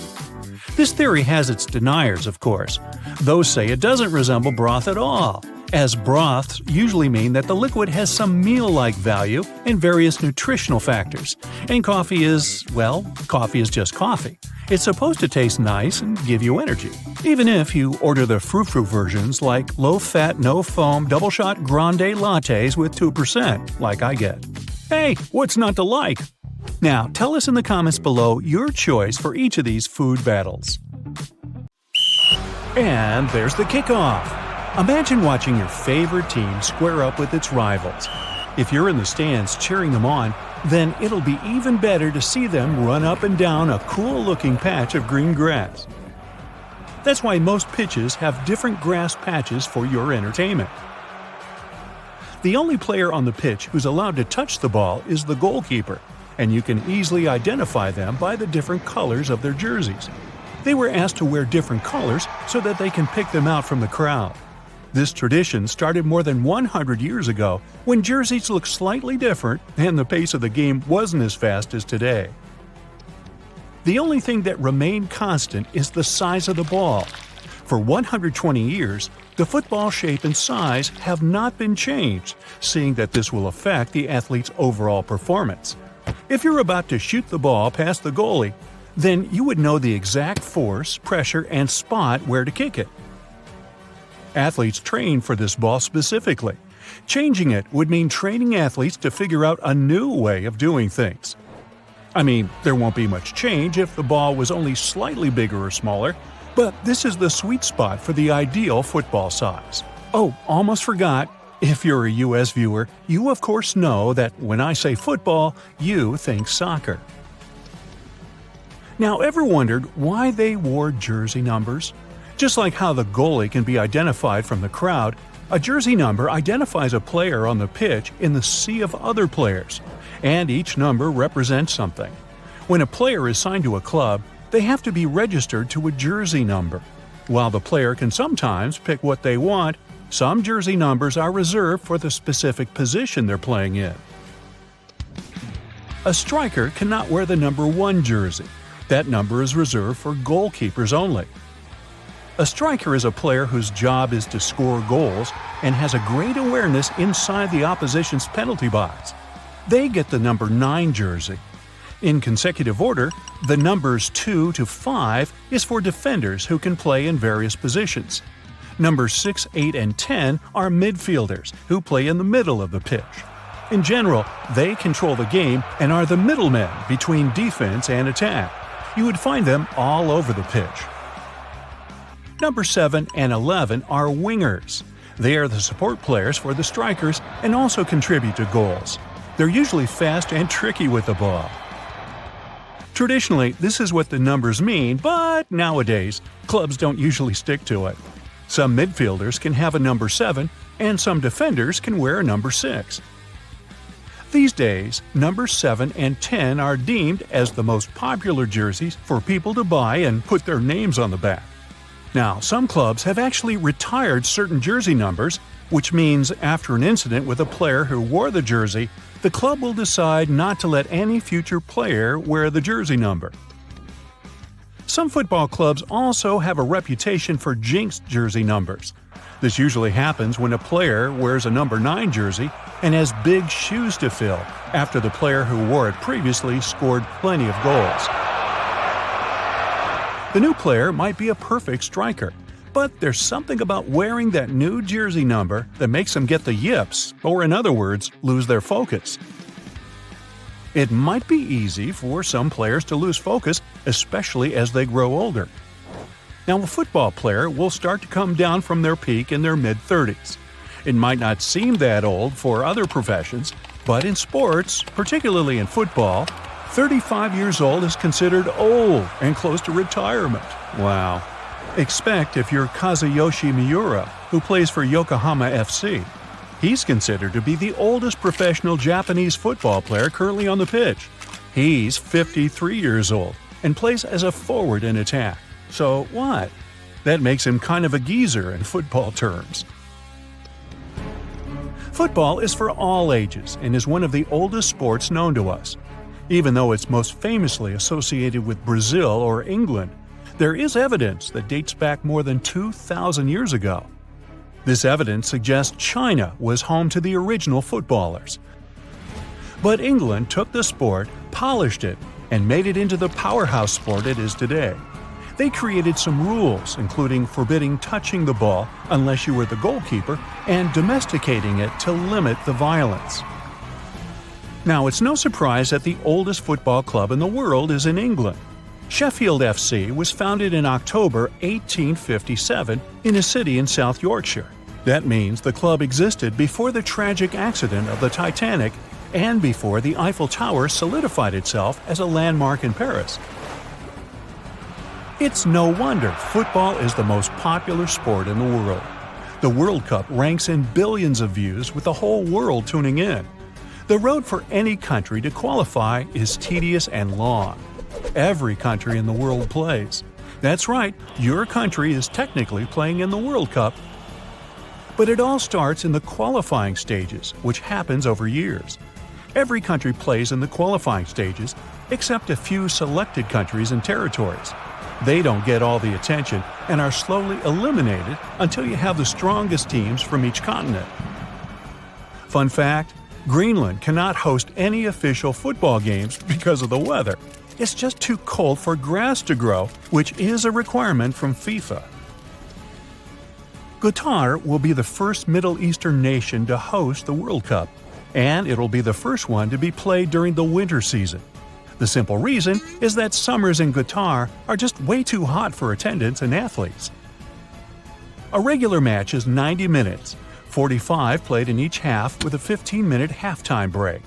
This theory has its deniers, of course. Those say it doesn't resemble broth at all. as broths usually mean that the liquid has some meal-like value and various nutritional factors, and coffee is just coffee. It's supposed to taste nice and give you energy, even if you order the frou-frou versions like low-fat, no-foam, double-shot grande lattes with 2%, like I get. Hey, what's not to like? Now, tell us in the comments below your choice for each of these food battles. And there's the kickoff. Imagine watching your favorite team square up with its rivals. If you're in the stands cheering them on, then it'll be even better to see them run up and down a cool-looking patch of green grass. That's why most pitches have different grass patches for your entertainment. The only player on the pitch who's allowed to touch the ball is the goalkeeper, and you can easily identify them by the different colors of their jerseys. They were asked to wear different colors so that they can pick them out from the crowd. This tradition started more than 100 years ago when jerseys looked slightly different and the pace of the game wasn't as fast as today. The only thing that remained constant is the size of the ball. For 120 years, the football shape and size have not been changed, seeing that this will affect the athlete's overall performance. If you're about to shoot the ball past the goalie, then you would know the exact force, pressure, and spot where to kick it. Athletes train for this ball specifically. Changing it would mean training athletes to figure out a new way of doing things. I mean, there won't be much change if the ball was only slightly bigger or smaller, but this is the sweet spot for the ideal football size. Oh, almost forgot. If you're a US viewer, you of course know that when I say football, you think soccer. Now, ever wondered why they wore jersey numbers? Just like how the goalie can be identified from the crowd, a jersey number identifies a player on the pitch in the sea of other players, and each number represents something. When a player is signed to a club, they have to be registered to a jersey number. While the player can sometimes pick what they want, some jersey numbers are reserved for the specific position they're playing in. A striker cannot wear the number 1 jersey. That number is reserved for goalkeepers only. A striker is a player whose job is to score goals and has a great awareness inside the opposition's penalty box. They get the number 9 jersey. In consecutive order, the numbers 2 to 5 is for defenders who can play in various positions. Numbers 6, 8, and 10 are midfielders who play in the middle of the pitch. In general, they control the game and are the middlemen between defense and attack. You would find them all over the pitch. Number 7 and 11 are wingers. They are the support players for the strikers and also contribute to goals. They're usually fast and tricky with the ball. Traditionally, this is what the numbers mean, but nowadays, clubs don't usually stick to it. Some midfielders can have a number 7, and some defenders can wear a number 6. These days, numbers 7 and 10 are deemed as the most popular jerseys for people to buy and put their names on the back. Now, some clubs have actually retired certain jersey numbers, which means after an incident with a player who wore the jersey, the club will decide not to let any future player wear the jersey number. Some football clubs also have a reputation for jinxed jersey numbers. This usually happens when a player wears a number 9 jersey and has big shoes to fill after the player who wore it previously scored plenty of goals. The new player might be a perfect striker, but there's something about wearing that new jersey number that makes them get the yips, or in other words, lose their focus. It might be easy for some players to lose focus, especially as they grow older. Now, a football player will start to come down from their peak in their mid-30s. It might not seem that old for other professions, but in sports, particularly in football, 35 years old is considered old and close to retirement. Wow. Expect if you're Kazuyoshi Miura, who plays for Yokohama FC. He's considered to be the oldest professional Japanese football player currently on the pitch. He's 53 years old and plays as a forward in attack. So what? That makes him kind of a geezer in football terms. Football is for all ages and is one of the oldest sports known to us. Even though it's most famously associated with Brazil or England, there is evidence that dates back more than 2,000 years ago. This evidence suggests China was home to the original footballers. But England took the sport, polished it, and made it into the powerhouse sport it is today. They created some rules, including forbidding touching the ball unless you were the goalkeeper and domesticating it to limit the violence. Now, it's no surprise that the oldest football club in the world is in England. Sheffield FC was founded in October 1857 in a city in South Yorkshire. That means the club existed before the tragic accident of the Titanic and before the Eiffel Tower solidified itself as a landmark in Paris. It's no wonder football is the most popular sport in the world. The World Cup ranks in billions of views with the whole world tuning in. The road for any country to qualify is tedious and long. Every country in the world plays. That's right, your country is technically playing in the World Cup. But it all starts in the qualifying stages, which happens over years. Every country plays in the qualifying stages, except a few selected countries and territories. They don't get all the attention and are slowly eliminated until you have the strongest teams from each continent. Fun fact, Greenland cannot host any official football games because of the weather. It's just too cold for grass to grow, which is a requirement from FIFA. Qatar will be the first Middle Eastern nation to host the World Cup, and it'll be the first one to be played during the winter season. The simple reason is that summers in Qatar are just way too hot for attendance and athletes. A regular match is 90 minutes, 45 played in each half with a 15-minute halftime break.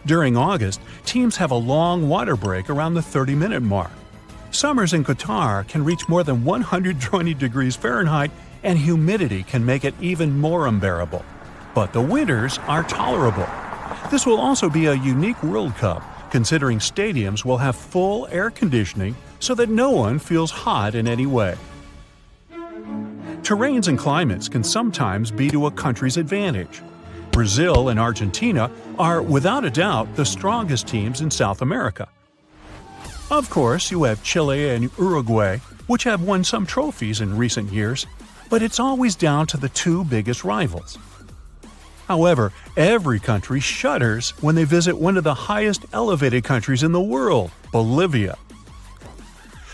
During August, teams have a long water break around the 30-minute mark. Summers in Qatar can reach more than 120 degrees Fahrenheit, and humidity can make it even more unbearable. But the winters are tolerable. This will also be a unique World Cup, considering stadiums will have full air conditioning so that no one feels hot in any way. Terrains and climates can sometimes be to a country's advantage. Brazil and Argentina are, without a doubt, the strongest teams in South America. Of course, you have Chile and Uruguay, which have won some trophies in recent years, but it's always down to the two biggest rivals. However, every country shudders when they visit one of the highest elevated countries in the world, Bolivia.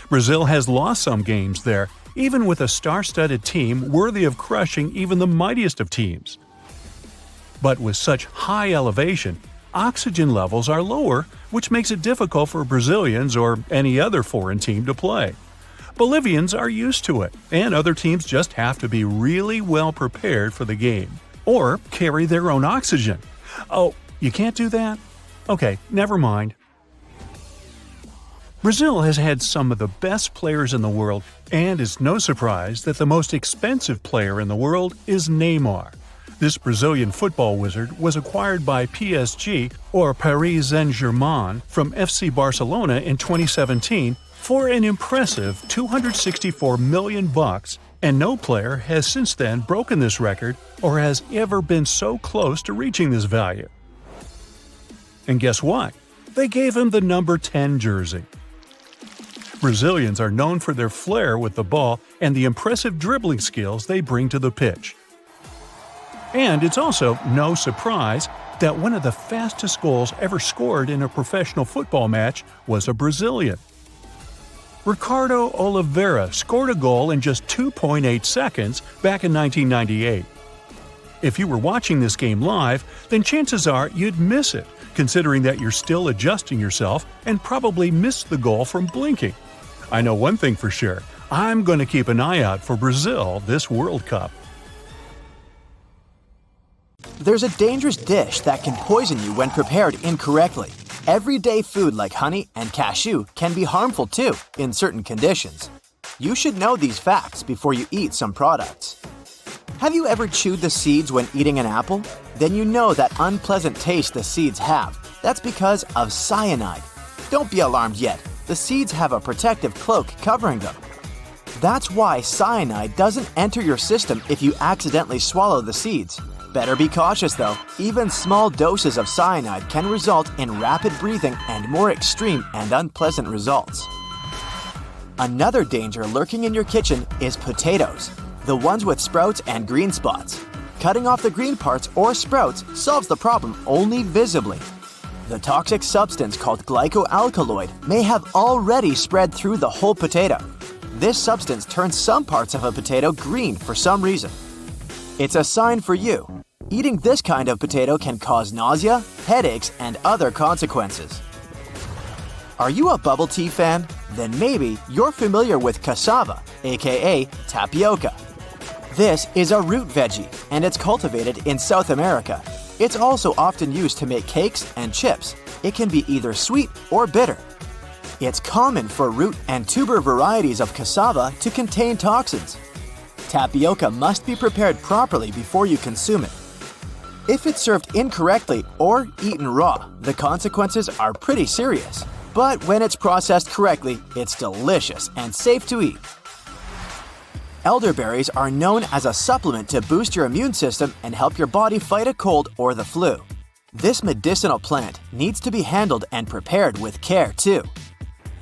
Brazil has lost some games there, even with a star-studded team worthy of crushing even the mightiest of teams. But with such high elevation, oxygen levels are lower, which makes it difficult for Brazilians or any other foreign team to play. Bolivians are used to it, and other teams just have to be really well prepared for the game. Or carry their own oxygen. Oh, you can't do that? Okay, never mind. Brazil has had some of the best players in the world, and it's no surprise that the most expensive player in the world is Neymar. This Brazilian football wizard was acquired by PSG, or Paris Saint-Germain, from FC Barcelona in 2017 for an impressive $264 million, and no player has since then broken this record or has ever been so close to reaching this value. And guess what? They gave him the number 10 jersey. Brazilians are known for their flair with the ball and the impressive dribbling skills they bring to the pitch. And it's also no surprise that one of the fastest goals ever scored in a professional football match was a Brazilian. Ricardo Oliveira scored a goal in just 2.8 seconds back in 1998. If you were watching this game live, then chances are you'd miss it, considering that you're still adjusting yourself and probably missed the goal from blinking. I know one thing for sure, I'm going to keep an eye out for Brazil this World Cup. There's a dangerous dish that can poison you when prepared incorrectly. Everyday food like honey and cashew can be harmful too, in certain conditions. You should know these facts before you eat some products. Have you ever chewed the seeds when eating an apple? Then you know that unpleasant taste the seeds have. That's because of cyanide. Don't be alarmed yet. The seeds have a protective cloak covering them. That's why cyanide doesn't enter your system if you accidentally swallow the seeds. Better be cautious though. Even small doses of cyanide can result in rapid breathing and more extreme and unpleasant results. Another danger lurking in your kitchen is potatoes. the ones with sprouts and green spots. Cutting off the green parts or sprouts solves the problem only visibly. The toxic substance called glycoalkaloid may have already spread through the whole potato. This substance turns some parts of a potato green for some reason. It's a sign for you. Eating this kind of potato can cause nausea, headaches, and other consequences. Are you a bubble tea fan? Then maybe you're familiar with cassava, aka tapioca. This is a root veggie, and it's cultivated in South America. It's also often used to make cakes and chips. It can be either sweet or bitter. It's common for root and tuber varieties of cassava to contain toxins. Tapioca must be prepared properly before you consume it. If it's served incorrectly or eaten raw, the consequences are pretty serious. But when it's processed correctly, it's delicious and safe to eat. Elderberries are known as a supplement to boost your immune system and help your body fight a cold or the flu. This medicinal plant needs to be handled and prepared with care too.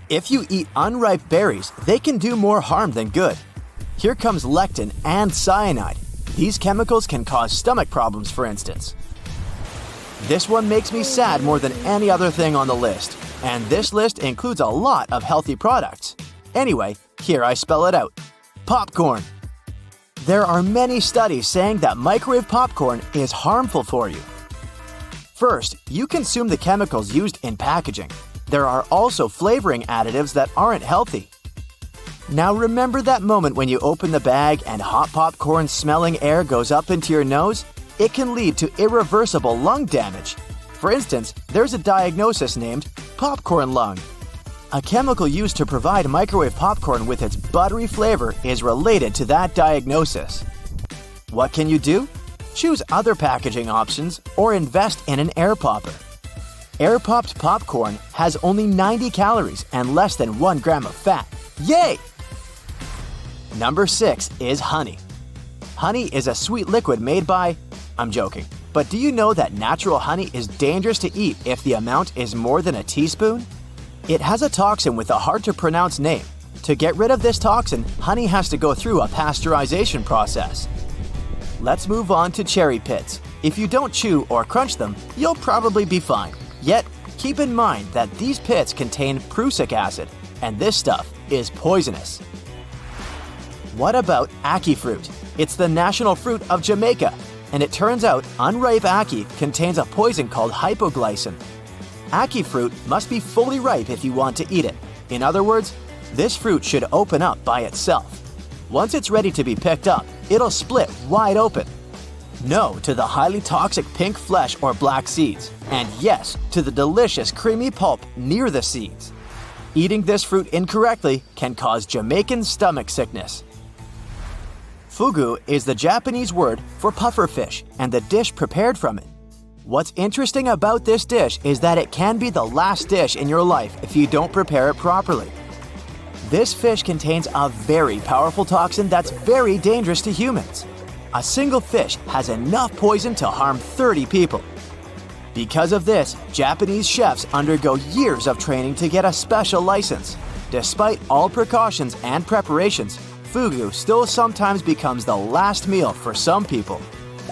If you eat unripe berries, they can do more harm than good. Here comes lectin and cyanide. These chemicals can cause stomach problems, for instance. This one makes me sad more than any other thing on the list. And this list includes a lot of healthy products. Anyway, here I spell it out. Popcorn. There are many studies saying that microwave popcorn is harmful for you. First, you consume the chemicals used in packaging. There are also flavoring additives that aren't healthy. Now remember that moment when you open the bag and hot popcorn smelling air goes up into your nose? It can lead to irreversible lung damage. For instance, there's a diagnosis named popcorn lung. A chemical used to provide microwave popcorn with its buttery flavor is related to that diagnosis. What can you do? Choose other packaging options or invest in an air popper. Air-popped popcorn has only 90 calories and less than 1 gram of fat. Yay! Number 6 is honey. Honey is a sweet liquid made by... I'm joking. But do you know that natural honey is dangerous to eat if the amount is more than a teaspoon? It has a toxin with a hard-to-pronounce name. To get rid of this toxin, honey has to go through a pasteurization process. Let's move on to cherry pits. If you don't chew or crunch them, you'll probably be fine. Yet, keep in mind that these pits contain prussic acid, and this stuff is poisonous. What about ackee fruit? It's the national fruit of Jamaica, and it turns out unripe ackee contains a poison called hypoglycin. Ackee fruit must be fully ripe if you want to eat it. In other words, this fruit should open up by itself. Once it's ready to be picked up, it'll split wide open. No to the highly toxic pink flesh or black seeds, and yes to the delicious creamy pulp near the seeds. Eating this fruit incorrectly can cause Jamaican stomach sickness. Fugu is the Japanese word for pufferfish and the dish prepared from it. What's interesting about this dish is that it can be the last dish in your life if you don't prepare it properly. This fish contains a very powerful toxin that's very dangerous to humans. A single fish has enough poison to harm 30 people. Because of this, Japanese chefs undergo years of training to get a special license. Despite all precautions and preparations, fugu still sometimes becomes the last meal for some people.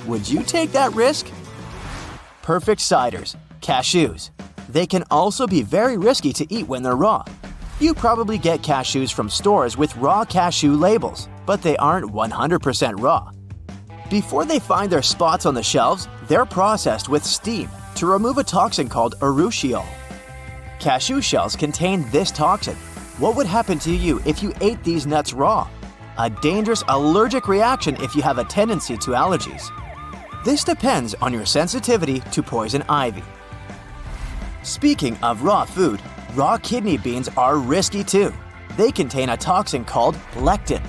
Would you take that risk? Perfect ciders, cashews. They can also be very risky to eat when they're raw. You probably get cashews from stores with raw cashew labels, but they aren't 100% raw. Before they find their spots on the shelves, they're processed with steam to remove a toxin called urushiol. Cashew shells contain this toxin. What would happen to you if you ate these nuts raw? A dangerous allergic reaction if you have a tendency to allergies. This depends on your sensitivity to poison ivy. Speaking of raw food, raw kidney beans are risky too. They contain a toxin called lectin.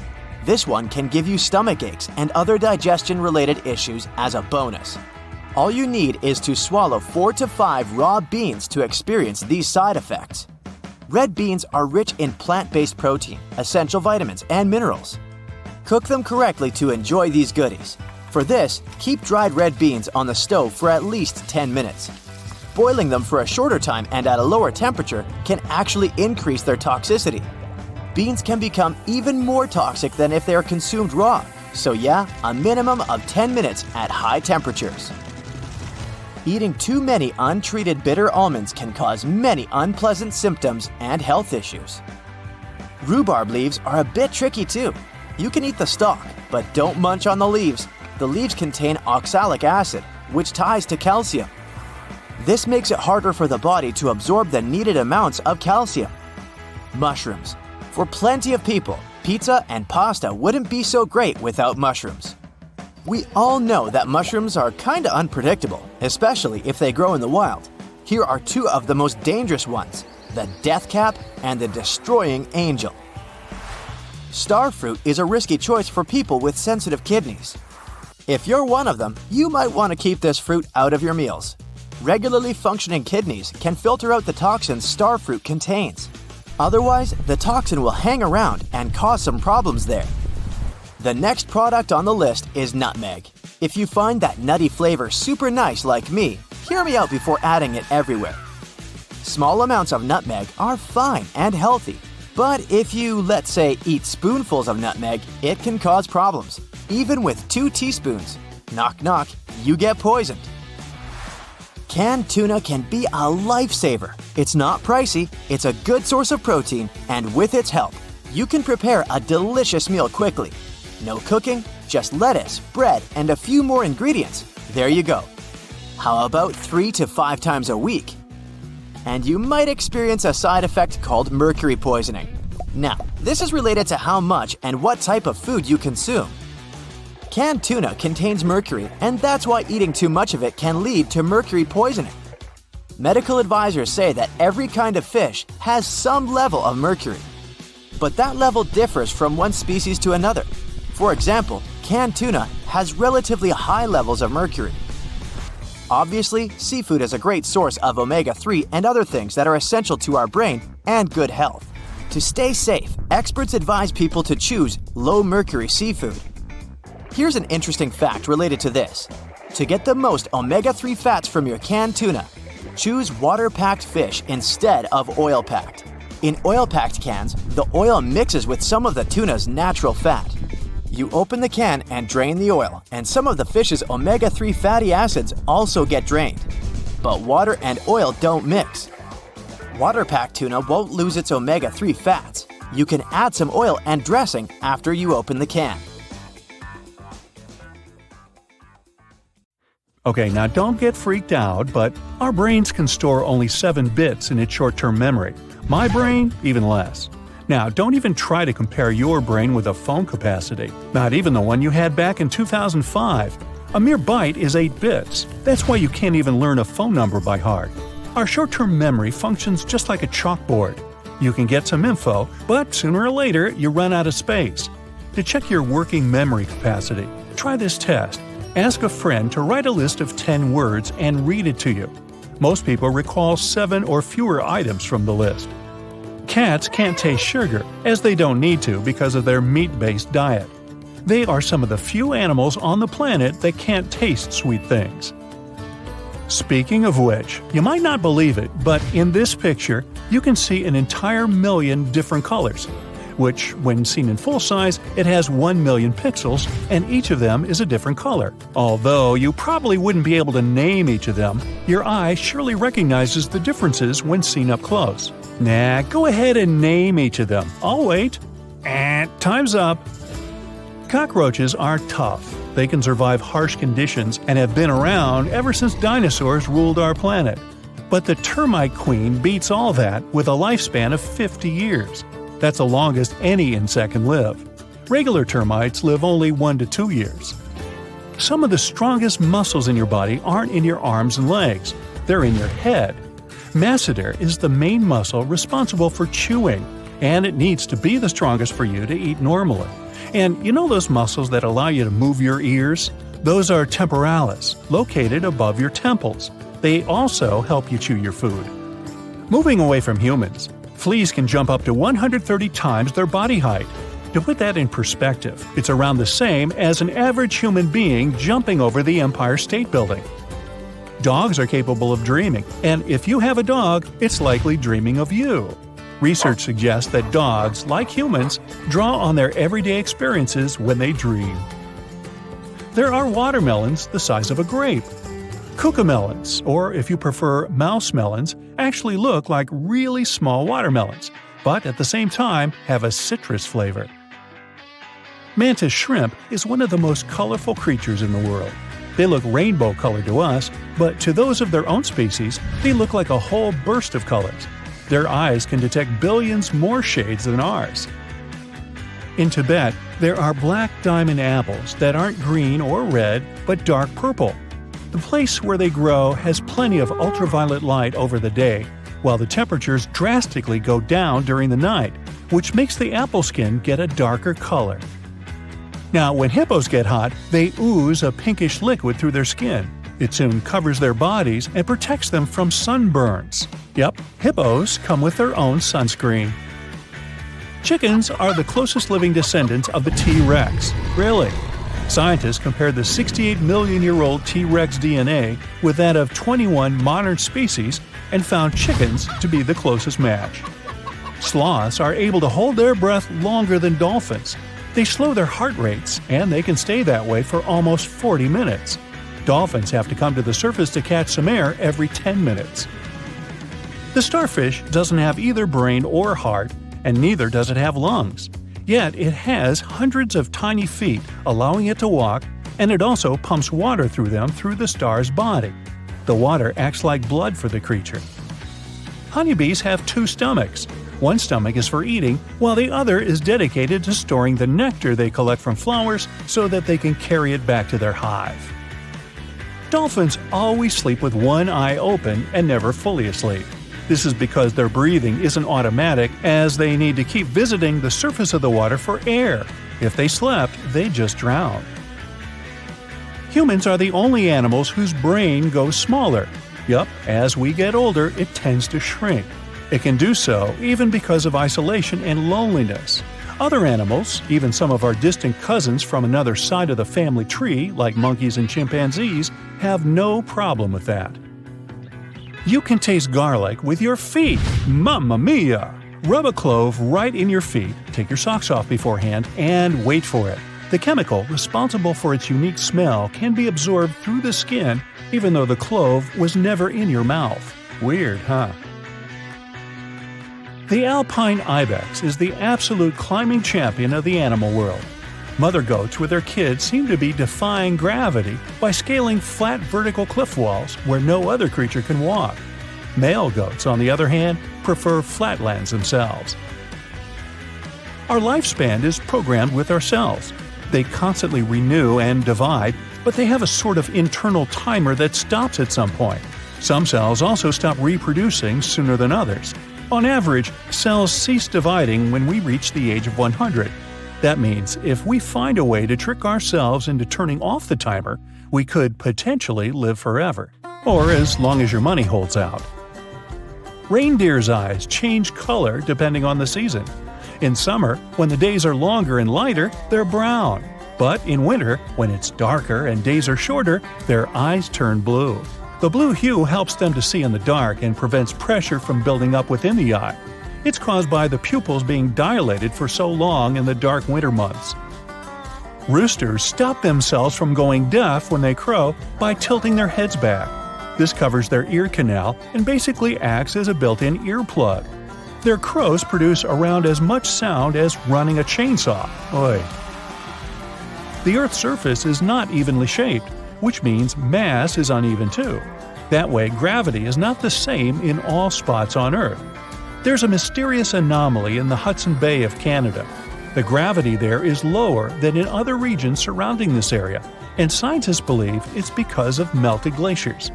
This one can give you stomach aches and other digestion-related issues as a bonus. All you need is to swallow 4 to 5 raw beans to experience these side effects. Red beans are rich in plant-based protein, essential vitamins, and minerals. Cook them correctly to enjoy these goodies. For this, keep dried red beans on the stove for at least 10 minutes. Boiling them for a shorter time and at a lower temperature can actually increase their toxicity. Beans can become even more toxic than if they are consumed raw. So yeah, a minimum of 10 minutes at high temperatures. Eating too many untreated bitter almonds can cause many unpleasant symptoms and health issues. Rhubarb leaves are a bit tricky too. You can eat the stalk, but don't munch on the leaves. The leaves contain oxalic acid, which ties to calcium. This makes it harder for the body to absorb the needed amounts of calcium. Mushrooms. For plenty of people, pizza and pasta wouldn't be so great without mushrooms. We all know that mushrooms are kinda unpredictable, especially if they grow in the wild. Here are two of the most dangerous ones, the death cap and the destroying angel. Starfruit is a risky choice for people with sensitive kidneys. If you're one of them, you might want to keep this fruit out of your meals. Regularly functioning kidneys can filter out the toxins starfruit contains. Otherwise, the toxin will hang around and cause some problems there. The next product on the list is nutmeg. If you find that nutty flavor super nice like me, hear me out before adding it everywhere. Small amounts of nutmeg are fine and healthy, but if you, let's say, eat spoonfuls of nutmeg, it can cause problems. Even with 2 teaspoons, knock knock, you get poisoned. Canned tuna can be a lifesaver. It's not pricey, it's a good source of protein, and with its help, you can prepare a delicious meal quickly. No cooking, just lettuce, bread, and a few more ingredients. There you go. How about 3 to 5 times a week? And you might experience a side effect called mercury poisoning. Now, this is related to how much and what type of food you consume. Canned tuna contains mercury, and that's why eating too much of it can lead to mercury poisoning. Medical advisors say that every kind of fish has some level of mercury, but that level differs from one species to another. For example, canned tuna has relatively high levels of mercury. Obviously, seafood is a great source of omega-3 and other things that are essential to our brain and good health. To stay safe, experts advise people to choose low-mercury seafood. Here's an interesting fact related to this. To get the most omega-3 fats from your canned tuna, choose water-packed fish instead of oil-packed. In oil-packed cans, the oil mixes with some of the tuna's natural fat. You open the can and drain the oil, and some of the fish's omega-3 fatty acids also get drained. But water and oil don't mix. Water-packed tuna won't lose its omega-3 fats. You can add some oil and dressing after you open the can. Okay, now don't get freaked out, but our brains can store only 7 bits in its short-term memory. My brain, even less. Now, don't even try to compare your brain with a phone capacity, not even the one you had back in 2005. A mere byte is 8 bits. That's why you can't even learn a phone number by heart. Our short-term memory functions just like a chalkboard. You can get some info, but sooner or later you run out of space. To check your working memory capacity, try this test. Ask a friend to write a list of 10 words and read it to you. Most people recall 7 or fewer items from the list. Cats can't taste sugar, as they don't need to because of their meat-based diet. They are some of the few animals on the planet that can't taste sweet things. Speaking of which, you might not believe it, but in this picture, you can see an entire million different colors, which, when seen in full size, it has 1 million pixels, and each of them is a different color. Although you probably wouldn't be able to name each of them, your eye surely recognizes the differences when seen up close. Nah, go ahead and name each of them. I'll wait. Time's up. Cockroaches are tough. They can survive harsh conditions and have been around ever since dinosaurs ruled our planet. But the termite queen beats all that with a lifespan of 50 years. That's the longest any insect can live. Regular termites live only 1 to 2 years. Some of the strongest muscles in your body aren't in your arms and legs. They're in your head. Masseter is the main muscle responsible for chewing, and it needs to be the strongest for you to eat normally. And you know those muscles that allow you to move your ears? Those are temporalis, located above your temples. They also help you chew your food. Moving away from humans, fleas can jump up to 130 times their body height. To put that in perspective, it's around the same as an average human being jumping over the Empire State Building. Dogs are capable of dreaming, and if you have a dog, it's likely dreaming of you. Research suggests that dogs, like humans, draw on their everyday experiences when they dream. There are watermelons the size of a grape. Cucamelons, or if you prefer mouse melons, actually look like really small watermelons, but at the same time have a citrus flavor. Mantis shrimp is one of the most colorful creatures in the world. They look rainbow-colored to us, but to those of their own species, they look like a whole burst of colors. Their eyes can detect billions more shades than ours. In Tibet, there are black diamond apples that aren't green or red, but dark purple. The place where they grow has plenty of ultraviolet light over the day, while the temperatures drastically go down during the night, which makes the apple skin get a darker color. Now, when hippos get hot, they ooze a pinkish liquid through their skin. It soon covers their bodies and protects them from sunburns. Yep, hippos come with their own sunscreen. Chickens are the closest living descendants of the T-Rex. Really? Scientists compared the 68 million-year-old T-Rex DNA with that of 21 modern species and found chickens to be the closest match. Sloths are able to hold their breath longer than dolphins. They slow their heart rates, and they can stay that way for almost 40 minutes. Dolphins have to come to the surface to catch some air every 10 minutes. The starfish doesn't have either brain or heart, and neither does it have lungs. Yet it has hundreds of tiny feet, allowing it to walk, and it also pumps water through them through the star's body. The water acts like blood for the creature. Honeybees have two stomachs. One stomach is for eating, while the other is dedicated to storing the nectar they collect from flowers so that they can carry it back to their hive. Dolphins always sleep with one eye open and never fully asleep. This is because their breathing isn't automatic, as they need to keep visiting the surface of the water for air. If they slept, they'd just drown. Humans are the only animals whose brain goes smaller. Yup, as we get older, it tends to shrink. It can do so even because of isolation and loneliness. Other animals, even some of our distant cousins from another side of the family tree, like monkeys and chimpanzees, have no problem with that. You can taste garlic with your feet. Mamma mia! Rub a clove right in your feet, take your socks off beforehand, and wait for it. The chemical responsible for its unique smell can be absorbed through the skin, even though the clove was never in your mouth. Weird, huh? The alpine ibex is the absolute climbing champion of the animal world. Mother goats with their kids seem to be defying gravity by scaling flat vertical cliff walls where no other creature can walk. Male goats, on the other hand, prefer flatlands themselves. Our lifespan is programmed with our cells. They constantly renew and divide, but they have a sort of internal timer that stops at some point. Some cells also stop reproducing sooner than others. On average, cells cease dividing when we reach the age of 100. That means if we find a way to trick ourselves into turning off the timer, we could potentially live forever. Or as long as your money holds out. Reindeer's eyes change color depending on the season. In summer, when the days are longer and lighter, they're brown. But in winter, when it's darker and days are shorter, their eyes turn blue. The blue hue helps them to see in the dark and prevents pressure from building up within the eye. It's caused by the pupils being dilated for so long in the dark winter months. Roosters stop themselves from going deaf when they crow by tilting their heads back. This covers their ear canal and basically acts as a built-in earplug. Their crows produce around as much sound as running a chainsaw. Oy. The Earth's surface is not evenly shaped, which means mass is uneven too. That way, gravity is not the same in all spots on Earth. There's a mysterious anomaly in the Hudson Bay of Canada. The gravity there is lower than in other regions surrounding this area, and scientists believe it's because of melted glaciers.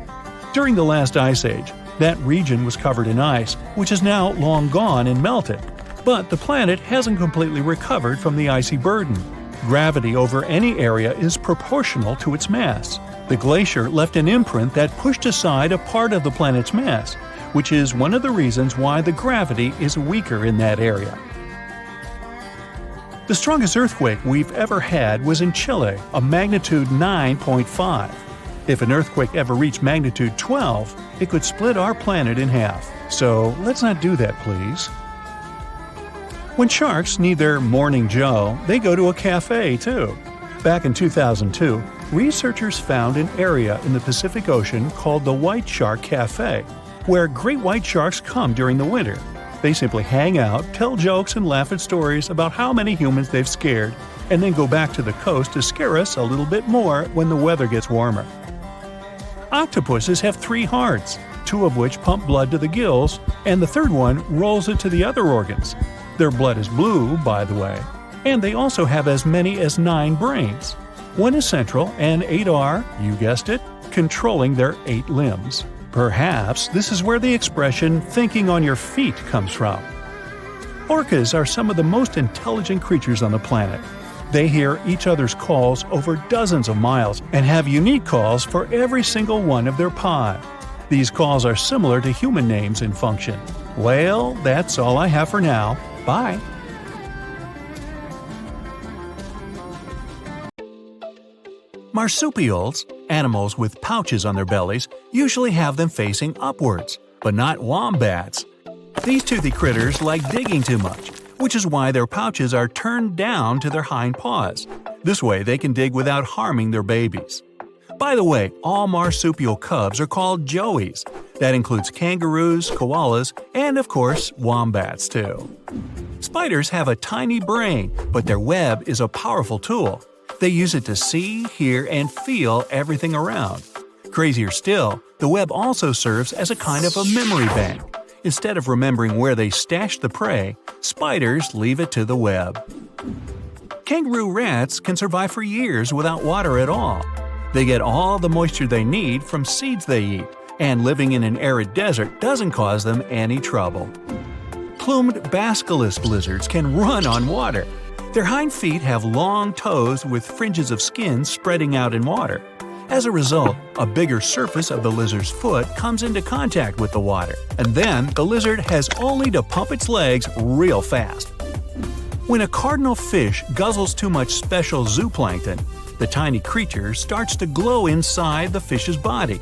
During the last ice age, that region was covered in ice, which is now long gone and melted. But the planet hasn't completely recovered from the icy burden. Gravity over any area is proportional to its mass. The glacier left an imprint that pushed aside a part of the planet's mass, which is one of the reasons why the gravity is weaker in that area. The strongest earthquake we've ever had was in Chile, a magnitude 9.5. If an earthquake ever reached magnitude 12, it could split our planet in half. So let's not do that, please. When sharks need their morning joe, they go to a cafe too. Back in 2002, researchers found an area in the Pacific Ocean called the White Shark Cafe, where great white sharks come during the winter. They simply hang out, tell jokes, and laugh at stories about how many humans they've scared, and then go back to the coast to scare us a little bit more when the weather gets warmer. Octopuses have 3 hearts, 2 of which pump blood to the gills, and the third one rolls it to the other organs. Their blood is blue, by the way, and they also have as many as 9 brains. 1 is central, and 8 are, you guessed it, controlling their 8 limbs. Perhaps this is where the expression "thinking on your feet" comes from. Orcas are some of the most intelligent creatures on the planet. They hear each other's calls over dozens of miles and have unique calls for every single one of their pod. These calls are similar to human names in function. Well, that's all I have for now. Bye! Marsupials, animals with pouches on their bellies, usually have them facing upwards, but not wombats. These toothy critters like digging too much, which is why their pouches are turned down to their hind paws. This way they can dig without harming their babies. By the way, all marsupial cubs are called joeys. That includes kangaroos, koalas, and of course, wombats too. Spiders have a tiny brain, but their web is a powerful tool. They use it to see, hear, and feel everything around. Crazier still, the web also serves as a kind of a memory bank. Instead of remembering where they stashed the prey, spiders leave it to the web. Kangaroo rats can survive for years without water at all. They get all the moisture they need from seeds they eat, and living in an arid desert doesn't cause them any trouble. Plumed basilisk lizards can run on water. Their hind feet have long toes with fringes of skin spreading out in water. As a result, a bigger surface of the lizard's foot comes into contact with the water, and then the lizard has only to pump its legs real fast. When a cardinal fish guzzles too much special zooplankton, the tiny creature starts to glow inside the fish's body.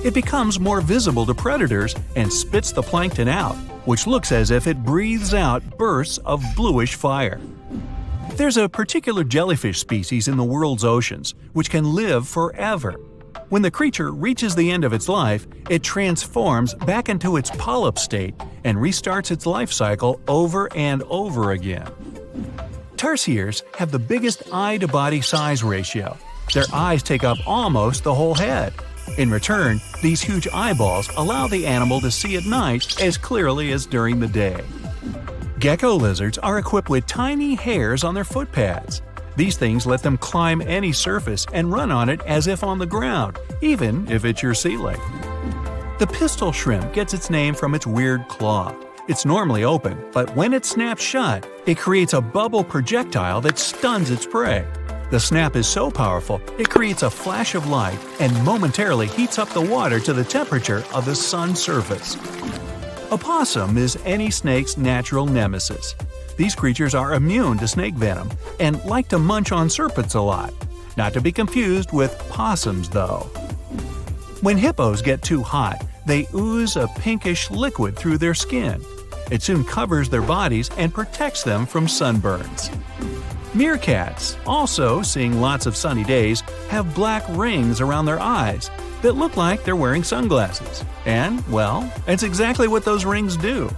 It becomes more visible to predators and spits the plankton out, which looks as if it breathes out bursts of bluish fire. There's a particular jellyfish species in the world's oceans which can live forever. When the creature reaches the end of its life, it transforms back into its polyp state and restarts its life cycle over and over again. Tarsiers have the biggest eye-to-body size ratio. Their eyes take up almost the whole head. In return, these huge eyeballs allow the animal to see at night as clearly as during the day. Gecko lizards are equipped with tiny hairs on their foot pads. These things let them climb any surface and run on it as if on the ground, even if it's your ceiling. The pistol shrimp gets its name from its weird claw. It's normally open, but when it snaps shut, it creates a bubble projectile that stuns its prey. The snap is so powerful, it creates a flash of light and momentarily heats up the water to the temperature of the sun's surface. A possum is any snake's natural nemesis. These creatures are immune to snake venom and like to munch on serpents a lot. Not to be confused with possums, though. When hippos get too hot, they ooze a pinkish liquid through their skin. It soon covers their bodies and protects them from sunburns. Meerkats, also seeing lots of sunny days, have black rings around their eyes that look like they're wearing sunglasses. And, well, it's exactly what those rings do.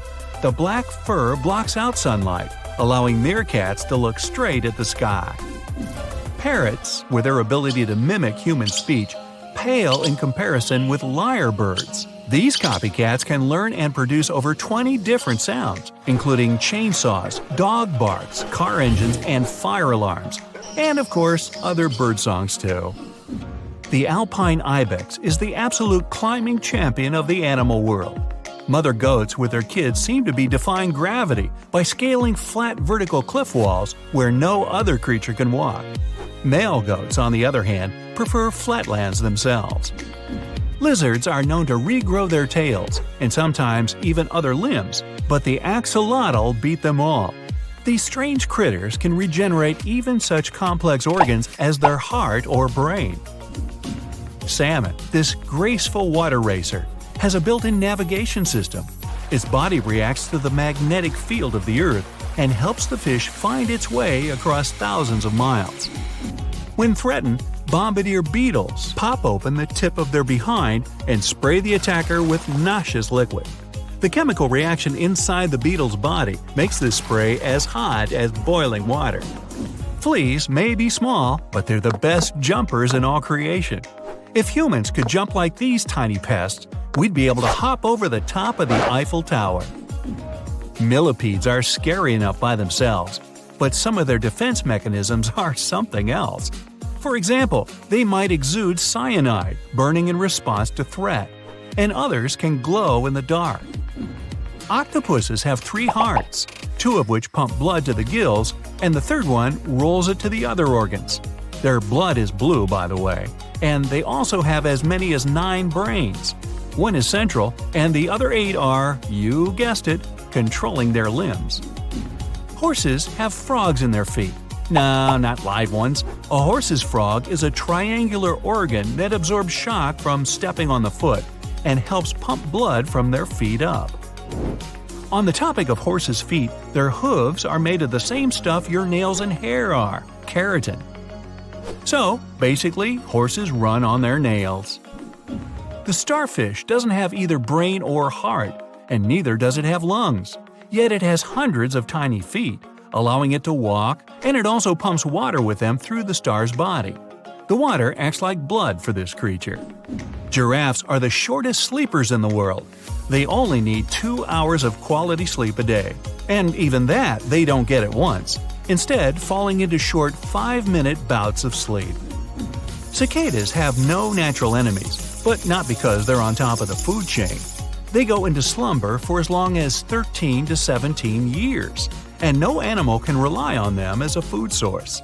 The black fur blocks out sunlight, allowing meerkats to look straight at the sky. Parrots, with their ability to mimic human speech, pale in comparison with lyrebirds. These copycats can learn and produce over 20 different sounds, including chainsaws, dog barks, car engines, and fire alarms. And of course, other bird songs too. The alpine ibex is the absolute climbing champion of the animal world. Mother goats with their kids seem to be defying gravity by scaling flat vertical cliff walls where no other creature can walk. Male goats, on the other hand, prefer flatlands themselves. Lizards are known to regrow their tails, and sometimes even other limbs, but the axolotl beat them all. These strange critters can regenerate even such complex organs as their heart or brain. Salmon, this graceful water racer, has a built-in navigation system. Its body reacts to the magnetic field of the Earth and helps the fish find its way across thousands of miles. When threatened, bombardier beetles pop open the tip of their behind and spray the attacker with nauseous liquid. The chemical reaction inside the beetle's body makes this spray as hot as boiling water. Fleas may be small, but they're the best jumpers in all creation. If humans could jump like these tiny pests, we'd be able to hop over the top of the Eiffel Tower. Millipedes are scary enough by themselves, but some of their defense mechanisms are something else. For example, they might exude cyanide, burning in response to threat, and others can glow in the dark. Octopuses have 3 hearts, 2 of which pump blood to the gills, and the third one rolls it to the other organs. Their blood is blue, by the way, and they also have as many as 9 brains. 1 is central, and the other 8 are, you guessed it, controlling their limbs. Horses have frogs in their feet. No, not live ones. A horse's frog is a triangular organ that absorbs shock from stepping on the foot and helps pump blood from their feet up. On the topic of horses' feet, their hooves are made of the same stuff your nails and hair are, keratin. So, basically, horses run on their nails. The starfish doesn't have either brain or heart, and neither does it have lungs. Yet it has hundreds of tiny feet, allowing it to walk, and it also pumps water with them through the star's body. The water acts like blood for this creature. Giraffes are the shortest sleepers in the world. They only need 2 hours of quality sleep a day. And even that, they don't get at once, instead falling into short 5-minute bouts of sleep. Cicadas have no natural enemies, but not because they're on top of the food chain. They go into slumber for as long as 13 to 17 years, and no animal can rely on them as a food source.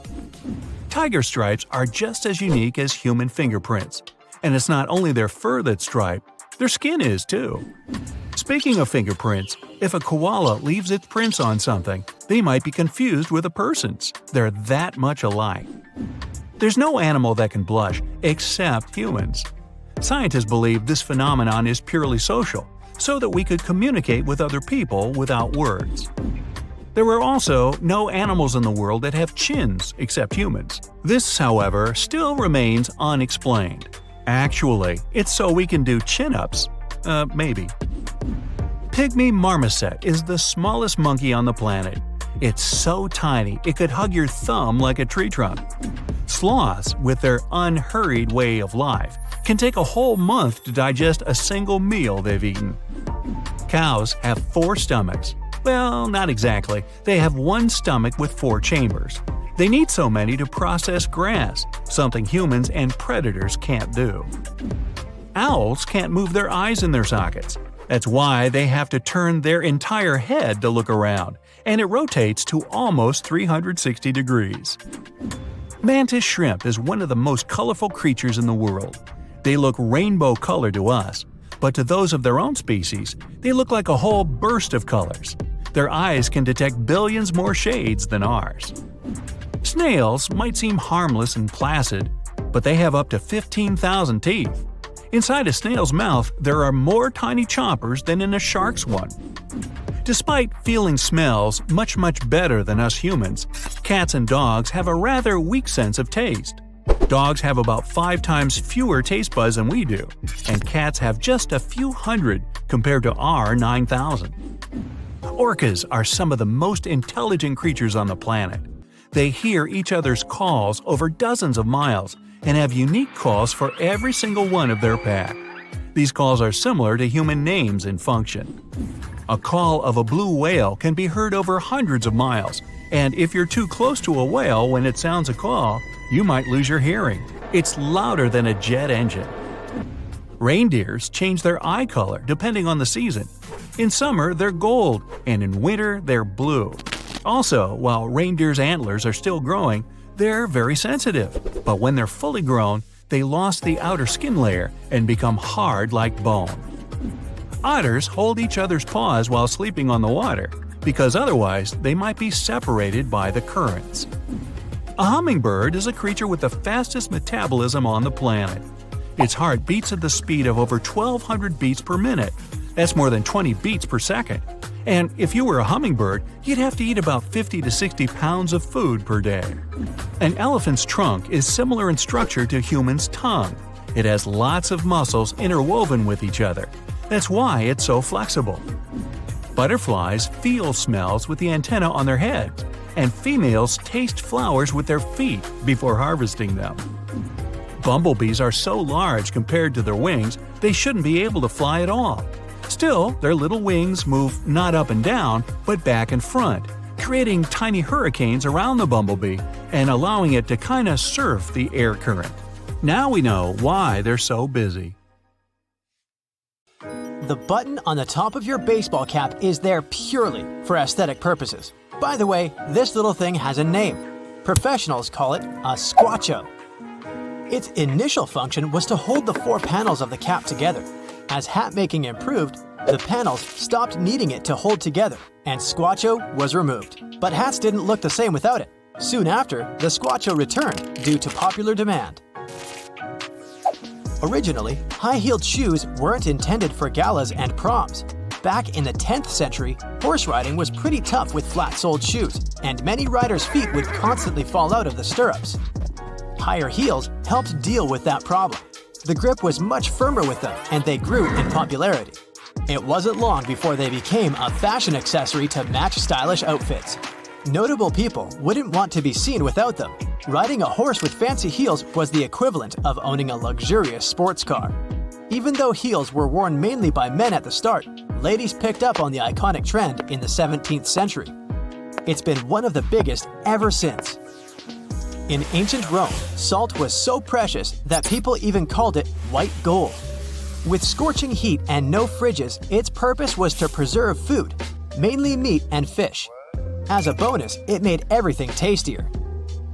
Tiger stripes are just as unique as human fingerprints, and it's not only their fur that's striped, their skin is too. Speaking of fingerprints, if a koala leaves its prints on something, they might be confused with a person's. They're that much alike. There's no animal that can blush except humans. Scientists believe this phenomenon is purely social, so that we could communicate with other people without words. There are also no animals in the world that have chins except humans. This, however, still remains unexplained. Actually, it's so we can do chin-ups. Maybe. Pygmy marmoset is the smallest monkey on the planet. It's so tiny it could hug your thumb like a tree trunk. Sloths, with their unhurried way of life, can take a whole month to digest a single meal they've eaten. Cows have 4 stomachs. Well, not exactly. They have 1 stomach with 4 chambers. They need so many to process grass, something humans and predators can't do. Owls can't move their eyes in their sockets. That's why they have to turn their entire head to look around, and it rotates to almost 360 degrees. Mantis shrimp is one of the most colorful creatures in the world. They look rainbow-colored to us, but to those of their own species, they look like a whole burst of colors. Their eyes can detect billions more shades than ours. Snails might seem harmless and placid, but they have up to 15,000 teeth. Inside a snail's mouth, there are more tiny chompers than in a shark's one. Despite feeling smells much better than us humans, cats and dogs have a rather weak sense of taste. Dogs have about 5 times fewer taste buds than we do, and cats have just a few hundred compared to our 9,000. Orcas are some of the most intelligent creatures on the planet. They hear each other's calls over dozens of miles and have unique calls for every single one of their pack. These calls are similar to human names in function. A call of a blue whale can be heard over hundreds of miles, and if you're too close to a whale when it sounds a call, you might lose your hearing. It's louder than a jet engine. Reindeers change their eye color depending on the season. In summer, they're gold, and in winter, they're blue. Also, while reindeers' antlers are still growing, they're very sensitive, but when they're fully grown, they lost the outer skin layer and become hard like bone. Otters hold each other's paws while sleeping on the water, because otherwise they might be separated by the currents. A hummingbird is a creature with the fastest metabolism on the planet. Its heart beats at the speed of over 1,200 beats per minute. That's more than 20 beats per second. And if you were a hummingbird, you'd have to eat about 50 to 60 pounds of food per day. An elephant's trunk is similar in structure to a human's tongue. It has lots of muscles interwoven with each other. That's why it's so flexible. Butterflies feel smells with the antenna on their head, and females taste flowers with their feet before harvesting them. Bumblebees are so large compared to their wings, they shouldn't be able to fly at all. Still, their little wings move not up and down, but back and front, creating tiny hurricanes around the bumblebee and allowing it to kinda surf the air current. Now we know why they're so busy. The button on the top of your baseball cap is there purely for aesthetic purposes. By the way, this little thing has a name. Professionals call it a squacho. Its initial function was to hold the four panels of the cap together. As hat making improved, the panels stopped needing it to hold together, and squacho was removed. But hats didn't look the same without it. Soon after, the squacho returned due to popular demand. Originally, high-heeled shoes weren't intended for galas and proms. Back in the 10th century, horse riding was pretty tough with flat-soled shoes, and many riders' feet would constantly fall out of the stirrups. Higher heels helped deal with that problem. The grip was much firmer with them, and they grew in popularity. It wasn't long before they became a fashion accessory to match stylish outfits. Notable people wouldn't want to be seen without them. Riding a horse with fancy heels was the equivalent of owning a luxurious sports car. Even though heels were worn mainly by men at the start, ladies picked up on the iconic trend in the 17th century. It's been one of the biggest ever since. In ancient Rome, salt was so precious that people even called it white gold. With scorching heat and no fridges, its purpose was to preserve food, mainly meat and fish. As a bonus, it made everything tastier.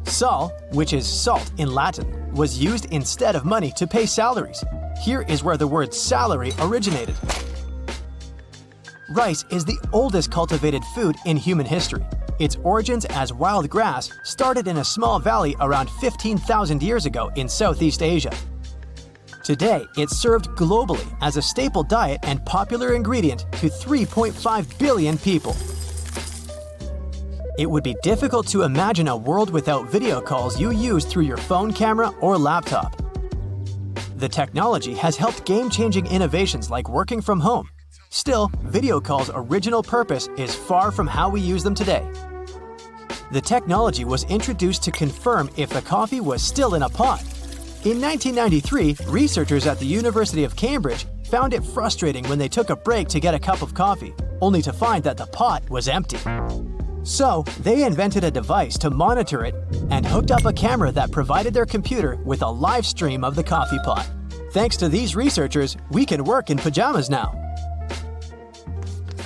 Sal, which is salt in Latin, was used instead of money to pay salaries. Here is where the word salary originated. Rice is the oldest cultivated food in human history. Its origins as wild grass started in a small valley around 15,000 years ago in Southeast Asia. Today, it's served globally as a staple diet and popular ingredient to 3.5 billion people. It would be difficult to imagine a world without video calls you use through your phone camera or laptop. The technology has helped game-changing innovations like working from home. Still, video calls' original purpose is far from how we use them today. The technology was introduced to confirm if the coffee was still in a pot. In 1993, researchers at the University of Cambridge found it frustrating when they took a break to get a cup of coffee, only to find that the pot was empty. So, they invented a device to monitor it and hooked up a camera that provided their computer with a live stream of the coffee pot. Thanks to these researchers, we can work in pajamas now.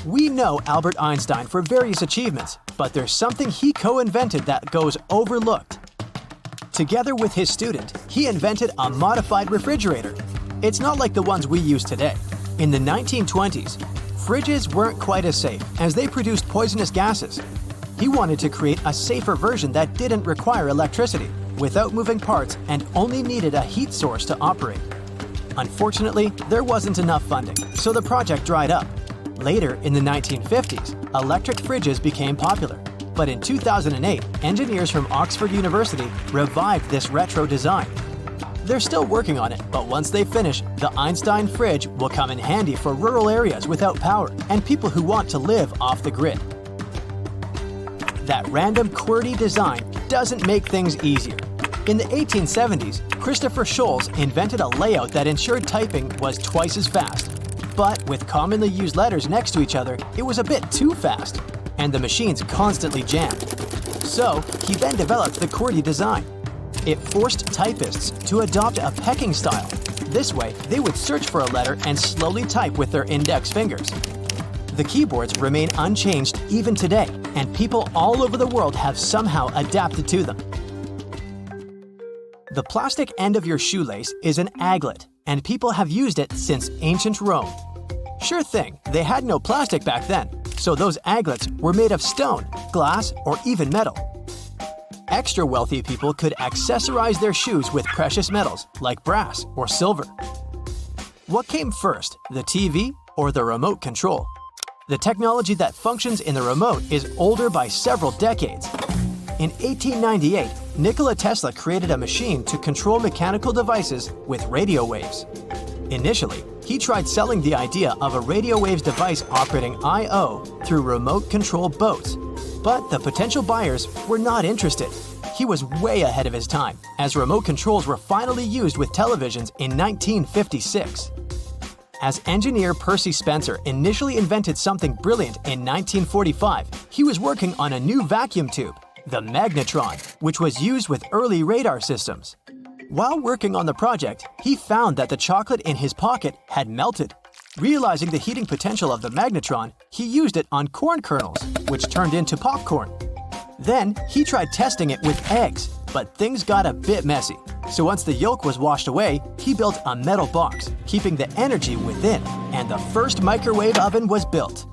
We know Albert Einstein for various achievements, but there's something he co-invented that goes overlooked. Together with his student, he invented a modified refrigerator. It's not like the ones we use today. In the 1920s, fridges weren't quite as safe as they produced poisonous gases. He wanted to create a safer version that didn't require electricity, without moving parts, and only needed a heat source to operate. Unfortunately, there wasn't enough funding, so the project dried up. Later, in the 1950s, electric fridges became popular. But in 2008, engineers from Oxford University revived this retro design. They're still working on it, but once they finish, the Einstein fridge will come in handy for rural areas without power and people who want to live off the grid. That random QWERTY design doesn't make things easier. In the 1870s, Christopher Sholes invented a layout that ensured typing was twice as fast. But with commonly used letters next to each other, it was a bit too fast, and the machines constantly jammed. So, he then developed the QWERTY design. It forced typists to adopt a pecking style. This way, they would search for a letter and slowly type with their index fingers. The keyboards remain unchanged even today, and people all over the world have somehow adapted to them. The plastic end of your shoelace is an aglet, and people have used it since ancient Rome. Sure thing, they had no plastic back then, so those aglets were made of stone, glass, or even metal. Extra wealthy people could accessorize their shoes with precious metals like brass or silver. What came first, the TV or the remote control? The technology that functions in the remote is older by several decades. In 1898, Nikola Tesla created a machine to control mechanical devices with radio waves. Initially, he tried selling the idea of a radio waves device operating I/O through remote-controlled boats, but the potential buyers were not interested. He was way ahead of his time, as remote controls were finally used with televisions in 1956. As engineer Percy Spencer initially invented something brilliant in 1945, he was working on a new vacuum tube, the magnetron, which was used with early radar systems. While working on the project, he found that the chocolate in his pocket had melted. Realizing the heating potential of the magnetron, he used it on corn kernels, which turned into popcorn. Then, he tried testing it with eggs, but things got a bit messy. So once the yolk was washed away, he built a metal box, keeping the energy within, and the first microwave oven was built.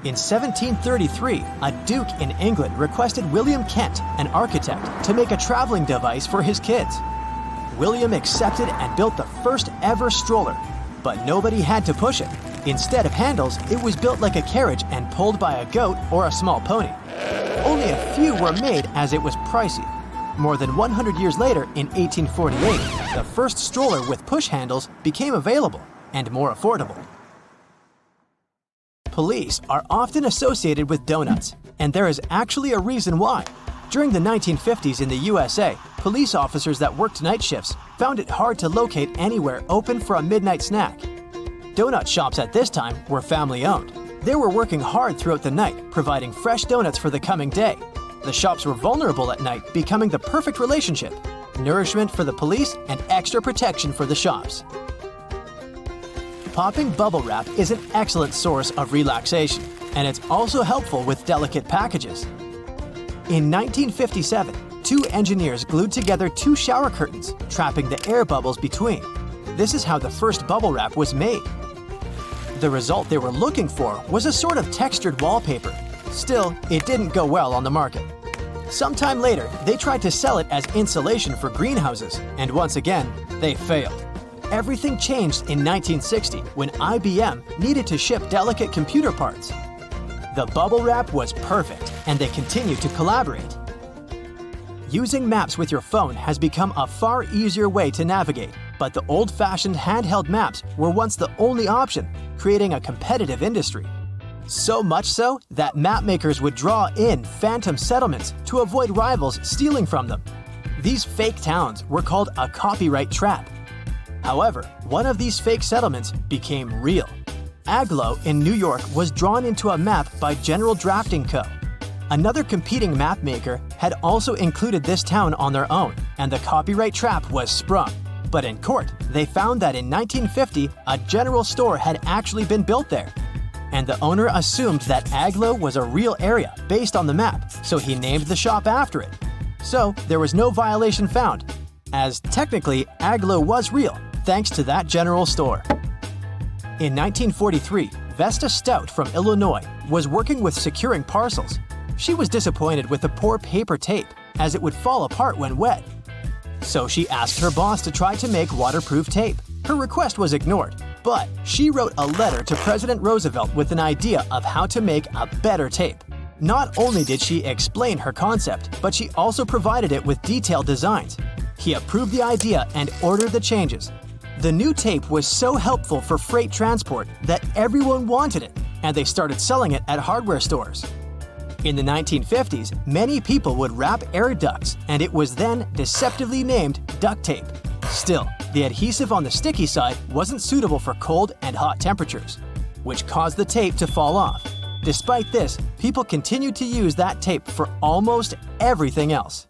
In 1733, a duke in England requested William Kent, an architect, to make a traveling device for his kids. William accepted and built the first ever stroller, but nobody had to push it. Instead of handles, it was built like a carriage and pulled by a goat or a small pony. Only a few were made as it was pricey. More than 100 years later, in 1848, the first stroller with push handles became available and more affordable. Police are often associated with donuts, and there is actually a reason why. During the 1950s in the USA, police officers that worked night shifts found it hard to locate anywhere open for a midnight snack. Donut shops at this time were family-owned. They were working hard throughout the night, providing fresh donuts for the coming day. The shops were vulnerable at night, becoming the perfect relationship: nourishment for the police and extra protection for the shops. Popping bubble wrap is an excellent source of relaxation, and it's also helpful with delicate packages. In 1957, two engineers glued together two shower curtains, trapping the air bubbles between. This is how the first bubble wrap was made. The result they were looking for was a sort of textured wallpaper. Still, it didn't go well on the market. Sometime later, they tried to sell it as insulation for greenhouses, and once again, they failed. Everything changed in 1960 when IBM needed to ship delicate computer parts. The bubble wrap was perfect, and they continued to collaborate. Using maps with your phone has become a far easier way to navigate, but the old-fashioned handheld maps were once the only option, creating a competitive industry. So much so that map makers would draw in phantom settlements to avoid rivals stealing from them. These fake towns were called a copyright trap. However, one of these fake settlements became real. Agloe in New York was drawn into a map by General Drafting Co. Another competing map maker had also included this town on their own, and the copyright trap was sprung. But in court, they found that in 1950, a general store had actually been built there. And the owner assumed that Agloe was a real area based on the map, so he named the shop after it. So there was no violation found, as technically Agloe was real, thanks to that general store. In 1943, Vesta Stout from Illinois was working with securing parcels. She was disappointed with the poor paper tape, as it would fall apart when wet. So she asked her boss to try to make waterproof tape. Her request was ignored, but she wrote a letter to President Roosevelt with an idea of how to make a better tape. Not only did she explain her concept, but she also provided it with detailed designs. He approved the idea and ordered the changes. The new tape was so helpful for freight transport that everyone wanted it, and they started selling it at hardware stores. In the 1950s, many people would wrap air ducts, and it was then deceptively named duct tape. Still, the adhesive on the sticky side wasn't suitable for cold and hot temperatures, which caused the tape to fall off. Despite this, people continued to use that tape for almost everything else.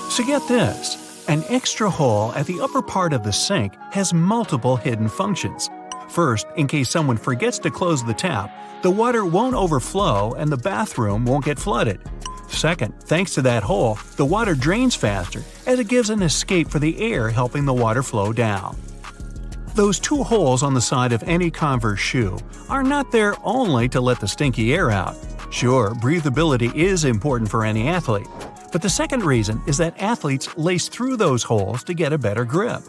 So get this, an extra hole at the upper part of the sink has multiple hidden functions. First, in case someone forgets to close the tap, the water won't overflow and the bathroom won't get flooded. Second, thanks to that hole, the water drains faster as it gives an escape for the air, helping the water flow down. Those two holes on the side of any Converse shoe are not there only to let the stinky air out. Sure, breathability is important for any athlete, but the second reason is that athletes lace through those holes to get a better grip.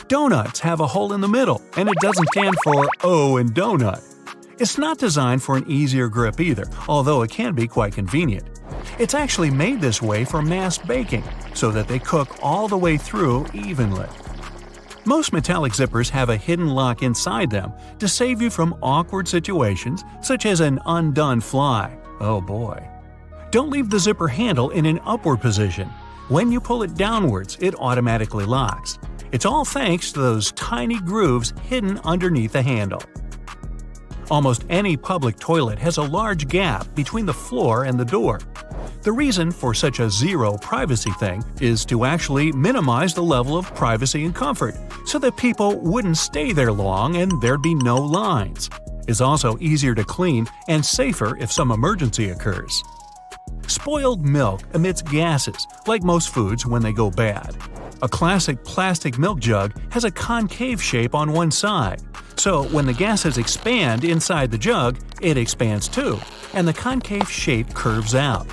Donuts have a hole in the middle, and it doesn't stand for "Oh" in donut. It's not designed for an easier grip either, although it can be quite convenient. It's actually made this way for mass baking, so that they cook all the way through evenly. Most metallic zippers have a hidden lock inside them to save you from awkward situations such as an undone fly. Oh boy. Don't leave the zipper handle in an upward position. When you pull it downwards, it automatically locks. It's all thanks to those tiny grooves hidden underneath the handle. Almost any public toilet has a large gap between the floor and the door. The reason for such a zero privacy thing is to actually minimize the level of privacy and comfort, so that people wouldn't stay there long and there'd be no lines. It's also easier to clean and safer if some emergency occurs. Spoiled milk emits gases, like most foods when they go bad. A classic plastic milk jug has a concave shape on one side, so when the gases expand inside the jug, it expands too, and the concave shape curves out.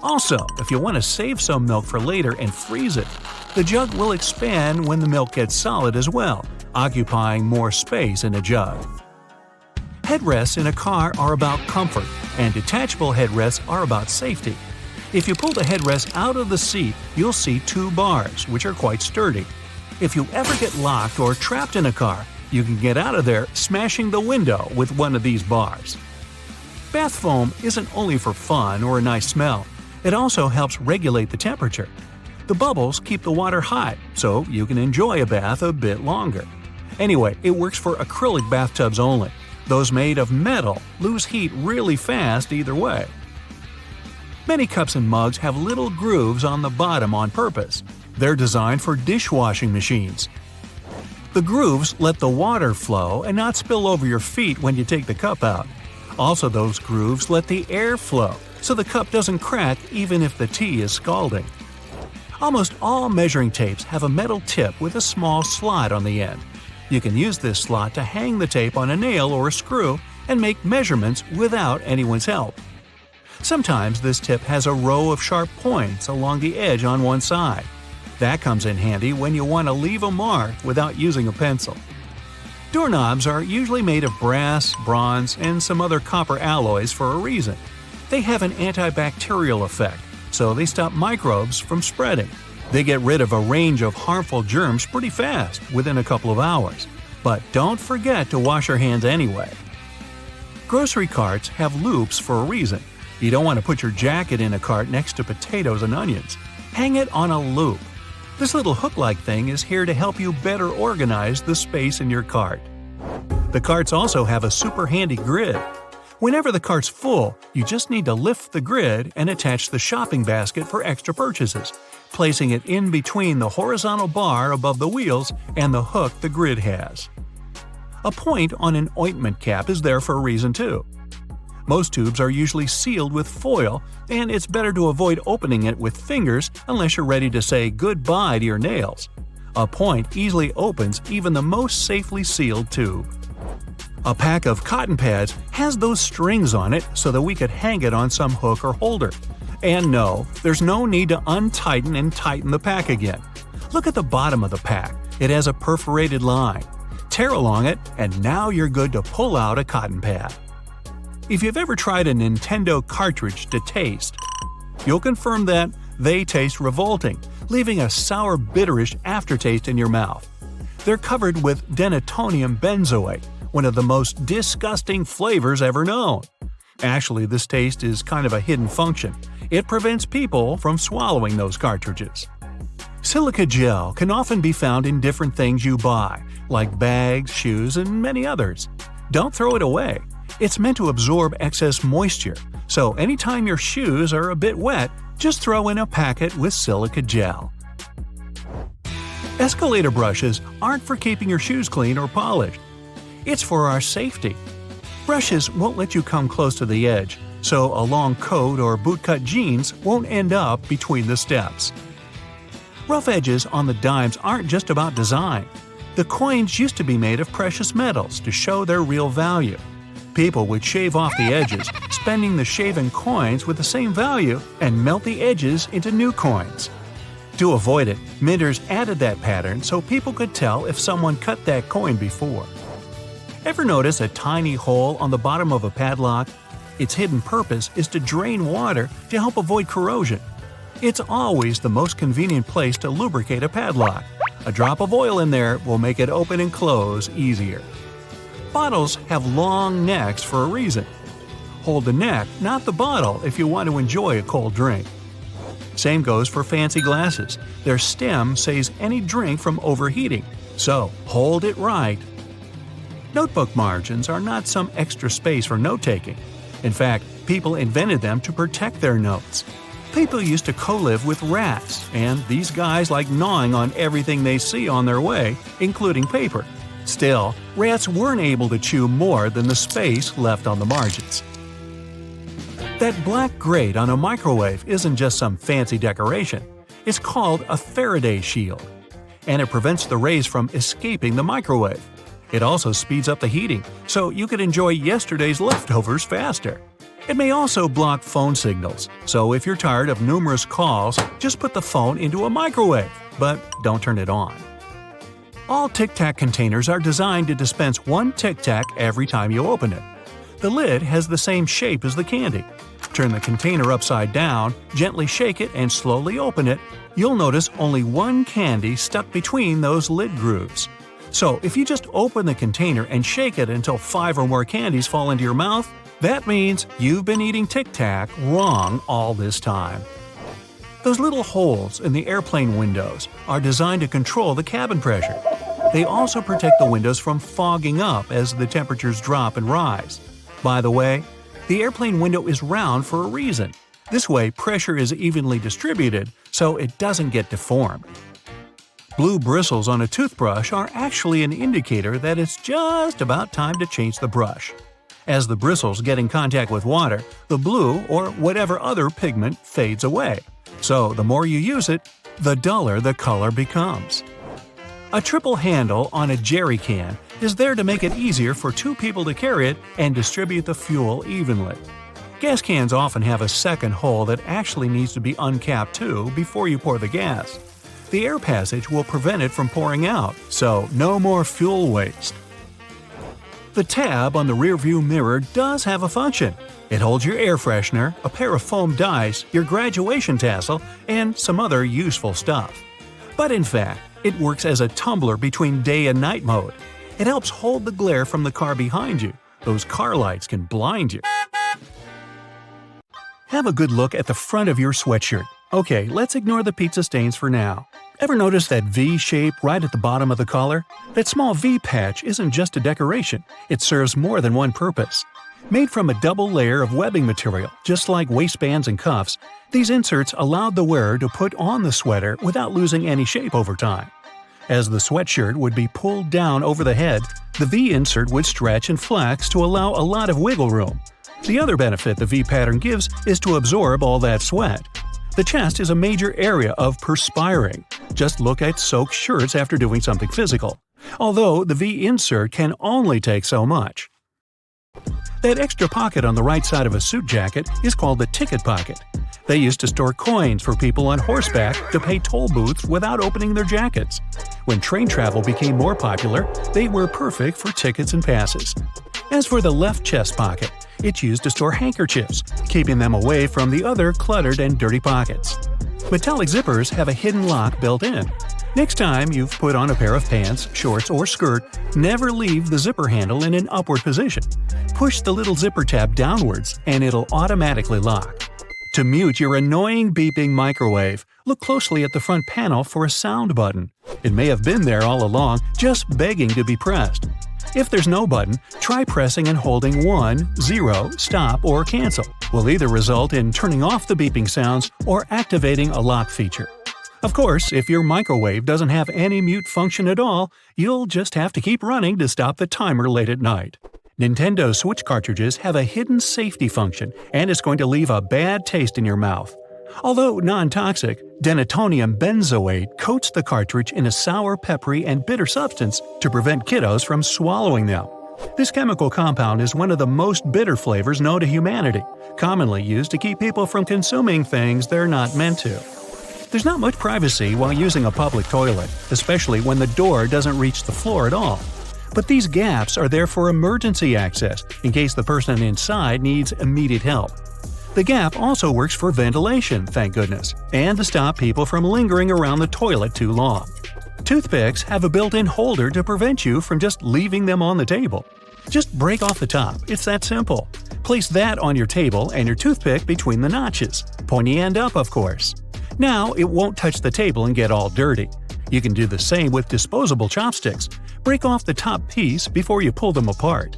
Also, if you want to save some milk for later and freeze it, the jug will expand when the milk gets solid as well, occupying more space in a jug. Headrests in a car are about comfort, and detachable headrests are about safety. If you pull the headrest out of the seat, you'll see two bars, which are quite sturdy. If you ever get locked or trapped in a car, you can get out of there smashing the window with one of these bars. Bath foam isn't only for fun or a nice smell. It also helps regulate the temperature. The bubbles keep the water hot, so you can enjoy a bath a bit longer. Anyway, it works for acrylic bathtubs only. Those made of metal lose heat really fast either way. Many cups and mugs have little grooves on the bottom on purpose. They're designed for dishwashing machines. The grooves let the water flow and not spill over your feet when you take the cup out. Also, those grooves let the air flow, so the cup doesn't crack even if the tea is scalding. Almost all measuring tapes have a metal tip with a small slot on the end. You can use this slot to hang the tape on a nail or a screw and make measurements without anyone's help. Sometimes this tip has a row of sharp points along the edge on one side. That comes in handy when you want to leave a mark without using a pencil. Doorknobs are usually made of brass, bronze, and some other copper alloys for a reason. They have an antibacterial effect, so they stop microbes from spreading. They get rid of a range of harmful germs pretty fast, within a couple of hours. But don't forget to wash your hands anyway. Grocery carts have loops for a reason. You don't want to put your jacket in a cart next to potatoes and onions. Hang it on a loop. This little hook-like thing is here to help you better organize the space in your cart. The carts also have a super handy grid. Whenever the cart's full, you just need to lift the grid and attach the shopping basket for extra purchases, placing it in between the horizontal bar above the wheels and the hook the grid has. A point on an ointment cap is there for a reason too. Most tubes are usually sealed with foil, and it's better to avoid opening it with fingers unless you're ready to say goodbye to your nails. A point easily opens even the most safely sealed tube. A pack of cotton pads has those strings on it so that we could hang it on some hook or holder. And no, there's no need to untighten and tighten the pack again. Look at the bottom of the pack. It has a perforated line. Tear along it, and now you're good to pull out a cotton pad. If you've ever tried a Nintendo cartridge to taste, you'll confirm that they taste revolting, leaving a sour, bitterish aftertaste in your mouth. They're covered with denatonium benzoate, one of the most disgusting flavors ever known. Actually, this taste is kind of a hidden function. It prevents people from swallowing those cartridges. Silica gel can often be found in different things you buy, like bags, shoes, and many others. Don't throw it away. It's meant to absorb excess moisture, so anytime your shoes are a bit wet, just throw in a packet with silica gel. Escalator brushes aren't for keeping your shoes clean or polished. It's for our safety. Brushes won't let you come close to the edge, so a long coat or bootcut jeans won't end up between the steps. Rough edges on the dimes aren't just about design. The coins used to be made of precious metals to show their real value. People would shave off the edges, spending the shaven coins with the same value, and melt the edges into new coins. To avoid it, minters added that pattern so people could tell if someone cut that coin before. Ever notice a tiny hole on the bottom of a padlock? Its hidden purpose is to drain water to help avoid corrosion. It's always the most convenient place to lubricate a padlock. A drop of oil in there will make it open and close easier. Bottles have long necks for a reason. Hold the neck, not the bottle, if you want to enjoy a cold drink. Same goes for fancy glasses. Their stem saves any drink from overheating, so hold it right. Notebook margins are not some extra space for note-taking. In fact, people invented them to protect their notes. People used to co-live with rats, and these guys like gnawing on everything they see on their way, including paper. Still, rats weren't able to chew more than the space left on the margins. That black grate on a microwave isn't just some fancy decoration. It's called a Faraday shield, and it prevents the rays from escaping the microwave. It also speeds up the heating, so you can enjoy yesterday's leftovers faster. It may also block phone signals, so if you're tired of numerous calls, just put the phone into a microwave, but don't turn it on. All Tic Tac containers are designed to dispense one Tic Tac every time you open it. The lid has the same shape as the candy. Turn the container upside down, gently shake it, and slowly open it. You'll notice only one candy stuck between those lid grooves. So if you just open the container and shake it until 5 or more candies fall into your mouth, that means you've been eating Tic Tac wrong all this time. Those little holes in the airplane windows are designed to control the cabin pressure. They also protect the windows from fogging up as the temperatures drop and rise. By the way, the airplane window is round for a reason. This way, pressure is evenly distributed, so it doesn't get deformed. Blue bristles on a toothbrush are actually an indicator that it's just about time to change the brush. As the bristles get in contact with water, the blue or whatever other pigment fades away. So the more you use it, the duller the color becomes. A triple handle on a jerry can is there to make it easier for 2 people to carry it and distribute the fuel evenly. Gas cans often have a second hole that actually needs to be uncapped too before you pour the gas. The air passage will prevent it from pouring out, so no more fuel waste. The tab on the rearview mirror does have a function. It holds your air freshener, a pair of foam dice, your graduation tassel, and some other useful stuff. But in fact, it works as a tumbler between day and night mode. It helps hold the glare from the car behind you. Those car lights can blind you. Have a good look at the front of your sweatshirt. Okay, let's ignore the pizza stains for now. Ever notice that V shape right at the bottom of the collar? That small V patch isn't just a decoration, it serves more than one purpose. Made from a double layer of webbing material, just like waistbands and cuffs, these inserts allowed the wearer to put on the sweater without losing any shape over time. As the sweatshirt would be pulled down over the head, the V insert would stretch and flex to allow a lot of wiggle room. The other benefit the V pattern gives is to absorb all that sweat. The chest is a major area of perspiring. Just look at soaked shirts after doing something physical. Although the V insert can only take so much. That extra pocket on the right side of a suit jacket is called the ticket pocket. They used to store coins for people on horseback to pay toll booths without opening their jackets. When train travel became more popular, they were perfect for tickets and passes. As for the left chest pocket, it's used to store handkerchiefs, keeping them away from the other cluttered and dirty pockets. Metallic zippers have a hidden lock built in. Next time you've put on a pair of pants, shorts, or skirt, never leave the zipper handle in an upward position. Push the little zipper tab downwards and it'll automatically lock. To mute your annoying beeping microwave, look closely at the front panel for a sound button. It may have been there all along, just begging to be pressed. If there's no button, try pressing and holding 1, 0, stop, or cancel. Will either result in turning off the beeping sounds or activating a lock feature. Of course, if your microwave doesn't have any mute function at all, you'll just have to keep running to stop the timer late at night. Nintendo Switch cartridges have a hidden safety function, and it's going to leave a bad taste in your mouth. Although non-toxic, denatonium benzoate coats the cartridge in a sour, peppery, and bitter substance to prevent kiddos from swallowing them. This chemical compound is one of the most bitter flavors known to humanity, commonly used to keep people from consuming things they're not meant to. There's not much privacy while using a public toilet, especially when the door doesn't reach the floor at all. But these gaps are there for emergency access in case the person inside needs immediate help. The gap also works for ventilation, thank goodness, and to stop people from lingering around the toilet too long. Toothpicks have a built-in holder to prevent you from just leaving them on the table. Just break off the top, it's that simple. Place that on your table and your toothpick between the notches. Pointy end up, of course. Now it won't touch the table and get all dirty. You can do the same with disposable chopsticks. Break off the top piece before you pull them apart.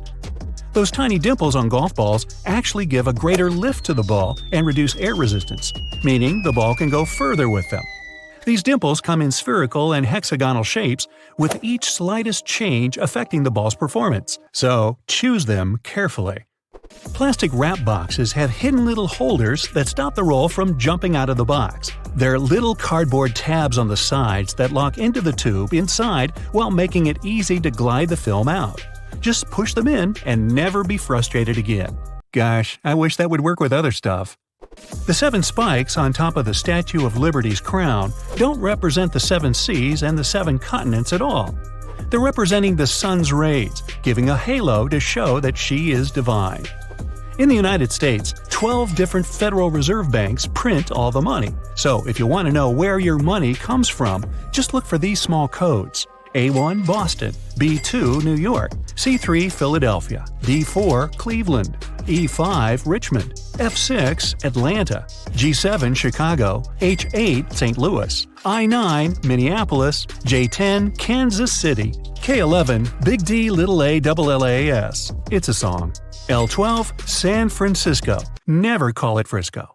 Those tiny dimples on golf balls actually give a greater lift to the ball and reduce air resistance, meaning the ball can go further with them. These dimples come in spherical and hexagonal shapes, with each slightest change affecting the ball's performance, so choose them carefully. Plastic wrap boxes have hidden little holders that stop the roll from jumping out of the box. They're little cardboard tabs on the sides that lock into the tube inside while making it easy to glide the film out. Just push them in and never be frustrated again. Gosh, I wish that would work with other stuff. The 7 spikes on top of the Statue of Liberty's crown don't represent the 7 seas and the 7 continents at all. They're representing the sun's rays, giving a halo to show that she is divine. In the United States, 12 different Federal Reserve banks print all the money. So if you want to know where your money comes from, just look for these small codes. A1 Boston, B2 New York, C3 Philadelphia, D4 Cleveland, E5 Richmond, F6 Atlanta, G7 Chicago, H8 St. Louis, I9 Minneapolis, J10 Kansas City, K11 Big D Little A Double LAS. It's a song. L12 San Francisco. Never call it Frisco.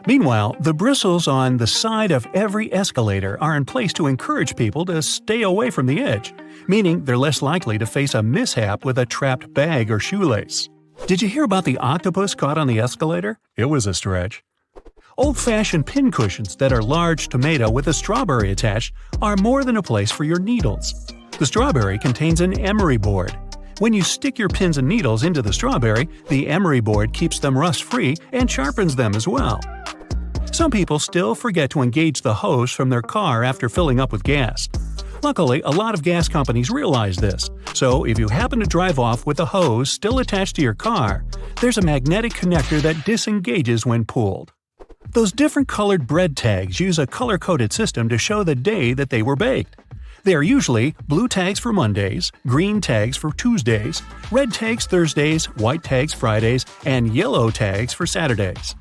Meanwhile, the bristles on the side of every escalator are in place to encourage people to stay away from the edge, meaning they're less likely to face a mishap with a trapped bag or shoelace. Did you hear about the octopus caught on the escalator? It was a stretch. Old-fashioned pincushions that are large tomato with a strawberry attached are more than a place for your needles. The strawberry contains an emery board. When you stick your pins and needles into the strawberry, the emery board keeps them rust-free and sharpens them as well. Some people still forget to engage the hose from their car after filling up with gas. Luckily, a lot of gas companies realize this, so if you happen to drive off with the hose still attached to your car, there's a magnetic connector that disengages when pulled. Those different colored bread tags use a color-coded system to show the day that they were baked. They are usually blue tags for Mondays, green tags for Tuesdays, red tags Thursdays, white tags Fridays, and yellow tags for Saturdays.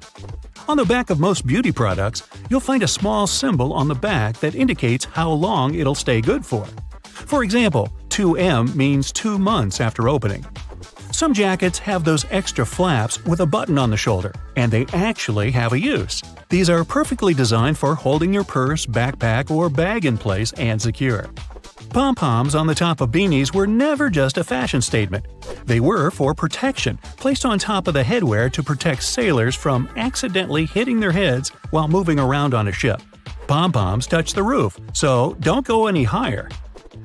On the back of most beauty products, you'll find a small symbol on the back that indicates how long it'll stay good for. For example, 2M means 2 months after opening. Some jackets have those extra flaps with a button on the shoulder, and they actually have a use. These are perfectly designed for holding your purse, backpack, or bag in place and secure. Pom-poms on the top of beanies were never just a fashion statement. They were for protection, placed on top of the headwear to protect sailors from accidentally hitting their heads while moving around on a ship. Pom-poms touch the roof, so don't go any higher.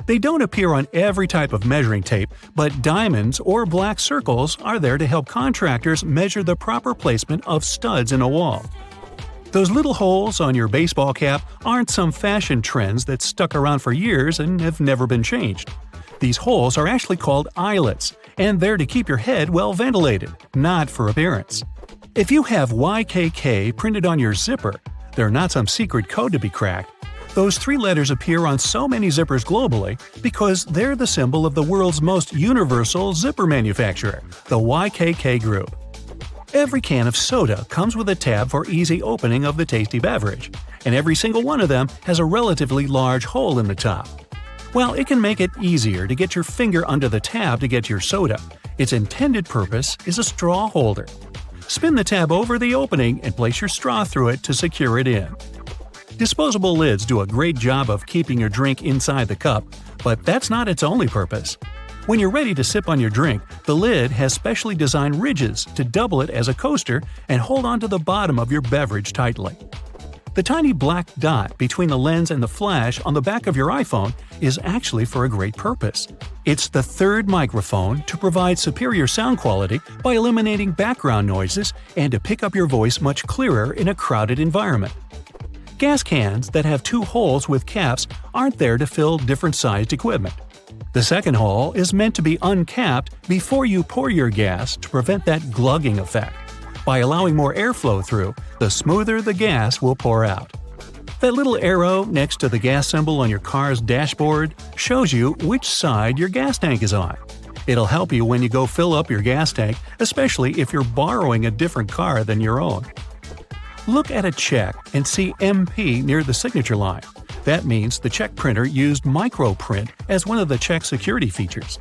They don't appear on every type of measuring tape, but diamonds or black circles are there to help contractors measure the proper placement of studs in a wall. Those little holes on your baseball cap aren't some fashion trends that stuck around for years and have never been changed. These holes are actually called eyelets, and they're to keep your head well ventilated, not for appearance. If you have YKK printed on your zipper, they're not some secret code to be cracked. Those 3 letters appear on so many zippers globally because they're the symbol of the world's most universal zipper manufacturer, the YKK Group. Every can of soda comes with a tab for easy opening of the tasty beverage, and every single one of them has a relatively large hole in the top. While it can make it easier to get your finger under the tab to get your soda, its intended purpose is a straw holder. Spin the tab over the opening and place your straw through it to secure it in. Disposable lids do a great job of keeping your drink inside the cup, but that's not its only purpose. When you're ready to sip on your drink, the lid has specially designed ridges to double it as a coaster and hold onto the bottom of your beverage tightly. The tiny black dot between the lens and the flash on the back of your iPhone is actually for a great purpose. It's the third microphone to provide superior sound quality by eliminating background noises and to pick up your voice much clearer in a crowded environment. Gas cans that have two holes with caps aren't there to fill different-sized equipment. The second hole is meant to be uncapped before you pour your gas to prevent that glugging effect. By allowing more airflow through, the smoother the gas will pour out. That little arrow next to the gas symbol on your car's dashboard shows you which side your gas tank is on. It'll help you when you go fill up your gas tank, especially if you're borrowing a different car than your own. Look at a check and see MP near the signature line. That means the check printer used microprint as one of the check security features.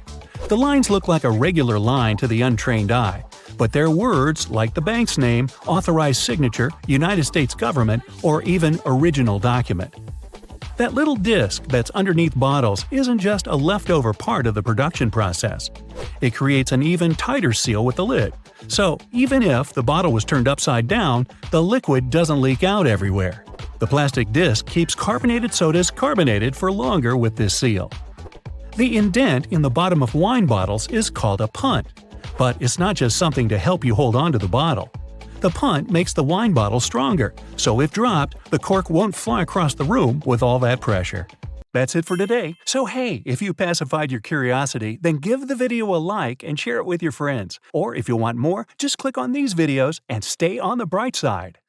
The lines look like a regular line to the untrained eye, but they're words like the bank's name, authorized signature, United States government, or even original document. That little disc that's underneath bottles isn't just a leftover part of the production process. It creates an even tighter seal with the lid. So even if the bottle was turned upside down, the liquid doesn't leak out everywhere. The plastic disc keeps carbonated sodas carbonated for longer with this seal. The indent in the bottom of wine bottles is called a punt. But it's not just something to help you hold on to the bottle. The punt makes the wine bottle stronger, so if dropped, the cork won't fly across the room with all that pressure. That's it for today. So hey, if you pacified your curiosity, then give the video a like and share it with your friends. Or if you want more, just click on these videos and stay on the bright side.